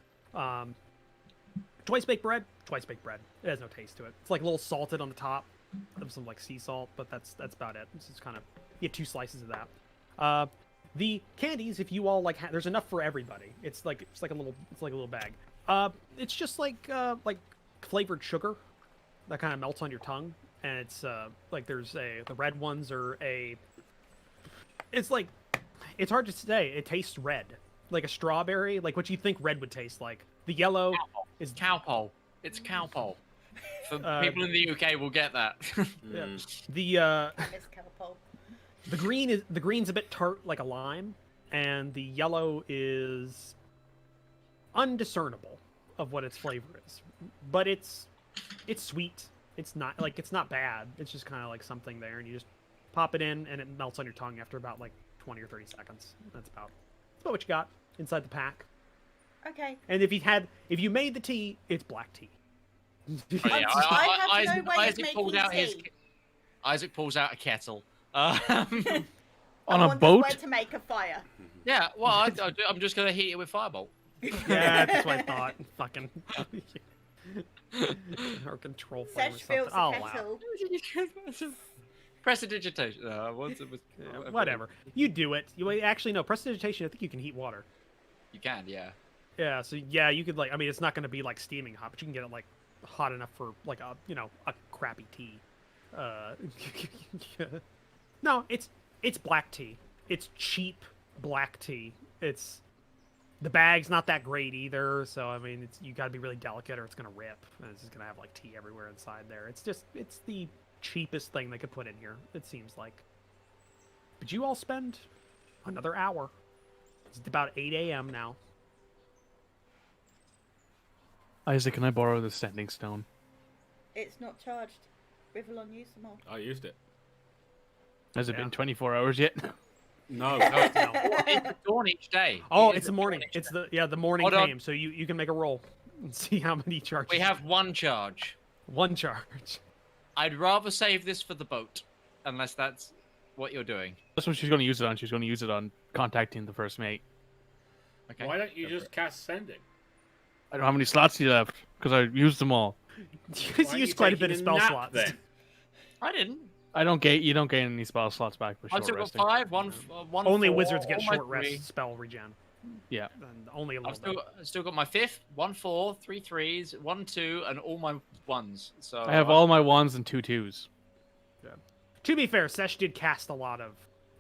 Twice baked bread. It has no taste to it. It's like a little salted on the top of some like sea salt, but that's about it. This is kind of you get 2 slices of that. The candies, if you all like, there's enough for everybody. It's like a little bag. It's just like flavored sugar that kind of melts on your tongue, and it's like the red ones are it's like it's hard to say. It tastes red, like a strawberry, like what you think red would taste like. The yellow is Cowpole. It's cowpole. For people in the UK will get that. yeah. Miss Kelpole. The green's a bit tart like a lime, and the yellow is undiscernible of what its flavor is. But it's sweet. It's not bad. It's just kind of like something there, and you just pop it in, and it melts on your tongue after about like 20 or 30 seconds. That's about what you got inside the pack. Okay. And if you made the tea, it's black tea. Oh, yeah, I have no way of Isaac making pulled out tea. Isaac pulls out a kettle. On I a wonder boat? where to make a fire. Yeah, well, I'm just gonna heat it with firebolt. Yeah, that's what I thought. Fucking or control flame or Sesh something. fills Oh the wow. kettle. Prestidigitation. Once it was. Yeah, whatever. You do it. You actually no prestidigitation. I think you can heat water. You can, yeah. Yeah. So yeah, you could like. I mean, it's not going to be like steaming hot, but you can get it like hot enough for like a a crappy tea. No, it's black tea. It's cheap black tea. It's the bag's not that great either. So I mean, you got to be really delicate or it's going to rip, and it's just going to have like tea everywhere inside there. It's the cheapest thing they could put in here. It seems like. But you all spend another hour. It's about 8 a.m. now. Isaac, can I borrow the sending stone? It's not charged. Rivallon used them all. I used it. Has it Yeah. been 24 hours yet? No. It's dawn each day. Oh, It is it's the morning. dawn each It's day. the morning Hold on. came, so you can make a roll and see how many charges. We have one charge. one charge. I'd rather save this for the boat, unless that's what you're doing. That's what she's going to use it on. She's going to use it on contacting the first mate. Okay. Why don't you go for just it. cast sending? I don't know how many slots you left because I used them all. You Why guys are use you quite a bit of taking spell nap, slots. then? I didn't. You don't gain any spell slots back for I've short still got resting. 5, one. Only 4, wizards get all my short rest 3. spell regen. Yeah. And only a I've little bit. still got my 5th, 1 4, 3 3s, 1 2, and all my 1s. So I have all my 1s and 2 2s. To be fair, Sesh did cast a lot of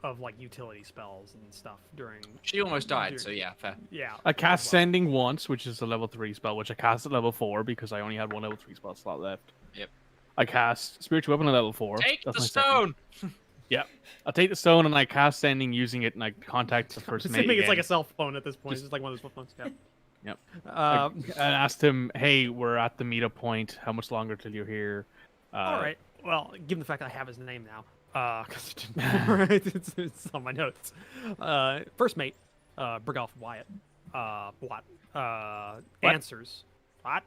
of like utility spells and stuff during. She almost died, during- so yeah, fair. Yeah. I cast as well. Sending once, which is a level 3 spell, which I cast at level 4 because I only had one level 3 spell slot left. Yep. I cast Spiritual Weapon at level 4. Take That's the my second. stone. Yeah. I'll take the stone and I cast Sending using it and I contact the first mate Assuming it's like again. a cell phone at this point. Just- It's just like one of those flip phones. Yeah. Yep. Uh, I asked him, hey, we're at the meetup point. How much longer till you're here? all right. Well, given the fact that I have his name now, because it's on my notes. First mate, Brigalf Wyatt. What? Answers. What?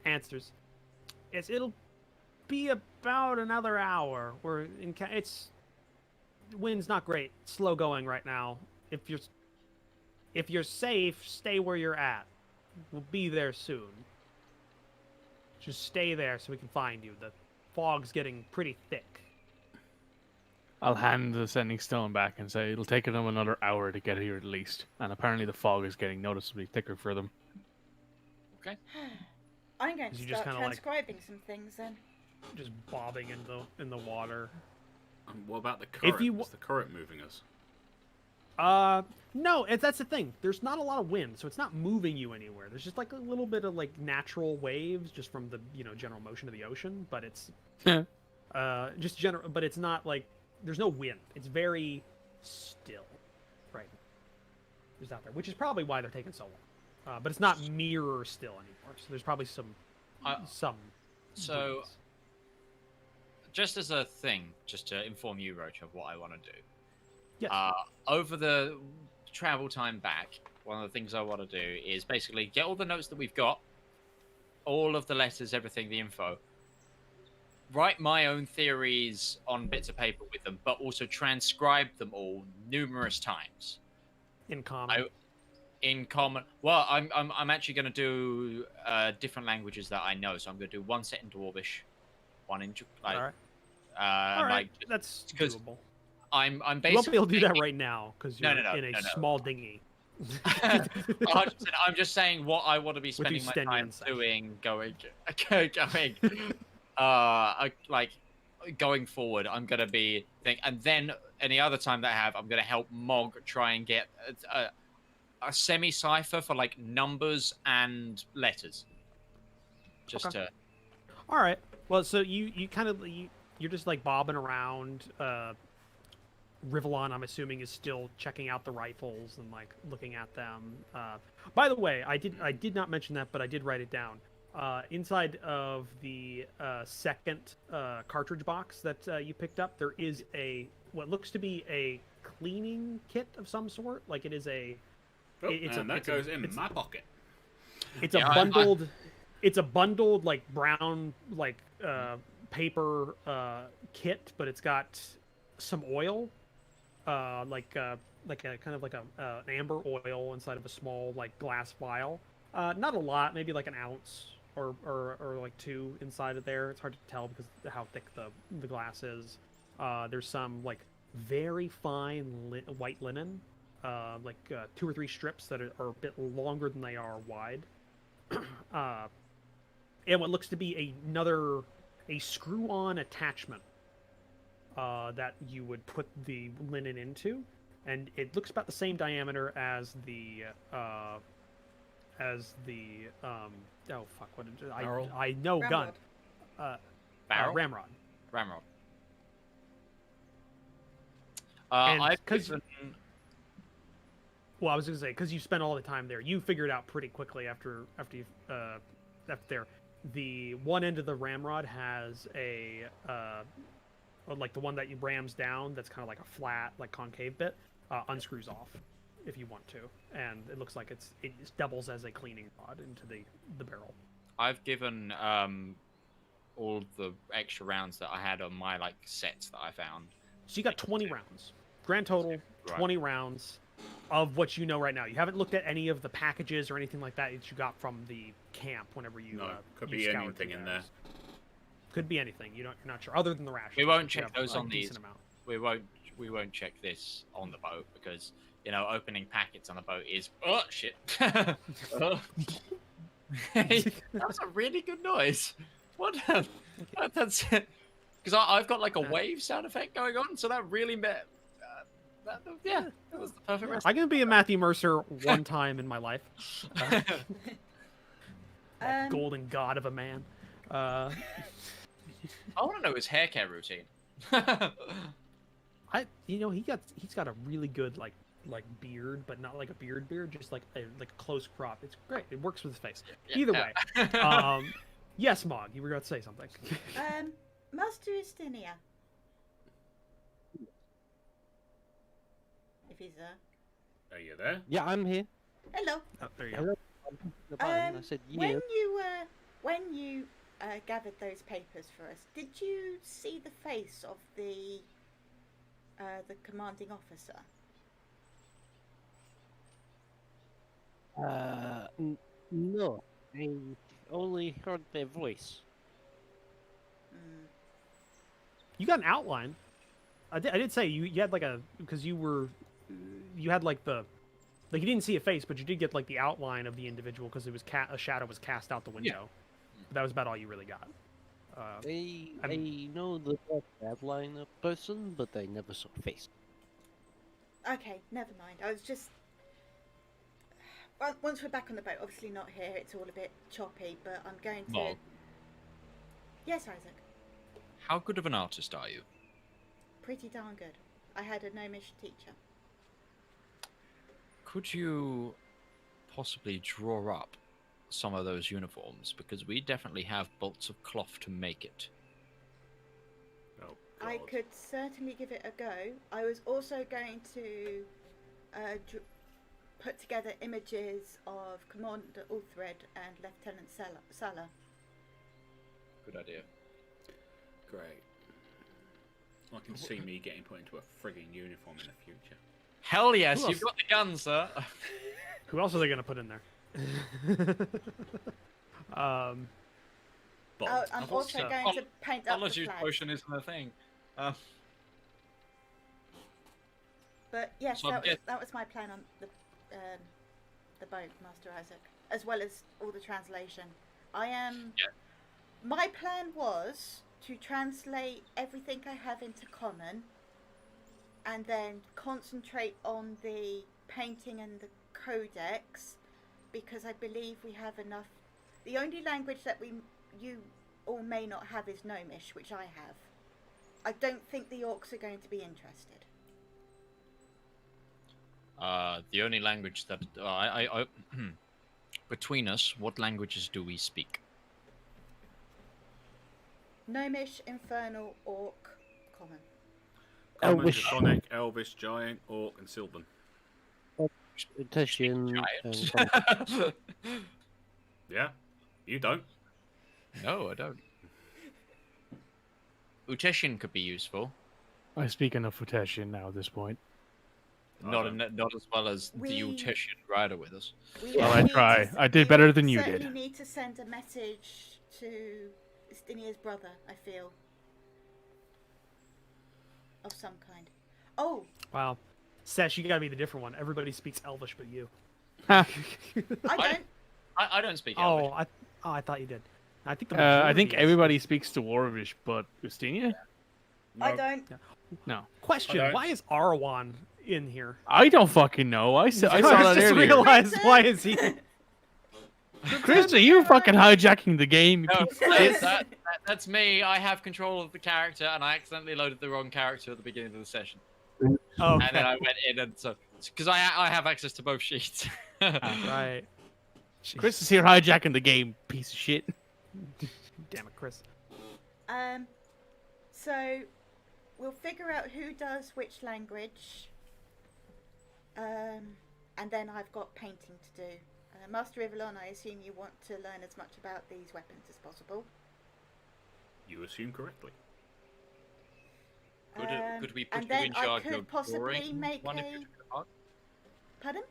Answers. It'll be about another hour. We're in. It's wind's not great. Slow going right now. If you're safe, stay where you're at. We'll be there soon. Just stay there so we can find you. The fog's getting pretty thick. I'll hand the Sending Stone back and say it'll take them another hour to get here at least. And apparently the fog is getting noticeably thicker for them. Okay. I'm going to You just start kinda like- transcribing some things then. Just bobbing in the water. What about the current? you Is the current moving us? No, that's the thing. There's not a lot of wind, so it's not moving you anywhere. There's just like a little bit of like natural waves just from the, general motion of the ocean, but it's just general, but it's not like there's no wind. It's very still right now. Just out there, which is probably why they're taking so long. But it's not mirror still anymore. So there's probably some. So, breeze. just as a thing, just to inform you, Roach, of what I want to do. Yes. Over the travel time back, one of the things I want to do is basically get all the notes that we've got, all of the letters, everything, the info, write my own theories on bits of paper with them, but also transcribe them all numerous times. In common. In common. Well, I'm actually going to do different languages that I know. So I'm going to do one set in Dwarvish, one in All right. All Right. That's 'cause doable. I'm You won't basically be able to do that right now because you're No, in a no. small dinghy. 100%, I'm just saying what I want to be What do you spending my stand time in doing, like going forward. I'm gonna be and then any other time that I have, I'm gonna help Mog try and get a semi-cipher for like numbers and letters. Just Okay. to All right. Well, so you kind of you're just like bobbing around. Rivallon, I'm assuming, is still checking out the rifles and like looking at them. By the way, I did not mention that, but I did write it down. Inside of the second cartridge box that you picked up, there is what looks to be a cleaning kit of some sort. Like it is a. Oh, and that goes in my pocket. It's Yeah, a bundled. It's a bundled like brown like paper kit, but it's got some oil, like a kind of like an amber oil inside of a small like glass vial. Not a lot, maybe like an ounce or like 2 inside of there. It's hard to tell because of how thick the glass is. There's some like very fine white linen, like 2 or 3 strips that are a bit longer than they are wide. And what looks to be a screw-on attachment that you would put the linen into, and it looks about the same diameter as the oh fuck, what did Barrel? I know gun barrel. ramrod. Ramrod. And I've 'cause- given- Well, I was gonna say because you spent all the time there, you figured out pretty quickly after you left there. The one end of the ramrod has a like the one that you rams down. That's kind of like a flat, like concave bit. Unscrews off if you want to, and it looks like it doubles as a cleaning rod into the barrel. I've given all the extra rounds that I had on my like sets that I found. So you got 20 rounds, grand total, Right. 20 rounds of what you know right now. You haven't looked at any of the packages or anything like that you got from the camp whenever you. No, could you be scoured anything through in there. there. Could be anything. You're not sure, other than the rations. We won't which you check have those a on decent these. amount. We won't check this on the boat because opening packets on the boat is shit. Oh. Hey, that was a really good noise. What? That's it. Because I've got like a wave sound effect going on, so that really that was the perfect recipe. I can be a Matthew Mercer one time in my life. Golden god of a man. I want to know his hair care routine. He's got a really good like beard, but not like a beard, just like a close crop. It's great. It works with his face. Either way. Yes, Mog, you were going to say something. Master Ustinia. If he's there. Are you there? Yeah, I'm here. Hello. Oh, there you go. I said, yeah. When you gathered those papers for us, did you see the face of the commanding officer? No. I only heard their voice. You got an outline. I did say you had like because you had like you didn't see a face, but you did get like the outline of the individual because it was a shadow was cast out the window. Yeah. But that was about all you really got. I know the outline of person, but I never saw a face. Okay, never mind. I was just... Well, once we're back on the boat, obviously not here, it's all a bit choppy, but I'm going to... Mog. Yes, Isaac? How good of an artist are you? Pretty darn good. I had a gnomish teacher. Could you possibly draw up some of those uniforms? Because we definitely have bolts of cloth to make it. Oh, I God. could certainly give it a go. I was also going to put together images of Commander Ulthred and Lieutenant Salah. Good idea. Great. I can see me getting put into a frigging uniform in the future. Hell yes, Who you've else? got the gun, sir. Who else are they going to put in there? I'm I've also also- going to paint up the Apologies, flag. potion isn't a thing. But yes, So I'm that was my plan on the boat, Master Isaac, as well as all the translation. My plan was to translate everything I have into common, and then concentrate on the painting and the codex, because I believe we have enough. The only language that you all may not have is Gnomish, which I have. I don't think the orcs are going to be interested. The only language that between us, what languages do we speak? Gnomish, Infernal, Orc, Common. Common, Elvish. Draconic, Elvish, Giant, Orc, and Sylvan. Tessian. Giant. Yeah? You don't? No, I don't. Uteshian could be useful. I speak enough Uteshian now at this point. Not as well as the Uteshian rider with us. Well, I try. I did better than you did. You need to send a message to Estinia's brother, I feel. Of some kind. Oh! Wow. Sesh, you gotta be the different one. Everybody speaks Elvish but you. I don't. I don't speak Elvish. I thought you did. I think I think majority is. everybody speaks Dwarvish, but Ustinia? I don't. No. Question: I don't. why is Arwan in here? I don't fucking know. I saw I that just earlier. realized why is he? Krista, you're fucking hijacking the game. No, You piece of shit. that's me. I have control of the character, and I accidentally loaded the wrong character at the beginning of the session. Okay. And then I went in, and so because I have access to both sheets. Right. Chris is here hijacking the game, piece of shit. Damn it, Chris. So we'll figure out who does which language. And then I've got painting to do. Master Rivallon, I assume you want to learn as much about these weapons as possible. You assume correctly. Could we put and you then in charge I could of possibly drawing make one if a... you took it apart? Pardon?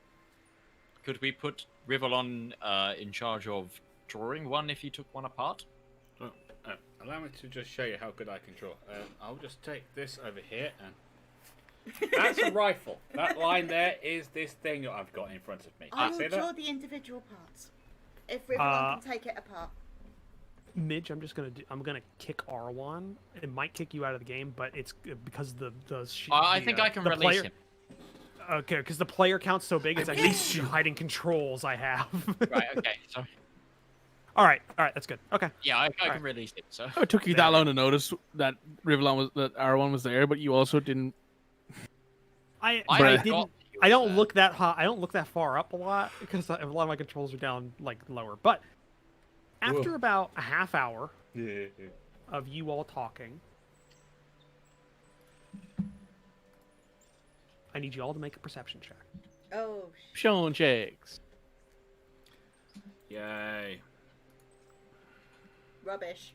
Could we put Rivallon in charge of drawing one if you took one apart? Allow me to just show you how good I can draw. I'll just take this over here and... That's a rifle. That line there is this thing that I've got in front of me. I See will that? draw the individual parts. If Rivallon can take it apart. Midge, I'm gonna kick Arwan. It might kick you out of the game, but it's because I think I can release him. Okay, because the player count's so big, it's I actually release you. hiding controls I have. Right. Okay. Sorry. All right, that's good. Okay. Yeah, I Alright. can release it. So. It took you that long to notice that that R1 was there, but you also didn't. I Bruh. didn't. I don't look that high. I don't look that far up a lot because a lot of my controls are down like lower. But after about a half hour of you all talking, I need you all to make a perception check. Oh, Sean checks. Yay. rubbish.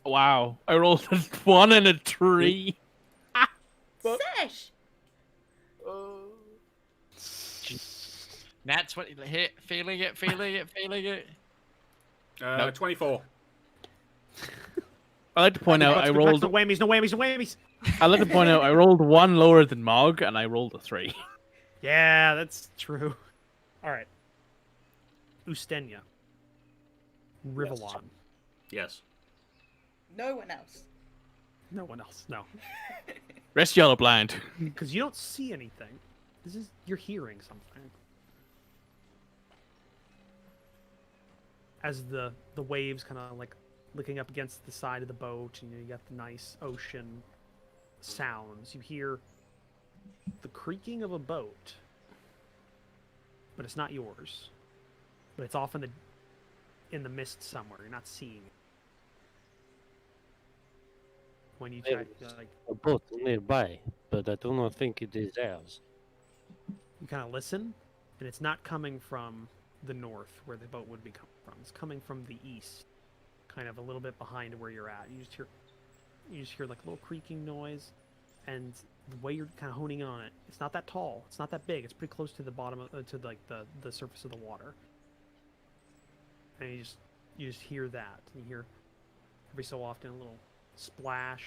Wow, I rolled a 1 and a 3. Sesh! Nat's what hit. Feeling it. 24. I like to point out I rolled. No whammies, no whammies, no whammies. I like to point out I rolled 1 lower than Mog, and I rolled a 3. Yeah, that's true. All right. Ustenia. Rivallon. Yes. No one else. No one else. No. Rest yellow blind. Because you don't see anything. You're hearing something. As the waves kind of like licking up against the side of the boat, and you got the nice ocean sounds. You hear the creaking of a boat, but it's not yours. But it's off in the mist somewhere. You're not seeing it. When you try, like, A boat nearby, but I do not think it is ours. you kind of listen, and it's not coming from the north where the boat would be coming from. It's coming from the east, kind of a little bit behind where you're at. You just hear like a little creaking noise, and the way you're kind of honing in on it, it's not that tall, it's not that big. It's pretty close to the bottom of, to like the surface of the water. And you just hear that. And you hear every so often a little splash,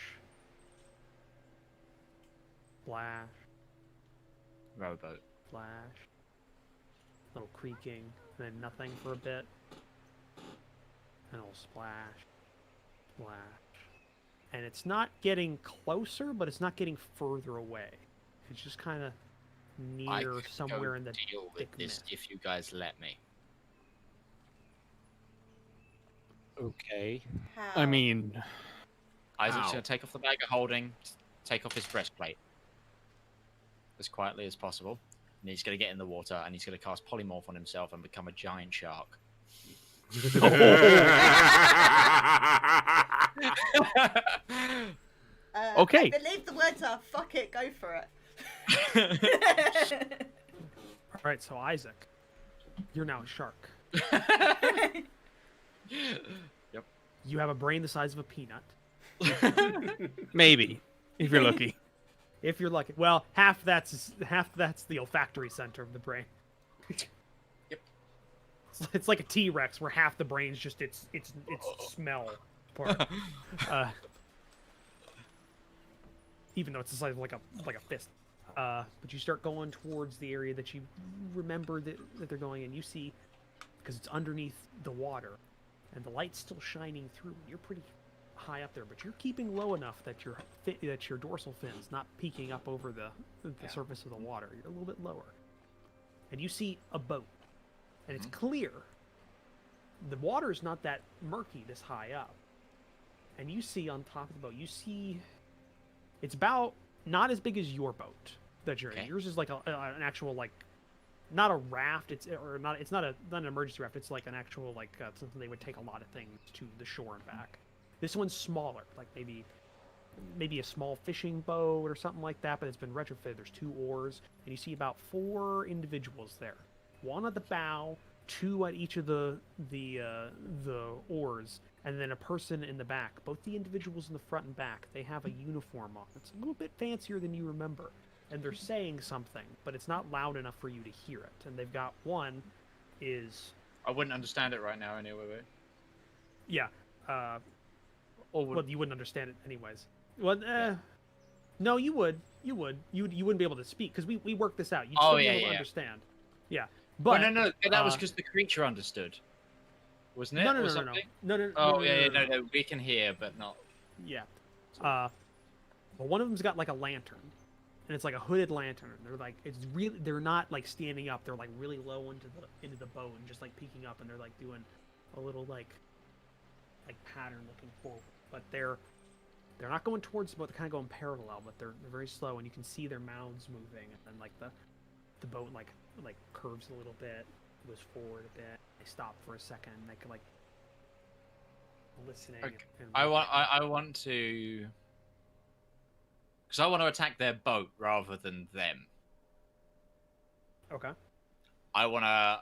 splash, Rowboat. splash, little creaking, and then nothing for a bit. And a little splash, splash. And it's not getting closer, but it's not getting further away. It's just kind of I near could somewhere go in the deal with thick this mist. if you guys let me. Okay. How? I mean, Isaac's Ow. going to take off the bag of holding, take off his breastplate as quietly as possible. And he's going to get in the water and he's going to cast polymorph on himself and become a giant shark. Okay. I believe the words are "fuck it, go for it." All right, so Isaac, you're now a shark. Yep. You have a brain the size of a peanut. maybe if you're lucky. If you're lucky. Well, half that's the olfactory center of the brain. Yep. It's like a T-Rex where half the brain's just its smell part. Even though it's the size of like a fist. But you start going towards the area that you remember that they're going in. You see, because it's underneath the water, and the light's still shining through. You're pretty high up there, but you're keeping low enough that your dorsal fin's not peeking up over the surface of the water. You're a little bit lower, and you see a boat, and it's clear. The water's not that murky this high up, and you see on top of the boat, you see it's about not as big as your boat that you're in. Okay. Yours is like an actual like. Not a raft. It's not an emergency raft. It's like an actual like something they would take a lot of things to the shore and back. This one's smaller, like maybe a small fishing boat or something like that. But it's been retrofitted. There's 2 oars, and you see about 4 individuals there. 1 at the bow, 2 at each of the oars, and then a person in the back. Both the individuals in the front and back, they have a uniform on. It's a little bit fancier than you remember. And they're saying something, but it's not loud enough for you to hear it. And they've got one is... I wouldn't understand it right now anyway. Yeah. Or would... Well, you wouldn't understand it anyways. Well, no, you would. You wouldn't be able to speak, because we worked this out. You'd still be able to understand. Yeah. But no, that was because the creature understood. wasn't it? No, no, or no, no, no, something? no, no, no. Oh, no, yeah, no, no, we can hear, but not. Yeah. But one of them's got like a lantern, and it's like a hooded lantern. They're like, it's really, they're not like standing up. They're like really low into the boat and just like peeking up, and they're like doing a little like pattern looking forward. But they're not going towards the boat. They're kind of going parallel, but they're very slow, and you can see their mouths moving, and then like the boat like curves a little bit, goes forward a bit. They stop for a second. They can like listening. Okay. And I want to, because I want to attack their boat rather than them. Okay. I want to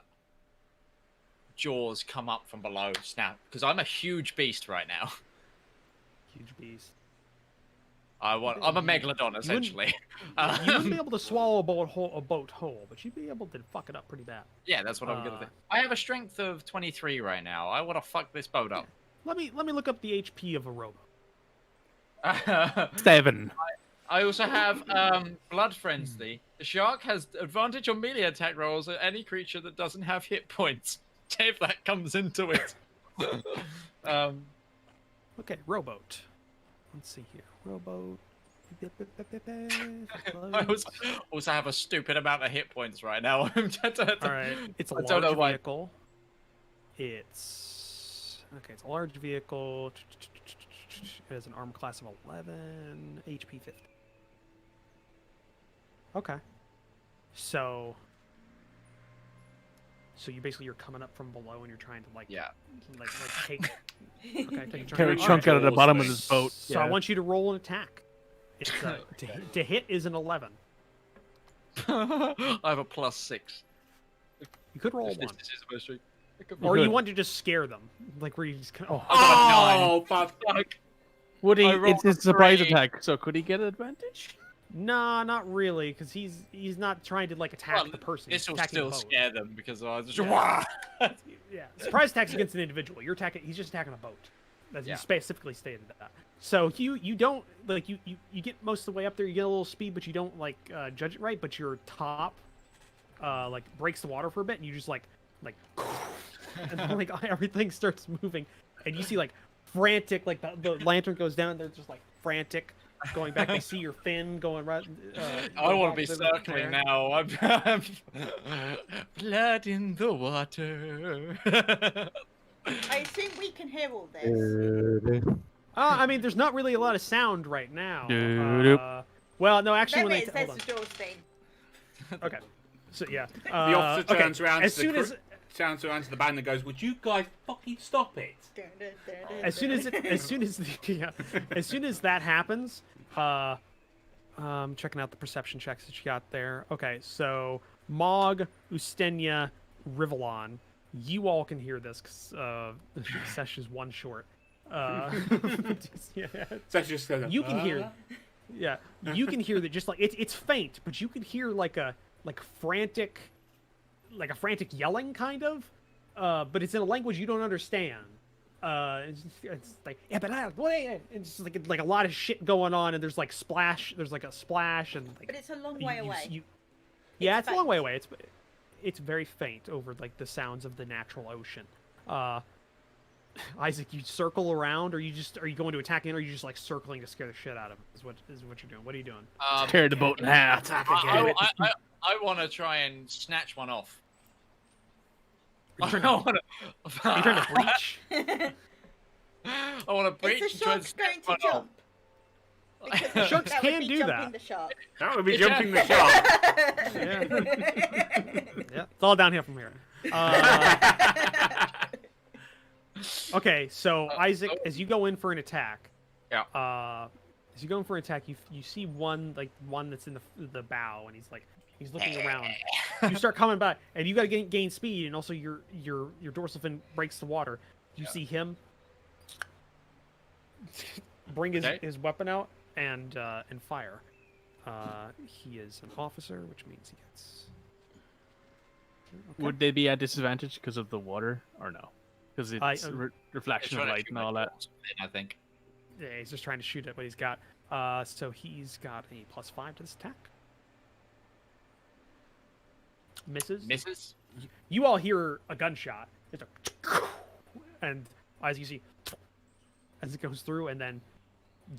jaws come up from below, snap, because I'm a huge beast right now. Huge beast. I'm a megalodon essentially. You wouldn't be able to swallow a boat whole, but you'd be able to fuck it up pretty bad. Yeah, that's what I'm gonna do. I have a strength of 23 right now. I want to fuck this boat up. Let me look up the HP of a rowboat. 7. I also have blood frenzy. The shark has advantage on melee attack rolls at any creature that doesn't have hit points. If that comes into it. Okay, rowboat. Let's see here. Rowboat. I also have a stupid amount of hit points right now. All right, it's a I don't know large why. vehicle. It's a large vehicle. It has an armor class of 11, HP 50. Okay. So you're coming up from below and you're trying to like take. Okay, take a Carry a chunk. chunk out of the bottom of Jaws this boat. So I want you to roll an attack. It's, to hit is an 11. I have a +6. You could roll If one, this is my strength. or you could. want to just scare them, like where you just kind of. Oh, fuck. Would he? I rolled It's his a surprise 3. attack, so could he get advantage? Nah, not really, because he's not trying to like attack Well, the person. This He's will attacking still the boat. scare them because I was just. Yeah. Yeah, surprise attacks against an individual. You're attacking. He's just attacking a boat. As you Yeah. specifically stated that. So you don't like you get most of the way up there. You get a little speed, but you don't like judge it right. But your top like breaks the water for a bit, and you just like and then, like everything starts moving, and you see like frantic, like the lantern goes down. And they're just like frantic, going back. They see your fin going right. I want to be going back circling there. now. I'm blood in the water. I assume we can hear all this. I mean, there's not really a lot of sound right now. Doop. Well, no, actually, There when it is. they There's hold the Jaws thing. on. Okay, so yeah, The officer okay. turns around as to soon the as turns around to the band and goes, "Would you guys fucking stop it?" as soon as that happens, checking out the perception checks that you got there. Okay, so Mog, Ustenia, Rivallon, you all can hear this because the session's one short. Yeah. So it's just You can hear, yeah, you can hear that. Just like it's faint, but you can hear like a frantic yelling kind of, but it's in a language you don't understand. It's like it's like a lot of shit going on, and there's like a splash, and like. But it's a long way away. Yeah, It's it's a long way faint. away. It's very faint over like the sounds of the natural ocean. Isaac, you circle around, or are you going to attack in, or are you just like circling to scare the shit out of him? Is what you're doing? What are you doing? Tear the boat in half. I want to try and snatch one off. I Are want you trying to breach? I want to breach Is and the try and shark's going snatch to one off. jump? Because Sharks that can would be do jumping that. the shark. That would be It jumping the can. shark. Yeah. Yeah, it's all downhill from here. Okay, so Isaac, as you go in for an attack, Yeah. as you go in for an attack, you see one that's in the bow, and he's looking around. You start coming back, and you got to gain speed, and also your dorsal fin breaks the water. You see him bring his weapon out and fire. He is an officer, which means he gets. Okay. Would they be at disadvantage because of the water, or no? Because it's reflection of Trying to light shoot and my all that. balls in, I think. Yeah, he's just trying to shoot at what he's got. So he's got a +5 to this attack. Misses. Misses. You all hear a gunshot. It's a, and as you see, as it goes through, and then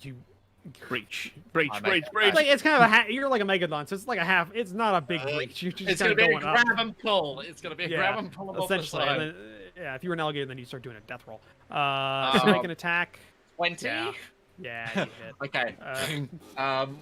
you Breach. Like, it's kind of a you're like a megalodon, so it's like a half. It's not a big breach. You're just It's kind gonna of be a going up. grab and pull. It's gonna be a grab and pull off the Essentially. side. And then, yeah, if you were an alligator, then you start doing a death roll. So make an attack. 20. Yeah. Yeah, you hit. Okay.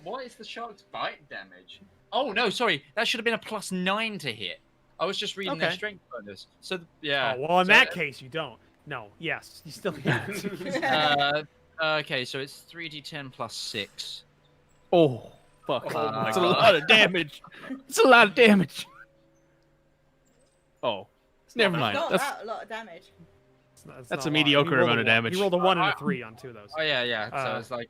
What is the shark's bite damage? Oh no, sorry. That should have been a +9 to hit. I was just reading their Okay. strength bonus. So yeah. Oh, well, in so, that case, you don't. No. Yes, you still hit. Okay, so it's 3d10 + 6. Oh, fuck. Oh my That's a God. lot of damage. It's a lot of damage. Oh, never It's mind. not That's that a lot of damage. It's That's not a lot. mediocre You rolled amount a of one. damage. You rolled a 1 and a 3 on 2 of those. Oh yeah. So it's like.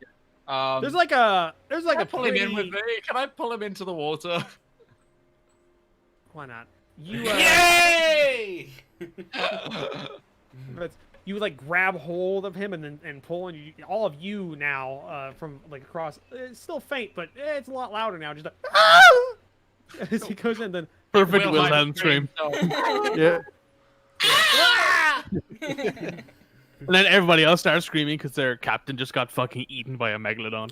There's like a Can I pull pretty... him in with me? Can I pull him into the water? Why not? You Yay! but you like grab hold of him and pull, and all of you now from like across. It's still faint, but it's a lot louder now. Just like, as he goes in, then perfect Will Wilhelm Heinz scream. so- Yeah. And then everybody else starts screaming because their captain just got fucking eaten by a megalodon.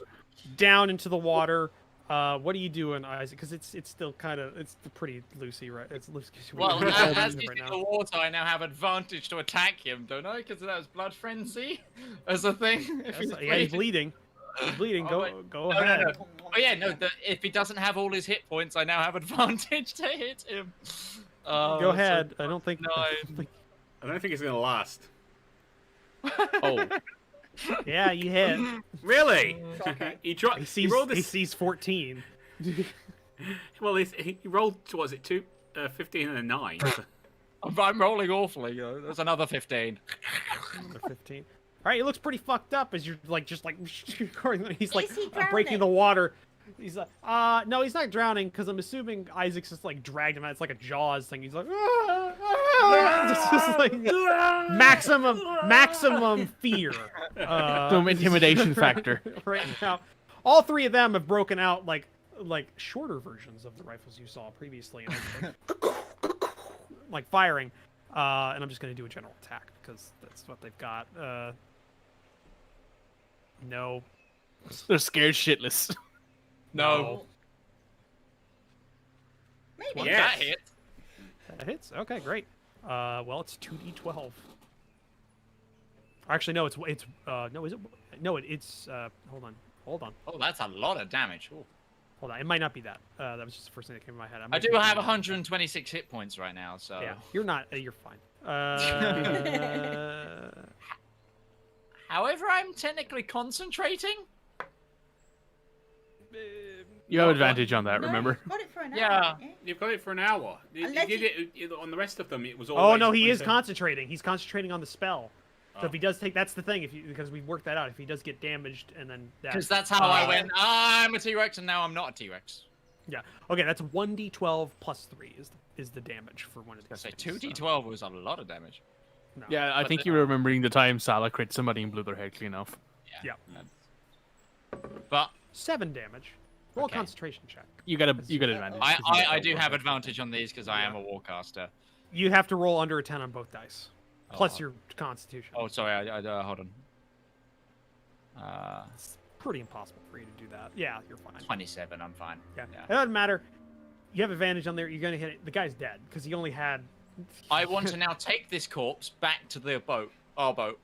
down into the water. What are you doing, Isaac? Because it's still kind of pretty loosey, right? It's loose. Well, You're as holding he's him in right now. the water, I now have advantage to attack him, don't I? Because that was blood frenzy as a thing. If he's Yeah, he's bleeding. He's bleeding. Oh, Go wait. go No, ahead. no. Oh yeah, no. If he doesn't have all his hit points, I now have advantage to hit him. Go ahead. I don't think. I don't think it's gonna last. Oh, Yeah, you hit. Really? Okay. He rolled He this. sees 14. Well, he rolled. What was it? 15 and a 9. I'm rolling awfully. There's another 15. Another 15. All right, he looks pretty fucked up as you're like just like he's like Is he breaking drowning? the water. He's like, no, he's not drowning because I'm assuming Isaac's just like dragged him out. It's like a Jaws thing. He's like, just like maximum fear. some intimidation factor. Right now, all three of them have broken out like shorter versions of the rifles you saw previously, and like firing. And I'm just gonna do a general attack because that's what they've got. No. They're scared shitless. No. Maybe. Yeah. That hit. That hits. Okay, great. Well, it's 2d12. Actually, no, it's no, is it? No, it's hold on. Oh, that's a lot of damage. Ooh. Hold on. It might not be that. That was just the first thing that came in my head. I do have 126 hit points right now, so. Yeah, you're not. You're fine. However, I'm technically concentrating. You have advantage on that, No, remember? you've got it for an hour, Yeah. haven't you? You've got it for an hour. You Unless did you- it on the rest of them. It was all. Oh no, he is concentrating. He's concentrating on the spell. So Oh. if he does take, that's the thing. Because we worked that out. If he does get damaged, and then Because that's how I went. I'm a T-Rex, and now I'm not a T-Rex. Yeah. Okay, that's 1d12 plus 3 is the damage for one of these. So things, 2d12 was a lot of damage. no. Yeah, I But think the- you're remembering the time Salah crit somebody and blew their head clean off. Yeah. But 7 damage. Roll Okay. a concentration check. You got advantage. I do have advantage on these because I am a warcaster. You have to roll under a 10 on both dice, plus Oh. your constitution. Oh, sorry. Hold on. It's pretty impossible for you to do that. Yeah, you're fine. 27. I'm fine. Yeah. It doesn't matter. You have advantage on there. You're gonna hit it. The guy's dead because he only had. I want to now take this corpse back to the boat, our boat,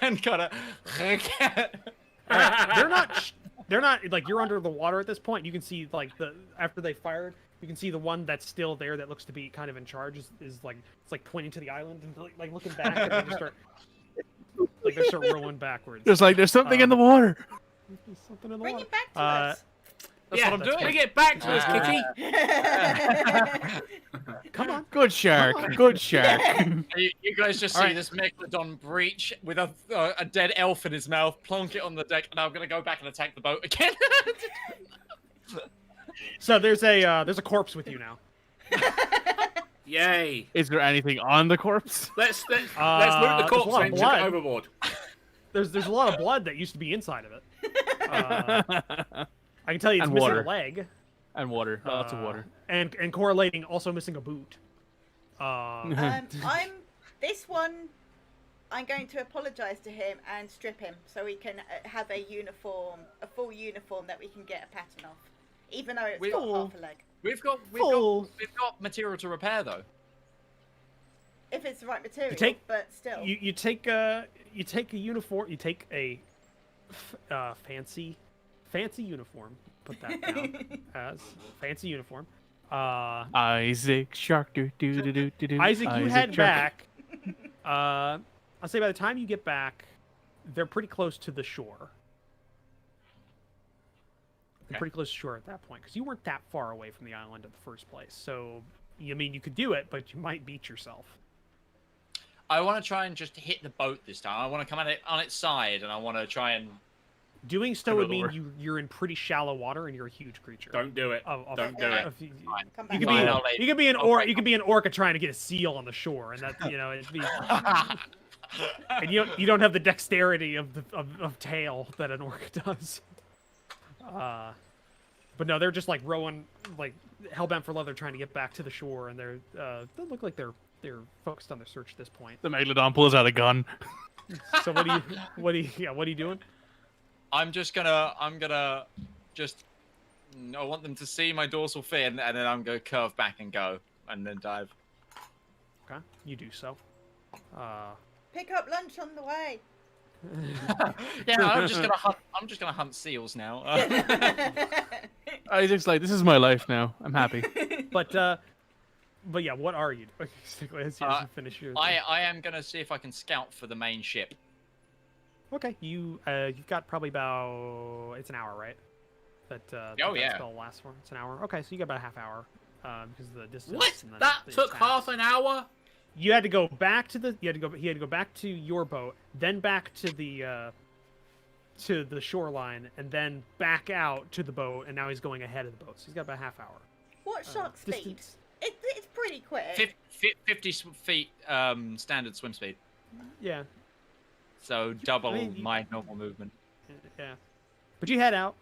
and kind of. They're not. They're not like you're under the water at this point. You can see like after they fired, you can see the one that's still there that looks to be kind of in charge is like it's like pointing to the island and like looking back and they just start they start rolling backwards. There's something in the water. There's something in the Bring water. it back to us. That's what I'm doing. Bring it back to us, Kitty. Come on. Good shark. Good shark. You guys just see Alright. this megalodon breach with a dead elf in his mouth, plonk it on the deck, and I'm gonna go back and attack the boat again. So there's a corpse with you now. Yay! Is there anything on the corpse? Let's loot there's the a corpse lot of and chuck blood. it overboard. There's a lot of blood that used to be inside of it. I can tell you it's And missing water. a leg. And water. Lots of water. And correlating also missing a boot. I'm this one I'm going to apologise to him and strip him so we can have a full uniform that we can get a pattern of, even though it's got half a leg. We've got material to repair though. If it's the right material, but still. You take a uniform. You take a fancy uniform. Put that down as fancy uniform. Isaac Shark. Isaac, you head back. I'll say by the time you get back, they're pretty close to the shore. They're pretty close to shore at that point because you weren't that far away from the island in the first place. So, you could do it, but you might beat yourself. I want to try and just hit the boat this time. I want to come at it on its side, and I want to try and... Doing so would mean you're in pretty shallow water, and you're a huge creature. Don't do it. Don't do it. You could be an orc. You could be an orca trying to get a seal on the shore, and that it'd be... and you don't have the dexterity of tail that an orca does. But no, they're just like rowing, like hellbound for leather, trying to get back to the shore, and they look like they're focused on their search at this point. The Megalodon pulls out a gun. So what are you doing? I'm gonna just I want them to see my dorsal fin, and then I'm gonna curve back and go, and then dive. Okay, you do so. Pick up lunch on the way. Yeah, I'm just gonna hunt seals now. Isaac's like, this is my life now. I'm happy. But yeah, what are you doing? As you finish your I am gonna see if I can scout for the main ship. Okay, you've got probably about it's an hour, right? That spell lasts for. It's an hour. Okay, so you got about a half hour because of the distance. What? And That took half an hour? You had to go back to he had to go back to your boat, then back to the shoreline, and then back out to the boat, and now he's going ahead of the boat. So he's got about a half hour. What shark speed? It's pretty quick. 50 feet standard swim speed. Yeah. So double my normal movement. Yeah. But you head out.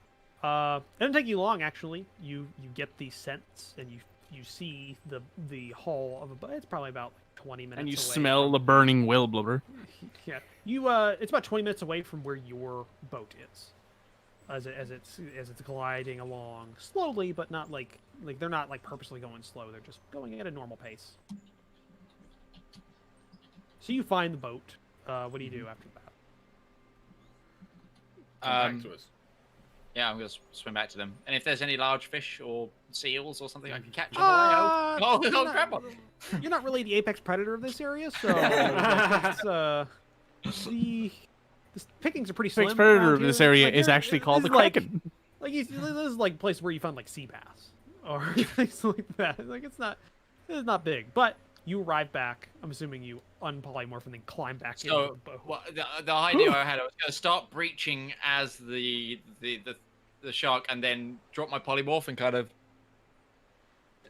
It doesn't take you long, actually. You get the scents, and you see the hull of a boat. It's probably about 20 minutes away. And you smell the burning whale blubber. Yeah. It's about 20 minutes away from where your boat is. As it's gliding along slowly, but not like they're not like purposely going slow. They're just going at a normal pace. So you find the boat. What do you do after that? Back to us. Yeah, I'm gonna swim back to them. And if there's any large fish or seals or something I can catch on the way, I'll grab one. You're not really the apex predator of this area, so the pickings are pretty slim. The predator of this area is actually called the Kraken. This is like a place where you find like sea bass or things like that. Like it's not big, but you arrive back. I'm assuming you unpolymorph and then climb back into the boat. Well, the idea I had, I was going to start breaching as the shark, and then drop my polymorph and kind of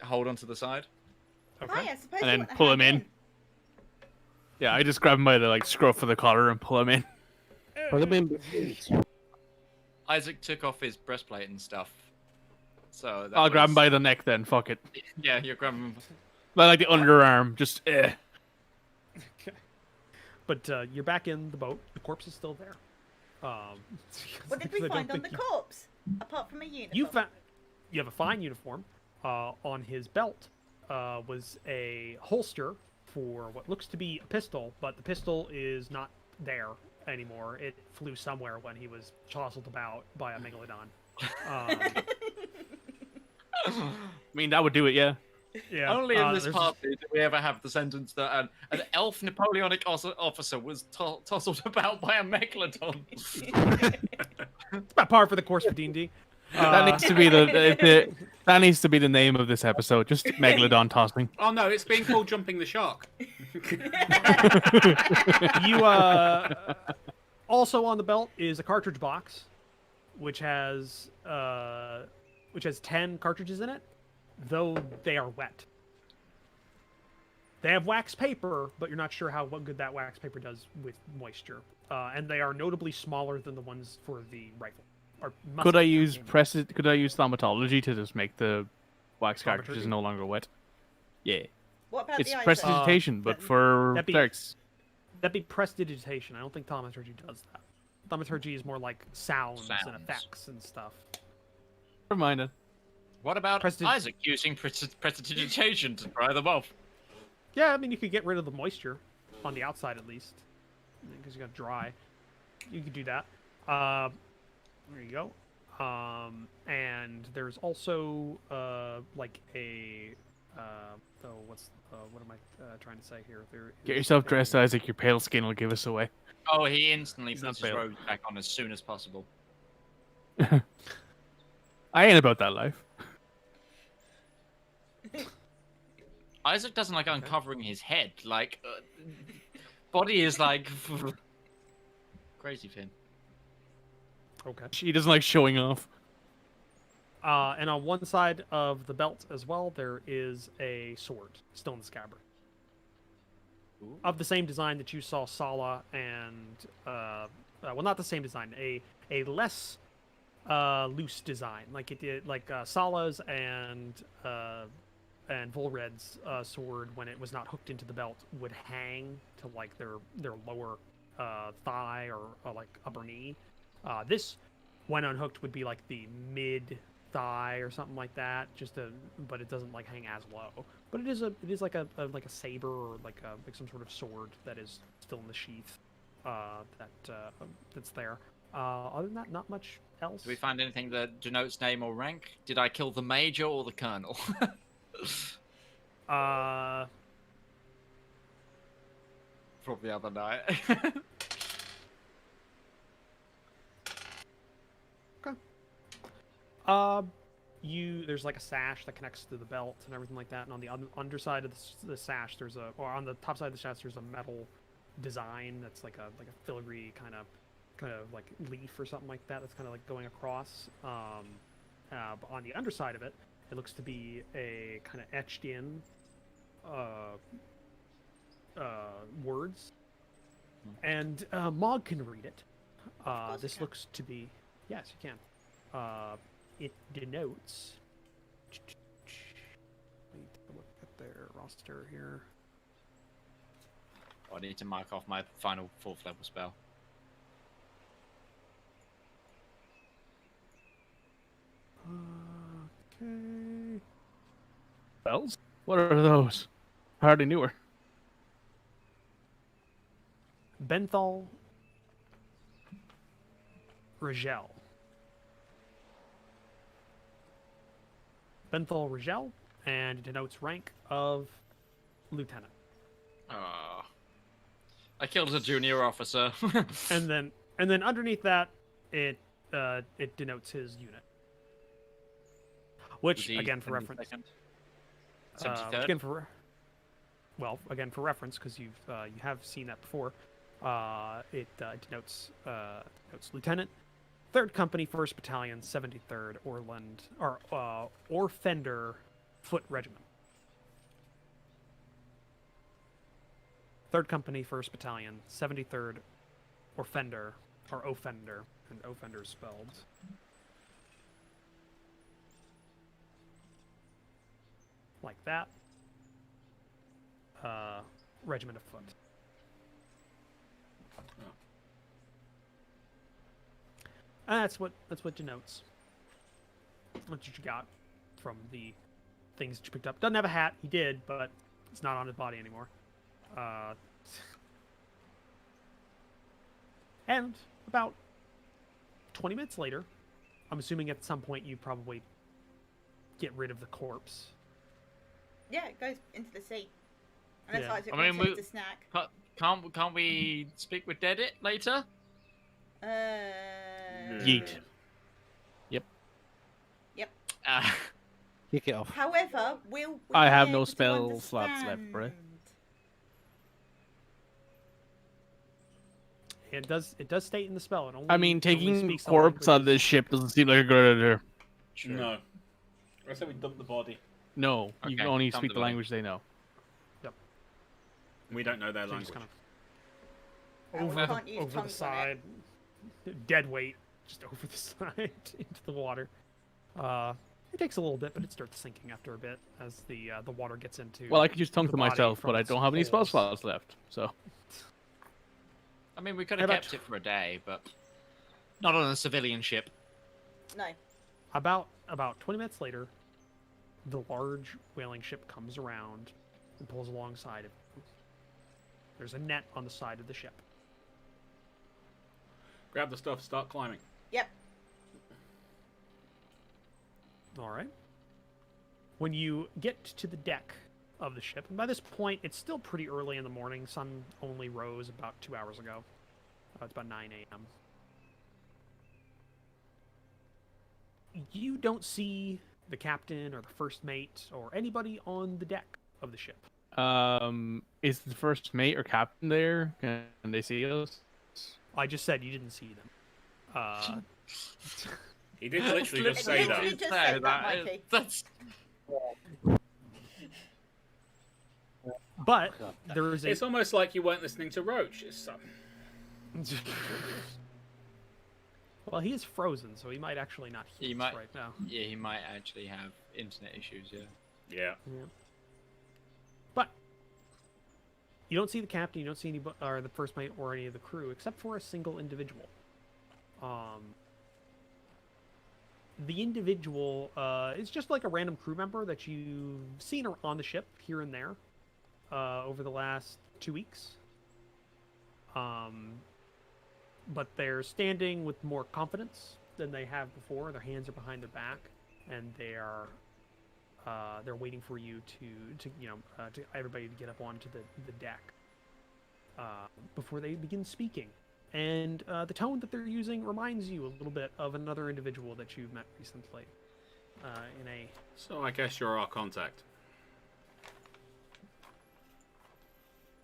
hold onto the side. Okay. Hi, I suppose And you then want to pull hang him in. Yeah, I just grab him by the scruff of the collar and pull him in. Pull him in. Isaac took off his breastplate and stuff. So I'll grab him by the neck then. Fuck it. Yeah, you're grabbing him. Like the underarm, just Okay. But you're back in the boat. The corpse is still there. What did we find on the corpse? Apart from a uniform. You have a fine uniform. On his belt was a holster for what looks to be a pistol, but the pistol is not there anymore. It flew somewhere when he was tousled about by a megalodon. I mean, that would do it, yeah. Yeah. Only in this party did we ever have the sentence that an elf Napoleonic officer was tousled about by a megalodon. It's about par for the course for D&D. That needs to be that needs to be the name of this episode. Just megalodon tossing. Oh no, it's being called jumping the shark. You also on the belt is a cartridge box, which has 10 cartridges in it, though they are wet. They have wax paper, but you're not sure what good that wax paper does with moisture. And they are notably smaller than the ones for the rifle. Could I use thaumatology to just make the wax cartridges no longer wet? Yeah. What about It's the ice? prestidigitation, but for clerics. That'd be prestidigitation. I don't think thaumaturgy does that. Thaumaturgy is more like sounds and Sounds. effects and stuff. Never mind it. What about Presti- Isaac using prestidigitation to dry them off? Yeah, I mean, you could get rid of the moisture on the outside at least, because you got dry. You could do that. There you go. And there's also like a what am I trying to say here? Get yourself dressed, Isaac. Your pale skin will give us away. Oh, he instantly He's puts not his pale. robes back on as soon as possible. I ain't about that life. Isaac doesn't like uncovering his head. Like, body is like crazy for him. Okay. She doesn't like showing off. And on one side of the belt as well, there is a sword, still in the scabbard. Ooh. Of the same design that you saw Sala and, well, not the same design, a less loose design, like it did, like Sala's and Volred's sword, when it was not hooked into the belt, would hang to like their lower thigh or like upper knee. This, when unhooked, would be like the mid thigh or something like that. But it doesn't like hang as low. But it is like a saber or like some sort of sword that is still in the sheath. That's there. Other than that, not much else. Do we find anything that denotes name or rank? Did I kill the major or the colonel? From the other night. There's like a sash that connects to the belt and everything like that, and on the underside of the sash or on the top side of the sash there's a metal design that's like a filigree kind of like leaf or something like that that's kind of like going across. But on the underside of it, it looks to be a kind of etched in words, and Mog can read it. This looks to be, yes, you can. It denotes. Let me take a look at their roster here. I need to mark off my final 4th level spell. Okay. Bells? What are those? Hardly knew her. Benthal Rigel. Benthal Rigel, and it denotes rank of lieutenant. I killed a junior officer. And then underneath that, it denotes his unit. Which, again, for reference, 73rd? again for reference, because you have seen that before. It denotes lieutenant, 3rd Company, 1st Battalion, 73rd Orfender Foot Regiment. 3rd Company, 1st Battalion, 73rd Orfender, or Offender, and Offender is spelled. Like that. Regiment of Foot. That's what denotes. That's what you got from the things that you picked up. Doesn't have a hat. He did, but it's not on his body anymore. And about 20 minutes later, I'm assuming at some point you probably get rid of the corpse. Yeah, it goes into the sea. Unless Yeah. Isaac I mean, wants it to snack. Can't we speak with Deadit later? Yeet. Yep. Kick it off. However, will we I have be no able to spell slots left, understand? right? It does state in the spell. It only, I mean, it only taking speaks the corpse on languages. this ship doesn't seem like a good idea. No. I said we dump the body. No, you can Okay, only dump speak the the body. language they know. We don't know their So you just language. kind of And we can't use over the tongues on it. side, dead weight, just over the side into the water. It takes a little bit, but it starts sinking after a bit as the water gets into. Well, I could use tongue the to body myself, from but I its don't have any spell holes. slots left. So I mean, we could have About- kept it for a day, but not on a civilian ship. No. About 20 minutes later, the large whaling ship comes around and pulls alongside it. There's a net on the side of the ship. Grab the stuff, start climbing. Yep. All right. When you get to the deck of the ship, and by this point, it's still pretty early in the morning. Sun only rose about 2 hours ago. It's about 9 a.m. You don't see the captain or the first mate or anybody on the deck of the ship. Is the first mate or captain there? Can they see us? I just said you didn't see them. He did literally just say Literally that. just say that, Mikey. That's But there is a It's almost like you weren't listening to Roach. It's, well, he is frozen, so he might actually not hear He us might- right now. yeah. He might actually have internet issues. Yeah. yeah. But you don't see the captain, you don't see any, or the first mate, or any of the crew, except for a single individual. The individual is just like a random crew member that you've seen on the ship here and there over the last 2 weeks. But they're standing with more confidence than they have before. Their hands are behind their back, and they're waiting for you to everybody to get up onto the deck before they begin speaking. And the tone that they're using reminds you a little bit of another individual that you've met recently. So I guess you're our contact.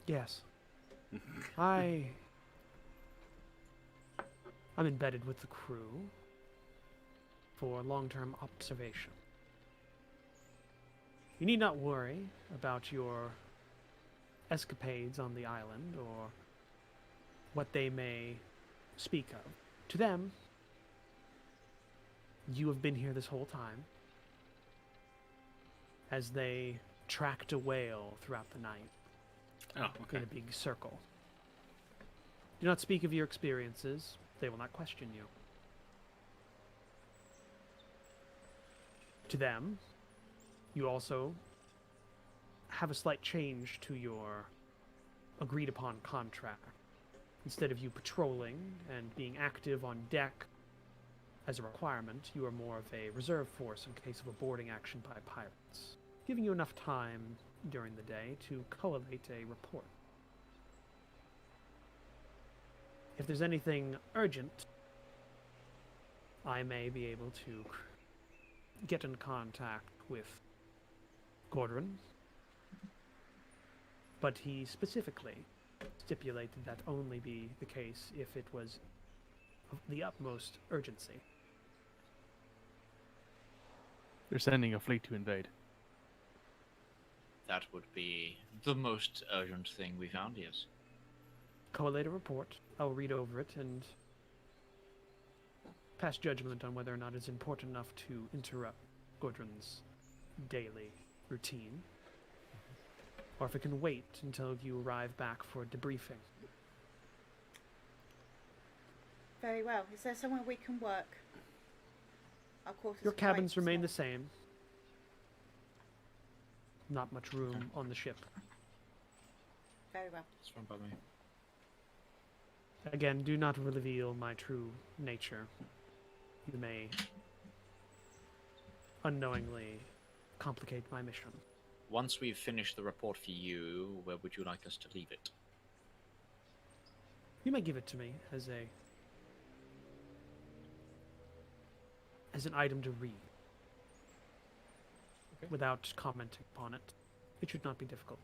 Yes. I'm embedded with the crew for long-term observation. You need not worry about your escapades on the island or what they may speak of. To them, you have been here this whole time as they tracked a whale throughout the night Oh, in okay. a big circle. Do not speak of your experiences. They will not question you. To them, you also have a slight change to your agreed upon contract. Instead of you patrolling and being active on deck as a requirement, you are more of a reserve force in case of a boarding action by pirates, giving you enough time during the day to collate a report. If there's anything urgent, I may be able to get in contact with Gordon, but he specifically stipulated that only be the case if it was of the utmost urgency. They're sending a fleet to invade. That would be the most urgent thing we found. Yes. Collate a report. I'll read over it and pass judgment on whether or not it's important enough to interrupt Gordon's daily routine, or if it can wait until you arrive back for debriefing. Very well. Is there somewhere we can work? Our quarters Your are quite cabins remain the small. same. Not much room on the ship. Very well. That's fine by me. Again, do not reveal my true nature. You may unknowingly complicate my mission. Once we've finished the report for you, where would you like us to leave it? You may give it to me as an item to read. Okay. Without commenting upon it. It should not be difficult.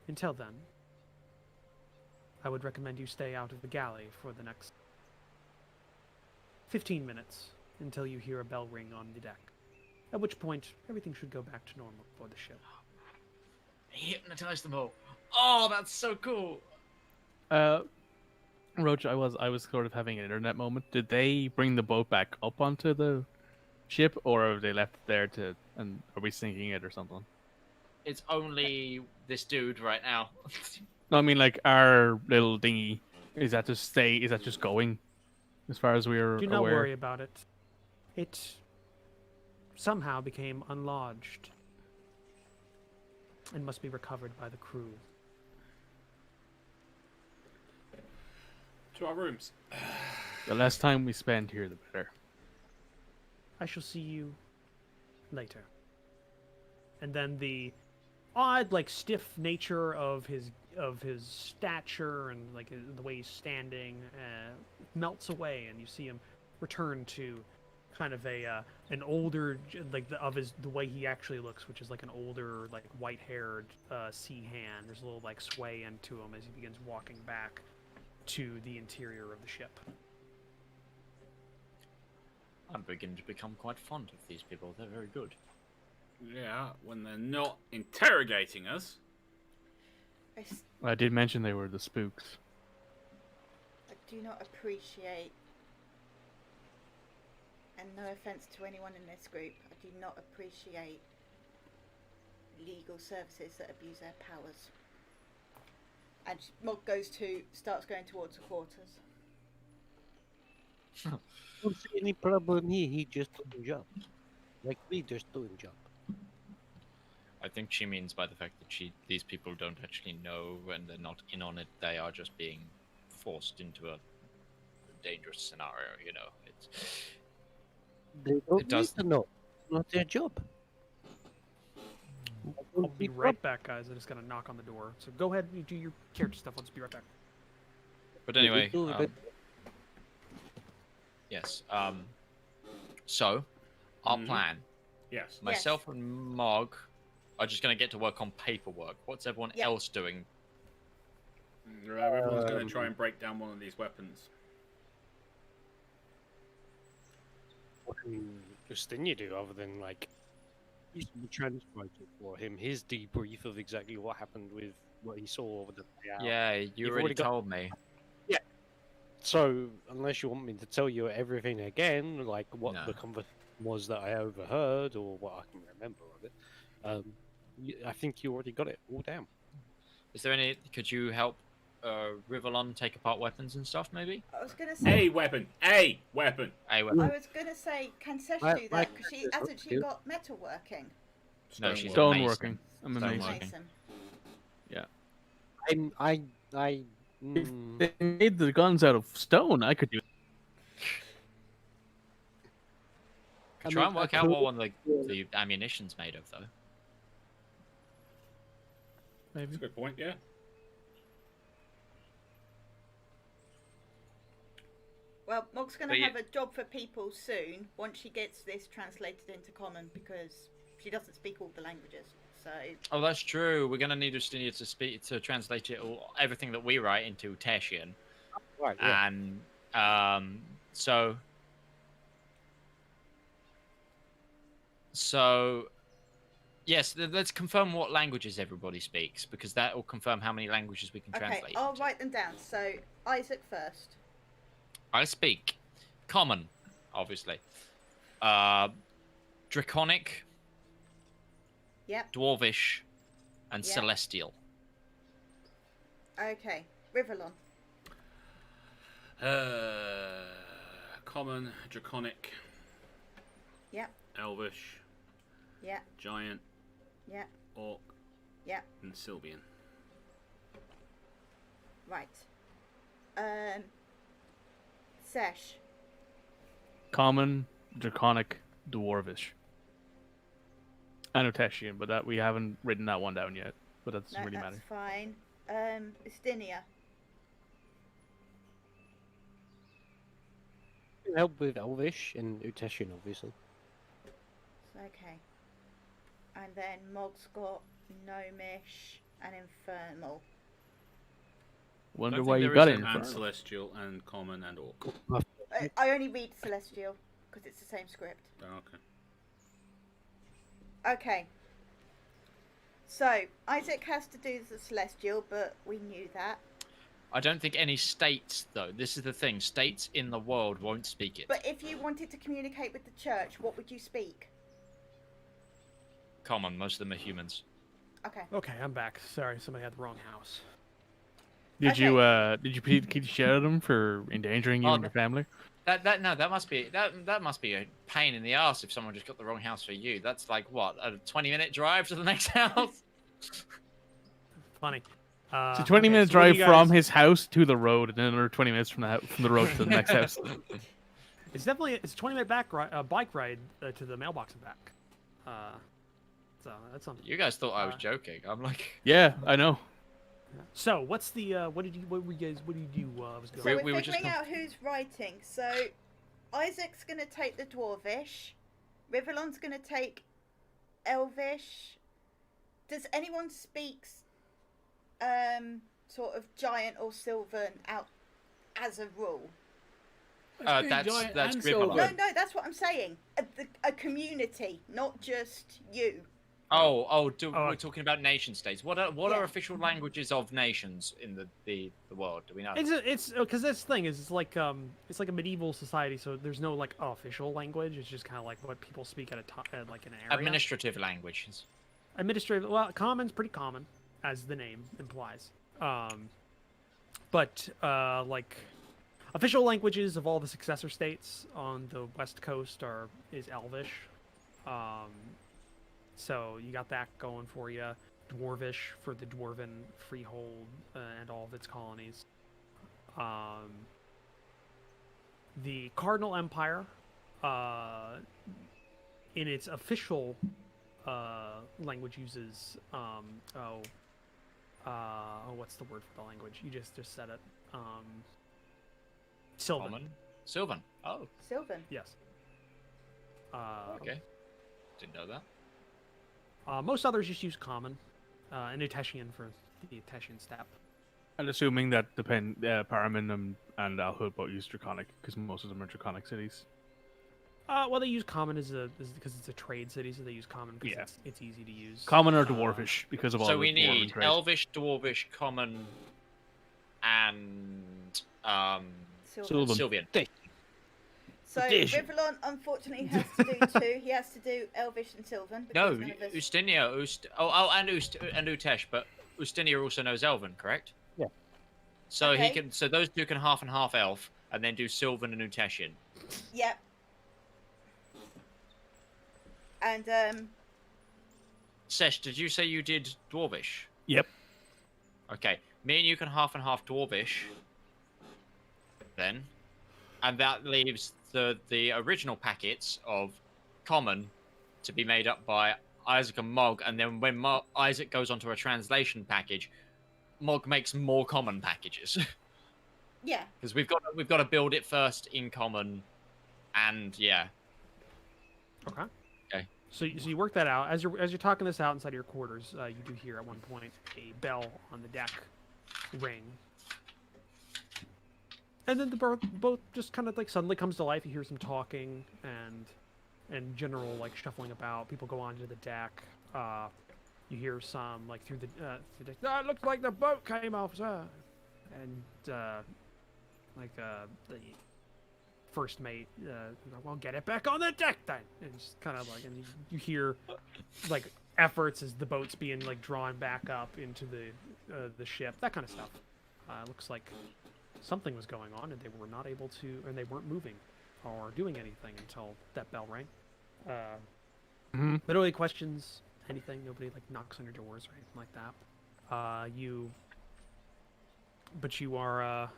Until then, I would recommend you stay out of the galley for the next 15 minutes until you hear a bell ring on the deck. At which point, everything should go back to normal for the ship. He hypnotized them all. Oh, that's so cool. Roach, I was sort of having an internet moment. Did they bring the boat back up onto the ship, or have they left it there and are we sinking it or something? It's only this dude right now. No, I mean like our little dinghy Is that just stay? Is that just going? As far as we are Do not aware. worry about it. It somehow became unlodged and must be recovered by the crew. To our rooms. The less time we spend here, the better. I shall see you later. And then the odd, like, stiff nature of his stature and like the way he's standing melts away, and you see him return to kind of an older, like the way he actually looks, which is like an older, like white-haired sea hand. There's a little like sway into him as he begins walking back to the interior of the ship. I'm beginning to become quite fond of these people. They're very good. Yeah, when they're not interrogating us. I did mention they were the spooks. I do not appreciate, and no offense to anyone in this group, I do not appreciate legal services that abuse their powers. And Mog starts going towards the quarters. Don't see any problem here. He just doing job. Like we just doing job. I think she means by the fact that these people don't actually know and they're not in on it. They are just being forced into a dangerous scenario. You know, They don't It does- need to know. It's not their job. I'll be right back, guys. I just gotta knock on the door. So go ahead and do your character stuff. I'll just be right back. But anyway, do it. yes. So, our Mhm. plan. Yes. Myself and Mog are just going to get to work on paperwork. What's everyone Yeah. else doing? Everyone's going to try and break down one of these weapons. What can Justinia do other than like he's the translator for him? His debrief of exactly what happened with what he saw over the day out. Yeah, you You've already already got- told me. So unless you want me to tell you everything again, like what No. the conversation was that I overheard or what I can remember of it, I think you already got it all down. Is there any? Could you help Rivallon take apart weapons and stuff? Maybe. I was gonna say. A weapon! A weapon! Hey, I was gonna say, can Sesh I- do I- that? Because hasn't she got metalworking? No, she's Stonework. a Stoneworking. I'm Stoneworking. amazing. Mason. I If they made the guns out of stone, I could do it. Try and work out what one of the ammunition's made of, though. That's a good point, yeah. Well, Mog's gonna But have a job for people soon once she gets this translated into Common because she doesn't speak all the languages. So Oh, that's true. We're going to need Justinia to translate it everything that we write into Tertian. right, yeah. And so yes, let's confirm what languages everybody speaks, because that will confirm how many languages we can okay, translate. I'll into. write them down. So Isaac first. I speak Common, obviously, Draconic, Yep. Dwarvish, and Yep. Celestial. Okay. Rivallon. Common, Draconic, Yep. Elvish, Yep. Giant, Yep. Orc, Yep. and Sylvian. Right. Sesh. Common, Draconic, Dwarvish. I know Teshian, but that we haven't written that one down yet. But that doesn't No, really that's matter. fine. Estinia. Help with Elvish and Uteshian, obviously. Okay. And then Mog's got Gnomish and Infernal. Wonder Don't why think you there got is it. an in And front. Celestial, and Common, and Orc. I only read Celestial because it's the same script. Oh, okay. Okay. So, Isaac has to do the Celestial, but we knew that. I don't think any states, though. This is the thing. States in the world won't speak it. But if you wanted to communicate with the church, what would you speak? Common. Most of them are humans. Okay. Okay, I'm back. Sorry, somebody had the wrong house. Did Okay. you keep share them for endangering you Oh, and your family? That must be a pain in the ass if someone just got the wrong house for you. That's like what, a 20-minute drive to the next house? Funny. It's a 20-minute so what do drive you from guys- his house to the road, and then another 20 minutes from the road to the next house. It's definitely it's a 20-minute bike ride to the mailbox and back. So that's something. You guys thought I was joking. I'm like, Yeah, I know. So what did you do? Was So going? We we're were just figuring out who's writing. So Isaac's going to take the Dwarvish. Rivallon's going to take Elvish. Does anyone speak sort of Giant or Sylvan out as a rule? that's Giant that's and Rivallon. Sylvan. No, that's what I'm saying. A community, not just you. We're talking about nation states. What are Yeah. official languages of nations in the world? Do we know? It's because this thing is it's like a medieval society, so there's no like official language. It's just kind of like what people speak at like an area. Administrative languages. Administrative. Well, common's pretty common, as the name implies. But like official languages of all the successor states on the west coast is Elvish. So you got that going for you. Dwarvish for the Dwarven freehold and all of its colonies. The Cardinal Empire, in its official language, uses what's the word for the language? You just said it. Sylvan. Common. Sylvan. Oh, Sylvan. Yes. okay. Didn't know that. Most others just use common, and Uteshian for the Uteshian steppe. And assuming that Paramin and Alhood both use Draconic, because most of them are Draconic cities. Well, they use common because it's a trade city, so they use common because Yeah. it's easy to use. Common or Dwarvish, because of all So the we Dwarven need trade. Elvish, Dwarvish, Common, and Sylvan. Sylvian. So Edition. Rivallon unfortunately has to do two. He has to do Elvish and Sylvan. No, because none of us- Ustinia, and Utesh, but Ustinia also knows Elven, correct? Yeah. So Okay. So those two can half and half Elf, and then do Sylvan and Uteshian. Yep. And Sesh, did you say you did Dwarvish? Yep. Okay, me and you can half and half Dwarvish. Then, and that leaves the original packets of Common to be made up by Isaac and Mog, and then when Isaac goes onto a translation package, Mog makes more Common packages yeah. because we've got to build it first in Common, and yeah. Okay. Okay. So you work that out as you're talking this out inside of your quarters. You do hear at one point a bell on the deck ring, and then the boat just kind of like suddenly comes to life. You hear some talking and general like shuffling about. People go onto the deck. You hear some like through the it looks like the boat came off, sir. And the first mate, well, get it back on the deck then. And just kind of like, and you hear like efforts as the boat's being like drawn back up into the ship, that kind of stuff. Looks like something was going on, and they were not able to, and they weren't moving or doing anything until that bell rang. Nobody questions anything. Nobody like knocks on your doors or anything like that. But you are.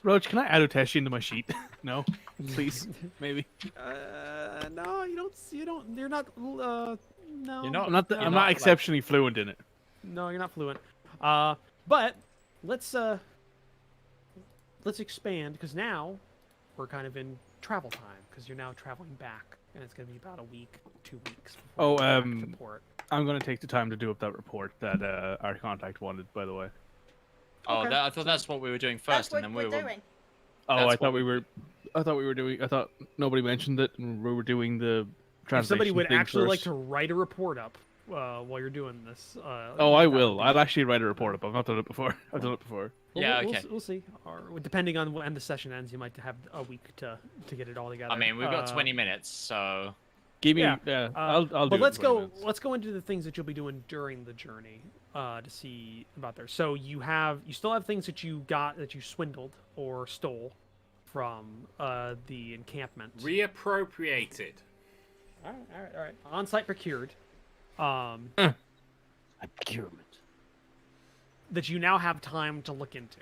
Roach, can I add Uteshi into my sheet? No, please, maybe. No, you don't. You're not. No. You're not. I'm not exceptionally fluent in it. No, you're not fluent. But let's expand because now we're kind of in travel time because you're now traveling back, and it's going to be about a week, 2 weeks. Before you get back to port. I'm going to take the time to do up that report that our contact wanted, by the way. Oh, Okay. I thought that's what we were doing That's first, what and then we're we were. doing. Oh, That's I thought what we were doing. I thought nobody mentioned it, and we were doing the translation. If somebody would thing actually like first. to write a report up while you're doing this. Oh, I that will. would be- I'll actually write a report up. I've not done it before. I've done it before. Yeah, we'll, okay. We'll see. Or depending on when the session ends, you might have a week to get it all together. I mean, we've got 20 minutes, so Give me. Yeah, I'll do but it in let's 20 go. minutes. Let's go into the things that you'll be doing during the journey to see about there. So you still have things that you swindled or stole from the encampment. Reappropriated. All right. On site procured. Procurement. That you now have time to look into.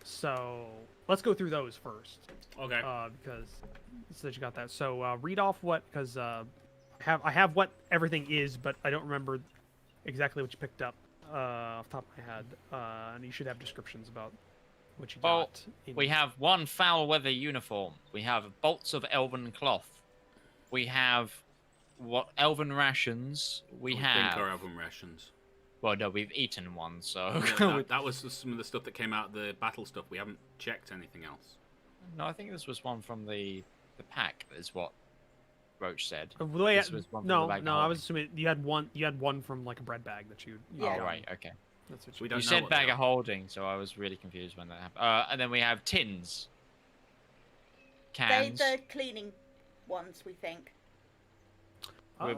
So let's go through those first. Okay. Because so that you got that. So read off what because I have what everything is, but I don't remember exactly what you picked up off the top of my head. And you should have descriptions about what you Well, got. we have one foul weather uniform. We have bolts of elven cloth. We have what elven rations. We think have. our elven rations. Well, no, we've eaten one, so. Yeah, that was some of the stuff that came out of the battle stuff. We haven't checked anything else. No, I think this was one from the pack. Is what Roach said. The way This was one from no, the bag of no, I was holding. assuming you had one. You had one from like a bread bag that you. Yeah. Oh right, okay. That's what We you. don't You know said what they bag are. of holding, so I was really confused when that happened. And then we have tins. They Cans. the cleaning ones, we think.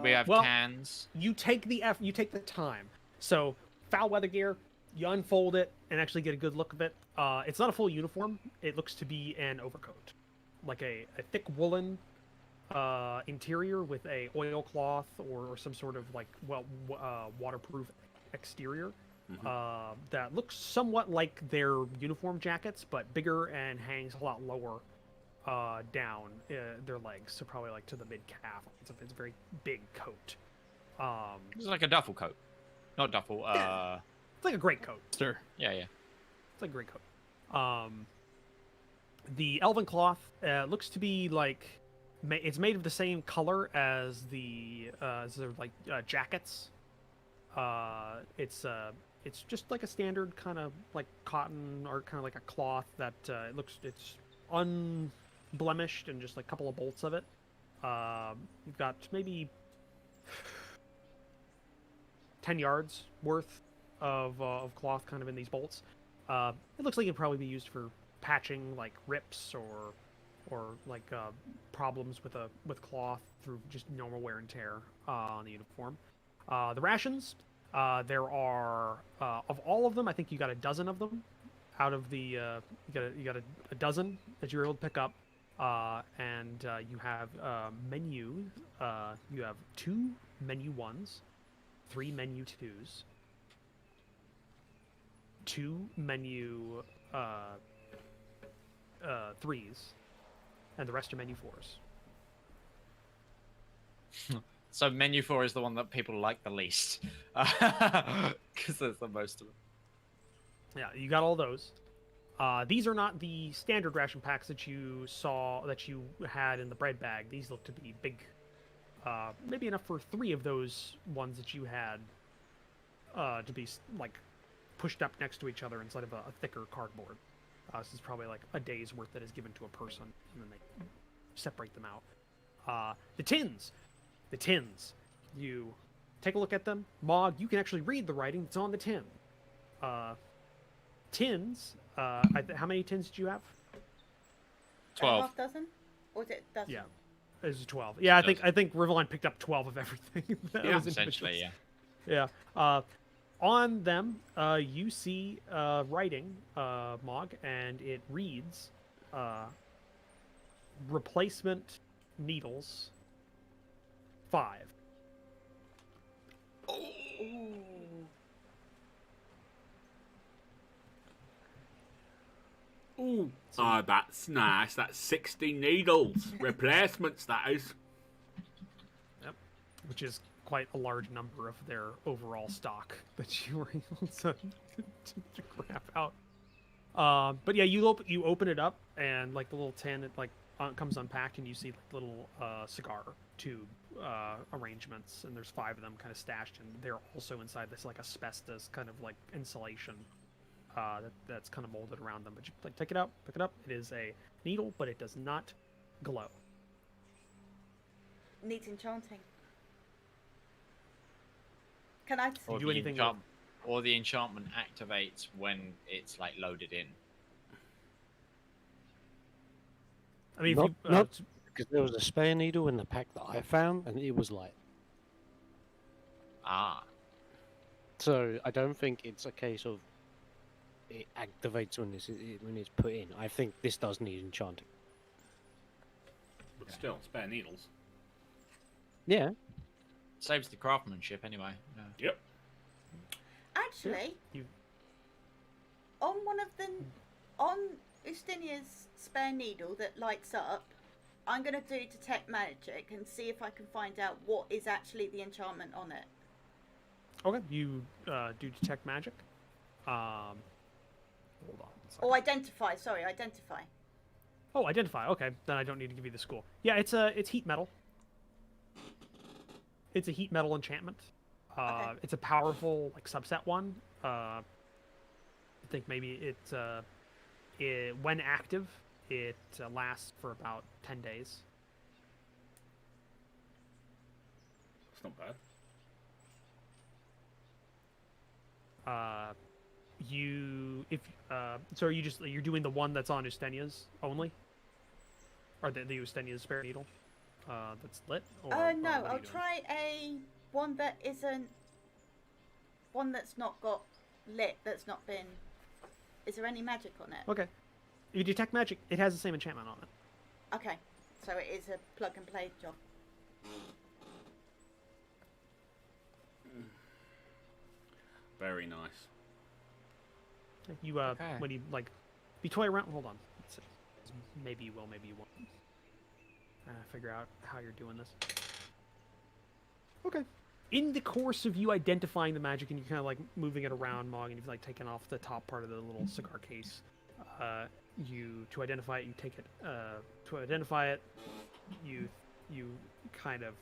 We have well, cans. You take the time. So foul weather gear, you unfold it and actually get a good look of it. It's not a full uniform. It looks to be an overcoat, like a thick woolen interior with a oilcloth or some sort of like waterproof exterior. That looks somewhat like their uniform jackets, but bigger and hangs a lot lower down their legs, so probably like to the mid calf. It's a very big coat. It's like a duffel coat, not duffel. It's like a great coat. Sir. Yeah. It's like a great coat. The elven cloth looks to be like it's made of the same color as their jackets. It's just like a standard kind of like cotton or kind of like a cloth that it's unblemished and just like a couple of bolts of it. You've got maybe 10 yards worth of cloth kind of in these bolts. It looks like it'd probably be used for patching like rips or like problems with cloth through just normal wear and tear on the uniform. The rations, there are of all of them, I think you got a dozen of them out of the you got a dozen that you were able to pick up. And you have menu. You have 2 menu 1s, 3 menu 2s, 2 menu 3s, and the rest are menu 4s. So menu 4 is the one that people like the least, because there's the most of them. Yeah, you got all those. These are not the standard ration packs that you had in the bread bag. These look to be big, maybe enough for 3 of those ones that you had to be like pushed up next to each other inside of a thicker cardboard. This is probably like a day's worth that is given to a person, and then they separate them out. The tins. You take a look at them. Mog, you can actually read the writing that's on the tin. Tins. How many tins did you have? 12. Half dozen? Or is it dozen? Yeah, it was 12. Yeah, I think Rivallon picked up 12 of everything. That Yeah, was essentially, individuals. Yeah. On them, you see writing, Mog, and it reads, replacement needles, 5. Ooh. Ooh. Oh, that's nice. That's 60 needles. Replacements, that is. Yep. Which is quite a large number of their overall stock that you were able to grab out. But yeah, you open it up, and like the little tin, it like comes unpacked, and you see like little cigar tube arrangements, and there's 5 of them kind of stashed, and they're also inside this like asbestos kind of like insulation that's kind of molded around them. But you like pick it up. It is a needle, but it does not glow. Needs enchanting. Can I? Or do the anything or the enchantment activates when it's like loaded in. I mean, Nope, if you, nope. Because there was a spare needle in the pack that I found, and it was light. Ah. So I don't think it's a case of it activates when it's put in. I think this does need enchanting. But still, spare needles. Yeah. Saves the craftsmanship anyway. Yeah. Yep. Actually, You on one of the on Ustinia's spare needle that lights up, I'm gonna do detect magic and see if I can find out what is actually the enchantment on it. okay? You do detect magic. Hold on. one second. Or identify. Sorry, identify. Oh, identify. Okay, then I don't need to give you the school. Yeah, it's heat metal. It's a heat metal enchantment. Okay. It's a powerful like subset one. I think maybe when active, it lasts for about 10 days. It's not bad. So you're doing the one that's on Ustenia's only, or the Ustenia's spare needle, that's lit. Or No, what are you I'll doing? try one that's not got lit. That's not been. Is there any magic on it? Okay, if you detect magic, it has the same enchantment on it. Okay, so it is a plug and play job. Very nice. You when you like, you toy around. Hold on. Let's see. Maybe you will. Maybe you won't. Figure out how you're doing this. Okay. In the course of you identifying the magic and you kind of like moving it around, Mog, and you've like taken off the top part of the little cigar case, to identify it, you take it. To identify it, you kind of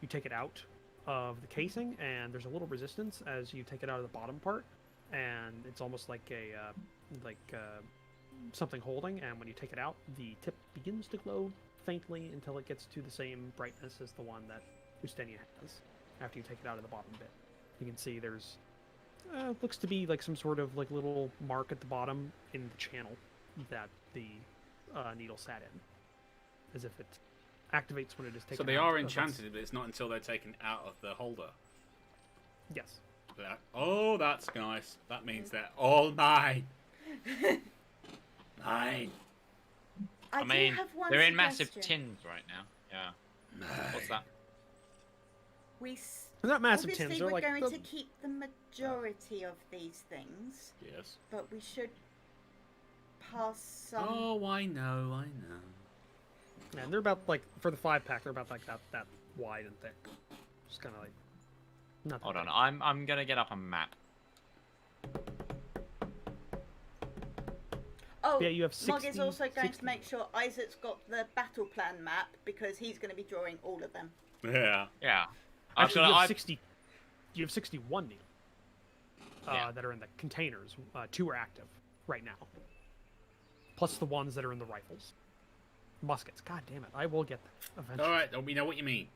you take it out of the casing, and there's a little resistance as you take it out of the bottom part, and it's almost like something holding. And when you take it out, the tip begins to glow faintly until it gets to the same brightness as the one that Ustenia has. After you take it out of the bottom bit, you can see there's looks to be like some sort of like little mark at the bottom in the channel that the needle sat in, as if it activates when it is taken. So they out are of its- enchanted, but it's not until they're taken out of the holder. Yes. Oh, that's nice. That means they're all mine. Mine. I mean, do have one they're in massive suggestion. tins right now. Yeah. What's that? They're not massive Obviously, tins. They're we're like going the- to keep the majority of these things, Yes. but we should pass some. Oh, I know, I know. and they're about like for the 5-pack. They're about like that wide and thick. Just kind of like. Not that Hold on. big. I'm gonna get up a map. Oh, Yeah, you have Mog 60, is also going 60. to make sure Isaac's got the battle plan map because he's going to be drawing all of them. Yeah. Yeah. Actually, you have I've- 60. You have 61 needles Yeah. that are in the containers. 2 are active right now, plus the ones that are in the rifles, muskets. God damn it! I will get them eventually. All right, we know what you mean.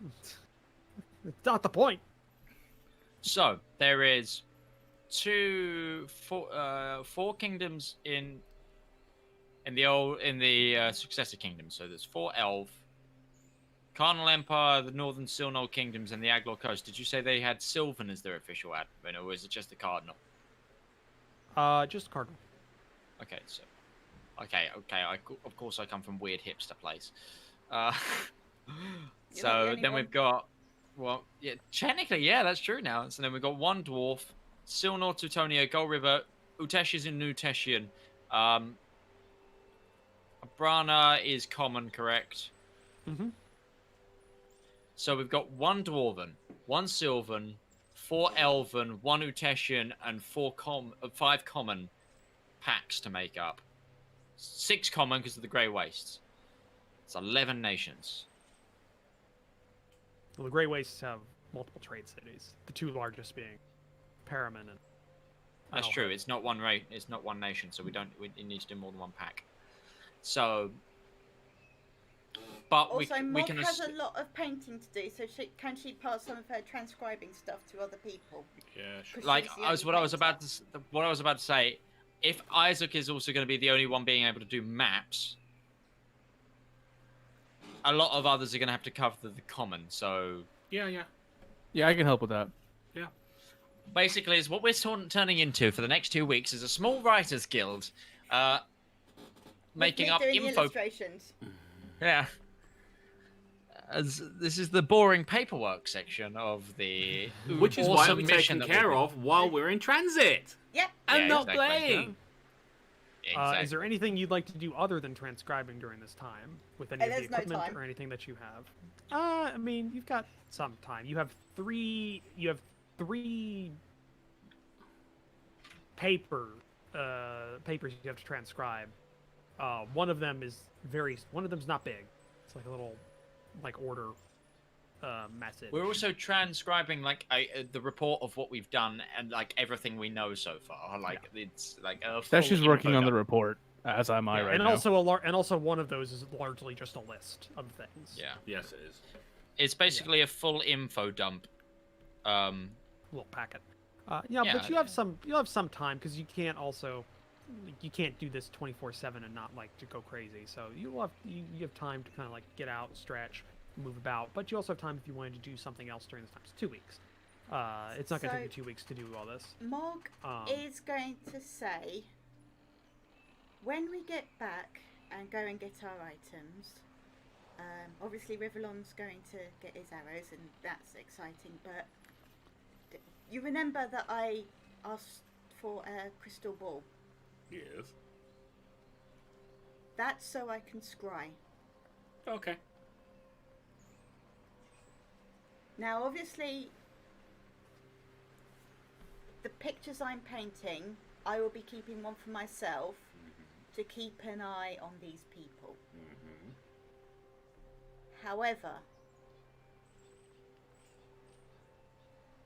It's not the point. So there is four kingdoms in the successor kingdom. So there's 4 elf, Carnal Empire, the Northern Silnol kingdoms, and the Aglor Coast. Did you say they had Sylvan as their official admin, or was it just the Cardinal? Just cardinal. Okay, so okay. Of course, I come from weird hipster place. not the So only then one. we've got, well, yeah, technically, yeah, that's true now. So then we've got 1 dwarf, Silnor, Teutonia, Gull River, Uteshi's and Nuteshian. Brana is common, correct? Mm-hmm. So we've got 1 dwarven, 1 sylvan, 4 elven, 1 Uteshian, and 5 common packs to make up. 6 common because of the Grey Wastes. It's 11 nations. Well, the Grey Wastes have multiple trade cities. The 2 largest being Paramin and. That's true. It's not one rate. It's not one nation. So it needs to do more than 1 pack. So, but Also, we Mog can. has a lot of painting to do, so can she pass some of her transcribing stuff to other people? Yeah, sure. 'Cause Like she's the what only I was painter. about to say. If Isaac is also going to be the only one being able to do maps, a lot of others are going to have to cover the common. So Yeah, yeah. Yeah, I can help with that. basically, is what we're turning into for the next 2 weeks is a small writers guild, With making me up doing the info. illustrations. Yeah. As this is the boring paperwork section of the Which is why awesome we're mission taken that care we've- of while we're in transit Yep. and Yeah, not exactly. playing. Exactly. Is there anything you'd like to do other than transcribing during this time with any of the there's no equipment time. or anything that you have? I mean, you've got some time. You have three papers you have to transcribe. One of them is not big. It's like a little order message. We're also transcribing like the report of what we've done and like everything we know so far. Like it's like a That's full just working info on the dump. report, as am I right and now. also one of those is largely just a list of things. Yeah, Yes, it is. it's basically a full info dump. Little packet. Yeah, but you'll have some time because you can't do this 24/7 and not like to go crazy. So you have time to kind of like get out, stretch, move about. But you also have time if you wanted to do something else during this time. It's 2 weeks. It's not going to take you 2 weeks to do all this. Mog is going to say, when we get back and go and get our items, obviously Rivallon's going to get his arrows, and that's exciting. But you remember that I asked for a crystal ball? Yes. That's so I can scry. Okay. Now, obviously, the pictures I'm painting, I will be keeping one for myself to keep an eye on these people. However,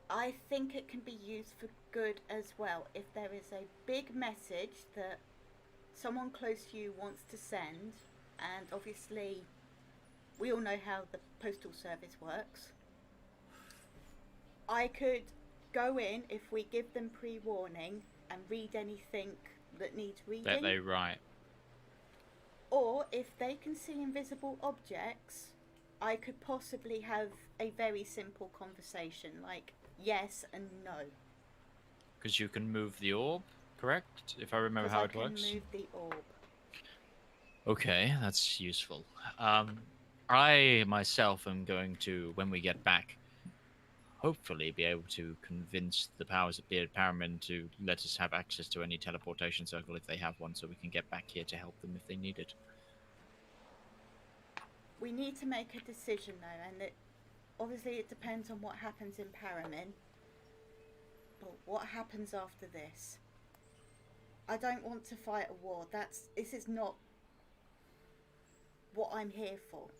I think it can be used for good as well. If there is a big message that someone close to you wants to send, and obviously we all know how the postal service works, I could go in, if we give them pre-warning, and read anything that needs reading. That they write. Or if they can see invisible objects, I could possibly have a very simple conversation, like yes and no. Because you can move the orb, correct? If I remember how it works. I can move the orb. Okay, that's useful. I myself am going to, when we get back, hopefully be able to convince the powers that be at Paramin to let us have access to any teleportation circle if they have one, so we can get back here to help them if they need it. We need to make a decision though, and obviously it depends on what happens in Paramin. But what happens after this? I don't want to fight a war. This is not what I'm here for.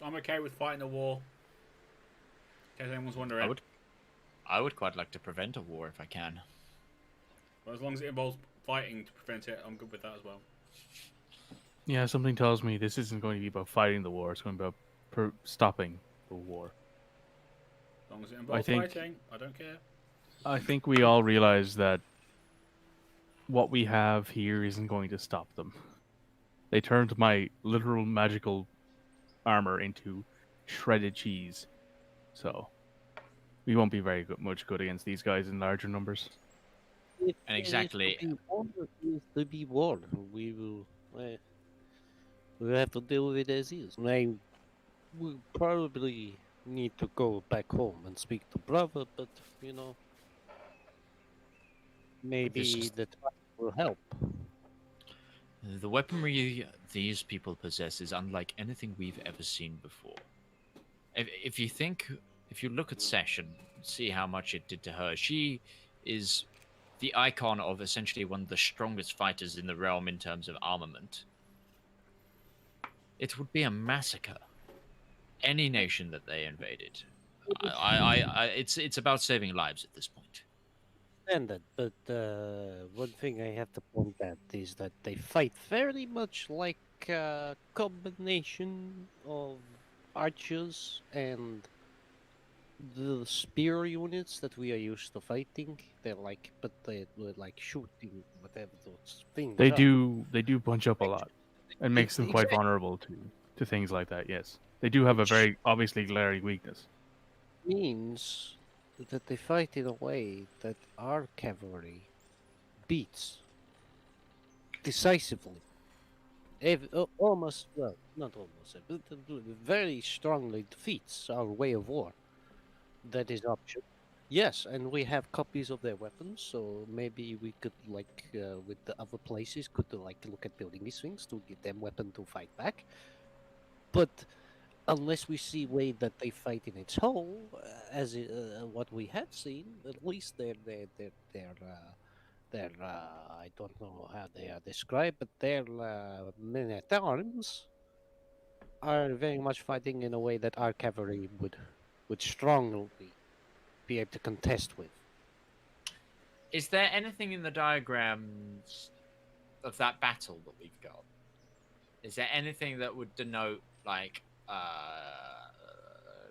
I'm okay with fighting a war. In case anyone's wondering. I would quite like to prevent a war if I can. But as long as it involves fighting to prevent it, I'm good with that as well. Yeah, something tells me this isn't going to be about fighting the war. It's going to be about stopping the war. As long as it involves fighting, I don't care. I think we all realize that what we have here isn't going to stop them. They turned my literal magical armor into shredded cheese. So we won't be very much good against these guys in larger numbers. And exactly. To be warned, we will. We have to deal with it as is. I will probably need to go back home and speak to brother, but you know, maybe the time will help. The weaponry these people possess is unlike anything we've ever seen before. If you look at Session, see how much it did to her. She is the icon of essentially one of the strongest fighters in the realm in terms of armament. It would be a massacre. Any nation that they invaded. It's about saving lives at this point. And that, but one thing I have to point out is that they fight very much like a combination of archers and the spear units that we are used to fighting. They're like, but they were like shooting with whatever those things They are. do bunch up a lot. It makes them quite vulnerable to things like that. Yes, they do have a very obviously glaring weakness. Means that they fight in a way that our cavalry beats decisively. Almost, well, not almost, but very strongly defeats our way of war. That is option. Yes, and we have copies of their weapons, so maybe we could, like, with the other places, could like look at building these things to give them weapon to fight back. But unless we see way that they fight in its whole, what we have seen, at least they're I don't know how they are described, but their men at arms are very much fighting in a way that our cavalry would strongly be able to contest with. Is there anything in the diagrams of that battle that we've got? Is there anything that would denote like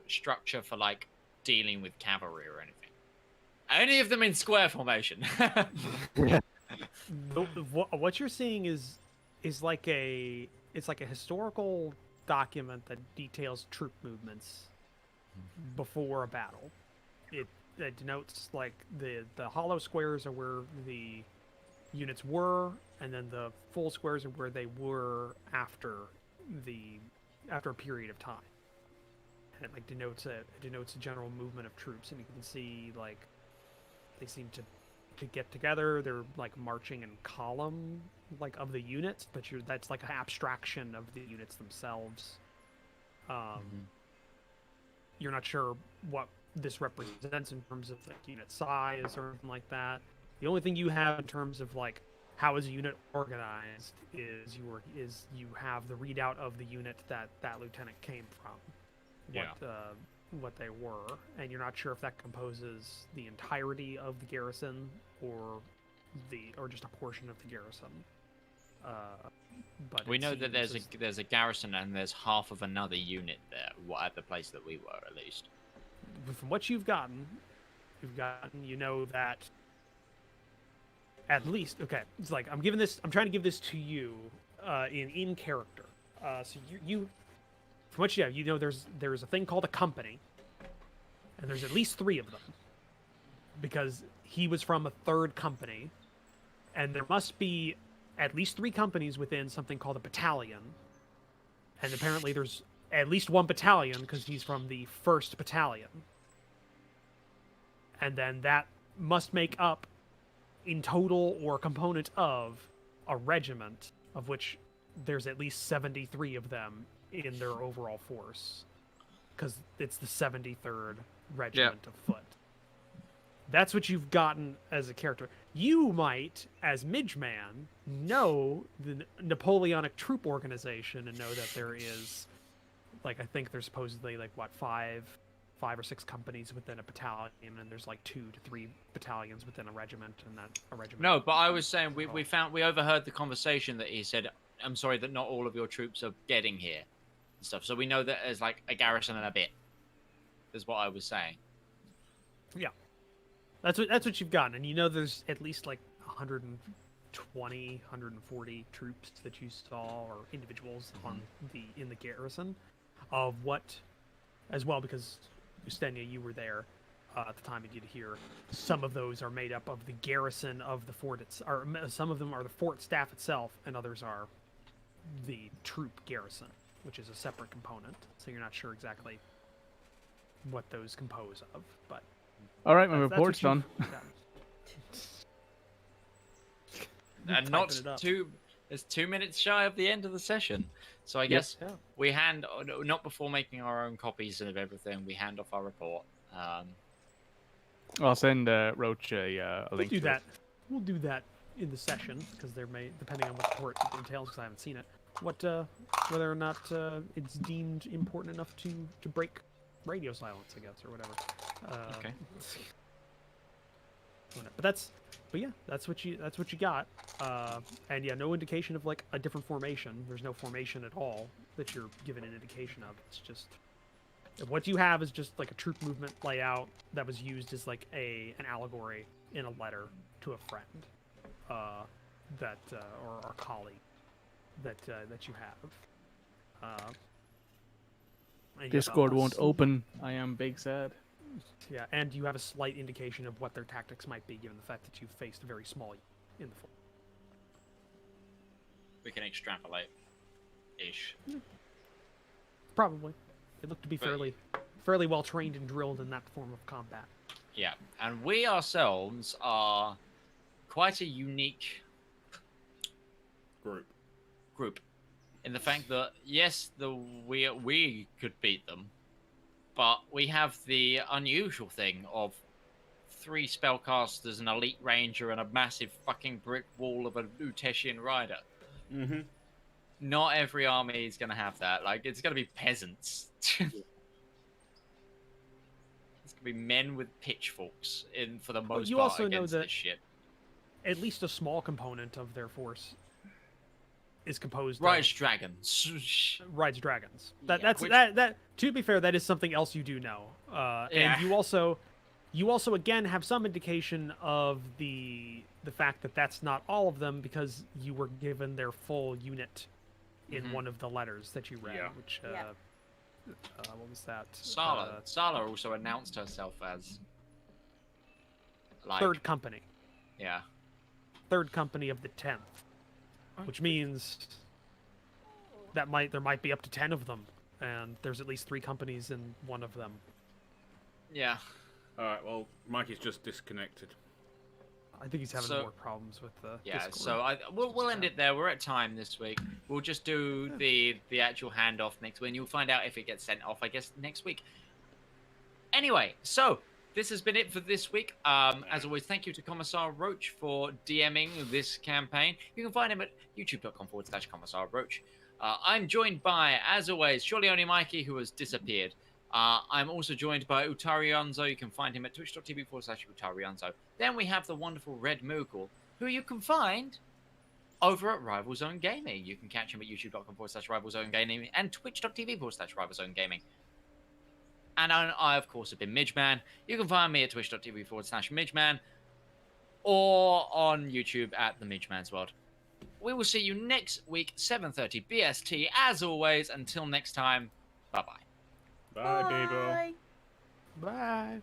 structure for like dealing with cavalry or anything? Any of them in square formation? What you're seeing is like it's like a historical document that details troop movements before a battle. It denotes like the hollow squares are where the units were, and then the full squares are where they were after a period of time. And it like denotes a general movement of troops, and you can see like they seem to get together. They're like marching in column like of the units, but that's like an abstraction of the units themselves. You're not sure what this represents in terms of like unit size or anything like that. The only thing you have in terms of like how is a unit organized is you have the readout of the unit that lieutenant came from, what they were, and you're not sure if that composes the entirety of the garrison or just a portion of the garrison. But we know that there's a garrison and there's half of another unit there at the place that we were, at least. From what you've gotten, you know that at least, okay, it's like I'm trying to give this to you in character. So you from what you have, you know there's a thing called a company, and there's at least 3 of them, because he was from a 3rd company, and there must be at least 3 companies within something called a battalion, and apparently there's at least 1 battalion because he's from the 1st battalion. And then that must make up in total or component of a regiment, of which there's at least 73 of them in their overall force, because it's the 73rd Regiment of Foot. That's what you've gotten as a character. You might, as Midgeman, know the Napoleonic troop organization and know that there is, like, I think there's supposedly, like, what, 5 or 6 companies within a battalion, and there's like 2 to 3 battalions within a regiment, and that a regiment. No, but I was saying we overheard the conversation that he said, "I'm sorry that not all of your troops are getting here," and stuff. So we know that there's like a garrison and a bit. Is what I was saying. Yeah, that's what you've gotten, and you know there's at least like 120, 140 troops that you saw, or individuals in the garrison, of what, as well, because Ustenia, you were there at the time you did hear. Some of those are made up of the garrison of the fort, or some of them are the fort staff itself, and others are the troop garrison, which is a separate component. So you're not sure exactly what those compose of, but all right, my report's done. And it's 2 minutes shy of the end of the session. So I guess we not before making our own copies of everything, we hand off our report. I'll send Roach a link to it. We'll do that in the session, because there may, depending on what the report entails, because I haven't seen it, whether or not it's deemed important enough to break radio silence, I guess, or whatever. Okay. But yeah, that's what you got. And yeah, no indication of like a different formation. There's no formation at all that you're given an indication of. It's just what you have is just like a troop movement layout that was used as like an allegory in a letter to a friend. that or colleague that that you have. And you have Discord a won't s- open. I am big sad. Yeah, and you have a slight indication of what their tactics might be, given the fact that you faced a very small in the force. We can extrapolate. Ish. Probably, they look to be But- fairly well trained and drilled in that form of combat. Yeah, and we ourselves are quite a unique Group. in the fact that yes, we could beat them, but we have the unusual thing of 3 spellcasters, an elite ranger, and a massive fucking brick wall of a Lutetian rider. Mm-hmm. Not every army is gonna have that. Like, it's gonna be peasants. It's gonna be men with pitchforks in for the most you part also know against that- this shit. At least a small component of their force is composed Rise of dragons. rides dragons. Yeah, That's which- that. To be fair, that is something else you do know. Yeah. And you also again have some indication of the fact that that's not all of them, because you were given their full unit in Mhm. one of the letters that you read. Yeah. Which Yeah. what was that? Sala. Sala also announced herself as like Third company. yeah. Third company of the 10th, which means that there might be up to 10 of them, and there's at least 3 companies in one of them. Yeah. Alright, well, Mikey's just disconnected. I think he's having So- more problems with the Yeah, Discord. so we'll end it there. We're at time this week. We'll just do the actual handoff next week, and you'll find out if it gets sent off, I guess, next week. Anyway, so this has been it for this week. As always, thank you to Commissar Roach for DMing this campaign. You can find him at youtube.com/Commissar Roach. I'm joined by, as always, surely only Mikey, who has disappeared. I'm also joined by Utarianzo. You can find him at twitch.tv/Utarianzo. Then we have the wonderful Red Moogle, who you can find over at Rival Zone Gaming. You can catch him at youtube.com/Rival Zone Gaming and twitch.tv/Rival Zone Gaming. And I, of course, have been Midgeman. You can find me at twitch.tv/Midgeman or on YouTube at The Midgeman's World. We will see you next week, 7:30 BST. As always, until next time, bye-bye. Bye, people. Bye. Bye.